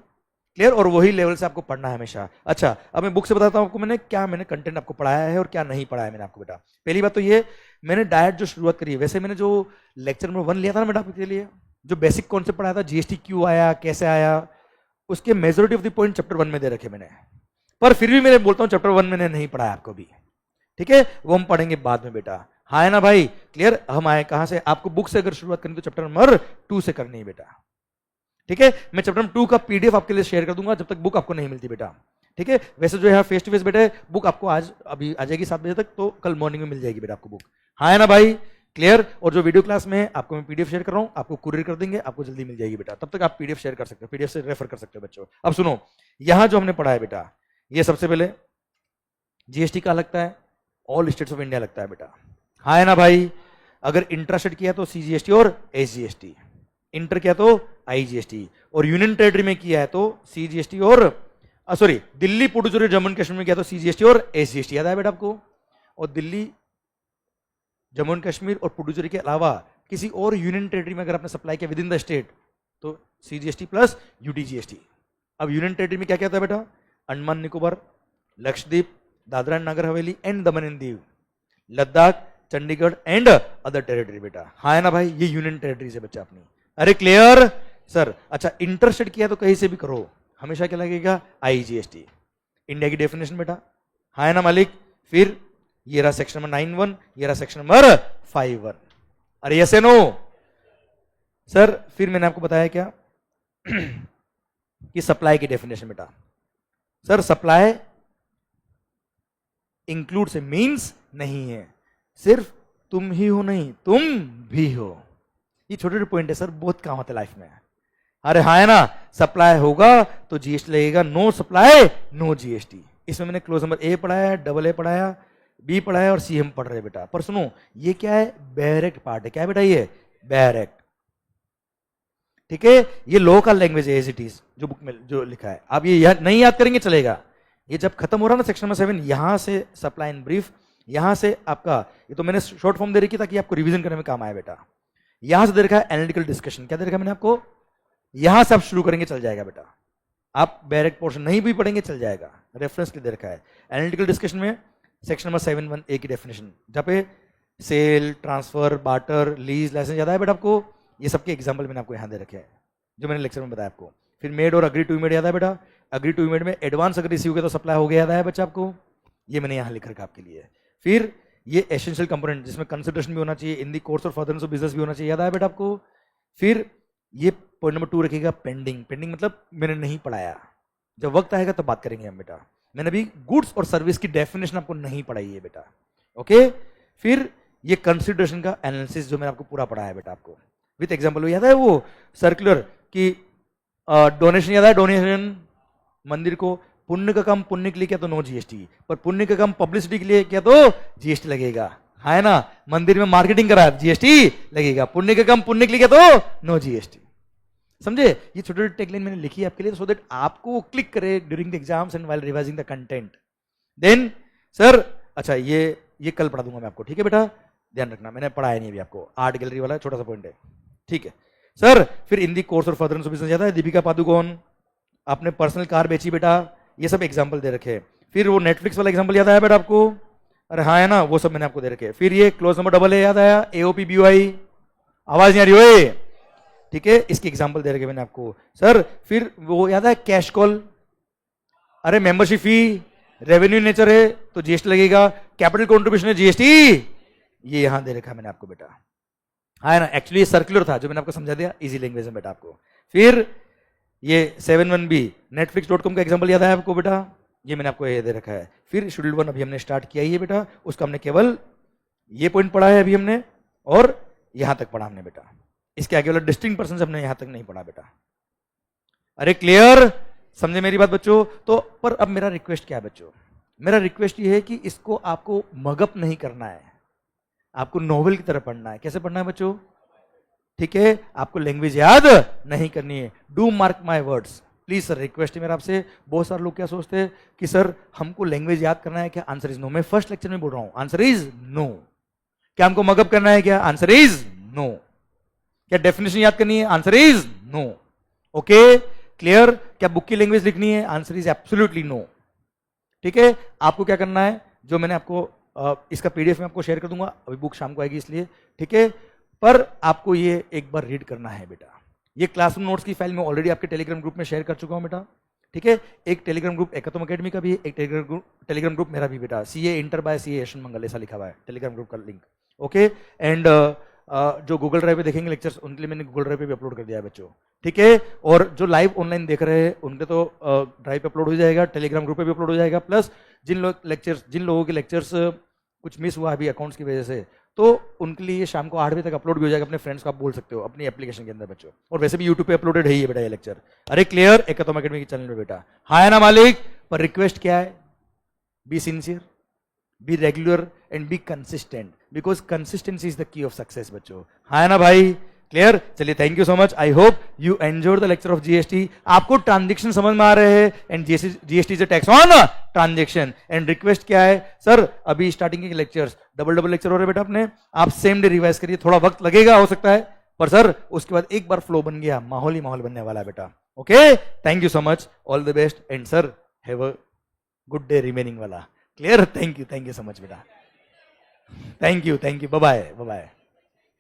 क्लियर? और वही लेवल से आपको पढ़ना है हमेशा। अच्छा अब मैं बुक से बताता हूं आपको मैंने क्या मैंने कंटेंट आपको पढ़ाया है और क्या नहीं पढ़ाया मैंने आपको बेटा। पहली बात तो ये, मैंने डायरेक्ट जो शुरुआत करी है, वैसे मैंने जो लेक्चर नंबर 1 लिया था ना बेटा आपके लिए, जो बेसिक कॉन्सेप्ट पढ़ाया था, जीएसटी क्यों आया, कैसे आया, उसके majority of the point chapter 1 में दे रखे मैंने। पर फिर भी मैं बोलता हूँ चैप्टर 1 मैंने नहीं पढ़ाया आपको भी, ठीक है? वो हम पढ़ेंगे बाद में बेटा, हाँ है ना भाई? क्लियर? हम आए कहां से? आपको बुक से अगर शुरुआत करनी तो चैप्टर नंबर 2 से करनी है बेटा, ठीक है? मैं चैप्टर नंबर 2 का पीडीएफ आपके लिए शेयर कर दूंगा जब तक बुक आपको नहीं मिलती बेटा, ठीक है? वैसे जो है फेस टू फेस बेटा बुक आपको आज अभी आ जाएगी 7 बजे तक, तो कल मॉर्निंग में मिल जाएगी बेटा आपको बुक, हाँ है ना भाई? क्लियर? और जो वीडियो क्लास में है आपको मैं पीडीएफ शेयर कर रहा हूं, आपको कुरियर कर देंगे, आपको जल्दी मिल जाएगी बेटा। तब तक आप पीडीएफ शेयर कर सकते हो, पीडीएफ से रेफर कर सकते हो बच्चों। अब सुनो, यहां जो हमने पढ़ा है बेटा, ये सबसे पहले जीएसटी का लगता है, ऑल स्टेट्स ऑफ इंडिया लगता है बेटा, हाँ है ना भाई? अगर इंट्रा स्टेट किया तो सीजीएसटी और एसजीएसटी, इंटर किया तो आईजीएसटी, और यूनियन टेरिटरी में किया है तो सीजीएसटी और सॉरी दिल्ली पुडुचेरी जम्मू एंड कश्मीर में किया तो सीजीएसटी और एसजीएसटी, याद है बेटा आपको? और दिल्ली जम्मू एंड कश्मीर और पुडुचेरी के अलावा किसी और यूनियन टेरिटरी में अगर आपने सप्लाई किया विद इन द स्टेट तो सीजीएसटी प्लस यूटीजीएसटी। अब यूनियन टेरिटरी में क्या क्या था बेटा? Andaman Nicobar, Lakshadweep, Dadra and Nagar Haveli and Daman and Diu, Ladakh, Chandigarh and other territory बेटा, हाँ है ना भाई? ये यूनियन टेरिटरी है बच्चा अपनी। अरे क्लियर सर? अच्छा, इंटरस्टेट किया तो कहीं से भी करो, हमेशा क्या लगेगा? आईजीएसटी। इंडिया की डेफिनेशन बेटा, हाँ है ना मालिक? फिर ये रहा सेक्शन नंबर 9(1), ये रहा सेक्शन नंबर 5(1). अरे यस नो सर? फिर मैंने आपको बताया क्या कि सप्लाई की डेफिनेशन बेटा, सर सप्लाई इंक्लूड से मीन्स नहीं है, सिर्फ तुम ही हो नहीं, तुम भी हो। ये छोटे छोटे पॉइंट है सर, बहुत काम होता है लाइफ में। अरे हाँ है ना? सप्लाई होगा तो जीएसटी लगेगा, नो सप्लाई नो जीएसटी। इसमें मैंने क्लोज नंबर ए पढ़ाया, डबल ए पढ़ाया, बी पढ़ाया और सी हम पढ़ रहे बेटा। पर सुनो, ये क्या है? डायरेक्ट पार्ट है। क्या बेटा? ये डायरेक्ट, ठीक है? ये लोकल लैंग्वेज है एज इट इज, जो बुक में जो लिखा है। आप ये नहीं याद करेंगे चलेगा, ये जब खत्म हो रहा ना सेक्शन नंबर 7, यहां से सप्लाई इन ब्रीफ, यहां से आपका, ये तो मैंने शॉर्ट फॉर्म दे रखी ताकि आपको रिवीजन करने में काम आए बेटा। यहां से दे रखा है एनालिटिकल डिस्कशन, क्या दे रखा है मैंने आपको? यहां से आप शुरू करेंगे चल जाएगा बेटा, आप डायरेक्ट पोर्शन नहीं भी पढ़ेंगे चल जाएगा, रेफरेंस के दे रखा है। एनालिटिकल डिस्कशन में सेक्शन नंबर 7(1)(a) की डेफिनेशन, जहाँ पे sale, transfer, barter, lease, licence, याद है बेटा आपको? ये सबके एग्जाम्पल मैंने आपको यहाँ दे रखे हैं जो मैंने लेक्चर में बताया आपको। फिर मेड और अग्री टू मेड, याद है बेटा? अग्री टू मेड में एडवांस अगर रिसीव किया तो सप्लाई हो गया, याद है बच्चा आपको? ये मैंने यहाँ लिख रखा आपके लिए। फिर ये एसेंशियल कंपोनेंट जिसमें कंसिडरेशन भी होना चाहिए, इन दी कोर्स और फर्दरेंस ऑफ बिजनेस भी होना चाहिए, याद है बेटा आपको? फिर ये पॉइंट नंबर 2 रखिएगा पेंडिंग। पेंडिंग मतलब मैंने नहीं पढ़ाया, जब वक्त आएगा तब बात करेंगे हम बेटा। मैंने अभी गुड्स और सर्विस की डेफिनेशन आपको नहीं पढ़ाई है बेटा, ओके? फिर ये कंसिडरेशन का एनालिसिस जो मैंने आपको पूरा पढ़ाया है बेटा आपको विथ एग्जाम्पल। याद है वो सर्कुलर की डोनेशन, याद है? डोनेशन मंदिर को, पुण्य का काम पुण्य के लिए किया तो नो जीएसटी, पर पुण्य का काम पब्लिसिटी के लिए किया तो जीएसटी लगेगा, है ना? मंदिर में मार्केटिंग करा जीएसटी लगेगा, पुण्य का काम पुण्य के लिए किया तो नो जीएसटी। समझे? ये छोटे छोटे टेगलाइन मैंने लिखी है आपके लिए, सो दैट आपको क्लिक करे during the exams and while revising the content. Then sir, अच्छा ये कल पढ़ा दूंगा मैं आपको, ठीक है बेटा? ध्यान रखना, मैंने पढ़ाया नहीं अभी आपको, आर्ट गैलरी वाला छोटा सा पॉइंट है, ठीक है सर? फिर इन दी कोर्स और फर्दरेंस ऑफ बिजनेस, याद है? दीपिका पादुकोण आपने पर्सनल कार बेची बेटा, ये सब एग्जाम्पल दे रखे हैं। फिर वो नेटफ्लिक्स वाला एग्जाम्पल याद आया बेटा आपको? अरे हाँ है ना? वो सब मैंने आपको दे रखे हैं। फिर ये क्लोज नंबर डबल ए, याद आया? एओपी बीओआई, आवाज नहीं आ रही हो? ठीक है, इसकी एग्जाम्पल दे रखे मैंने आपको सर। फिर वो याद है कैश कॉल, अरे मेंबरशिप फी, रेवेन्यू नेचर है तो जीएसटी लगेगा, कैपिटल कंट्रीब्यूशन है जीएसटी, ये यहां दे रखा मैंने आपको बेटा, है ना? एक्चुअली ये सर्कुलर था जो मैंने आपको समझा दिया इजी लैंग्वेज में बेटा आपको। फिर ये 7(1)(b) netflix.com का एग्जांपल याद है आपको बेटा? ये मैंने आपको ये दे रखा है। फिर शेड्यूल 1 अभी हमने स्टार्ट किया ही है बेटा, उसका हमने केवल ये पॉइंट पढ़ा है अभी हमने, और यहां तक पढ़ा हमने बेटा। इसके आगे वाला डिस्टिंक्ट पर्सन हमने यहां तक नहीं पढ़ा बेटा। अरे क्लियर? समझे मेरी बात बच्चों? तो पर अब मेरा रिक्वेस्ट क्या है बच्चों? मेरा रिक्वेस्ट ये है कि इसको आपको मगअप नहीं करना है, आपको नोवेल की तरह पढ़ना है। कैसे पढ़ना है बच्चों? ठीक है, आपको लैंग्वेज याद नहीं करनी है। Do mark my words please sir, request है मेरा आपसे। बहुत सारे लोग क्या सोचते हैं कि सर हमको लैंग्वेज याद करना है क्या? Answer is no. मैं फर्स्ट लेक्चर में बोल रहा हूं, आंसर इज नो। क्या हमको मगअप करना है क्या? Answer is no. क्या डेफिनेशन याद करनी है? Answer is no. Okay clear? क्या बुक की लैंग्वेज लिखनी है? Answer is absolutely no. ठीक है, आपको क्या करना है, जो मैंने आपको इसका पीडीएफ में आपको शेयर कर दूंगा, अभी बुक शाम को आएगी इसलिए, ठीक है, पर आपको ये एक बार रीड करना है बेटा। ये क्लासरूम नोट्स की फाइल मैं ऑलरेडी आपके टेलीग्राम ग्रुप में शेयर कर चुका हूं बेटा। ठीक है, एक टेलीग्राम ग्रुप एकतम अकेडमी का भी है, एक टेलीग्राम ग्रुप मेरा भी बेटा, CA inter by CA Yashwant Mangal ऐसा लिखा हुआ है टेलीग्राम ग्रुप का लिंक। ओके, एंड जो गूगल ड्राइव पे देखेंगे लेक्चर्स, उनके लिए मैंने गूगल ड्राइव पे भी अपलोड कर दिया है बच्चों। ठीक है, और जो लाइव ऑनलाइन देख रहे हैं उनके तो ड्राइव पे अपलोड हो जाएगा, टेलीग्राम ग्रुप पे भी अपलोड हो जाएगा। प्लस जिन लोगों के लेक्चर्स कुछ मिस हुआ अभी अकाउंट्स की वजह से, तो उनके लिए शाम को 8 बजे तक अपलोड भी हो जाएगा, अपने फ्रेंड्स को आप बोल सकते हो अपनी एप्लीकेशन के अंदर बच्चों, और वैसे भी यूट्यूब पे अपलोडेड है ही है बेटा ये लेक्चर। अरे क्लियर एकतम अकेडमी के चैनल पे बेटा, हाँ है ना मालिक? पर रिक्वेस्ट क्या है, be sincere, be regular and be consistent, because consistency is the key of success बच्चों, हाँ है ना भाई? क्लियर? चलिए thank you so much, I hope you enjoyed the lecture of GST. आपको ट्रांजेक्शन समझ में आ रहे हैं, and GST is a tax on transaction. And request क्या है सर, अभी स्टार्टिंग के लेक्चर्स डबल लेक्चर हो रहे बेटा अपने, आप सेम डे रिवाइज करिए, थोड़ा वक्त लगेगा हो सकता है, पर सर उसके बाद एक बार फ्लो बन गया, माहौल ही माहौल बनने वाला है बेटा। Okay, thank you so much, all the best, and sir have a good day remaining वाला। Clear? Thank you so much बेटा, थैंक यू, बाय बाय।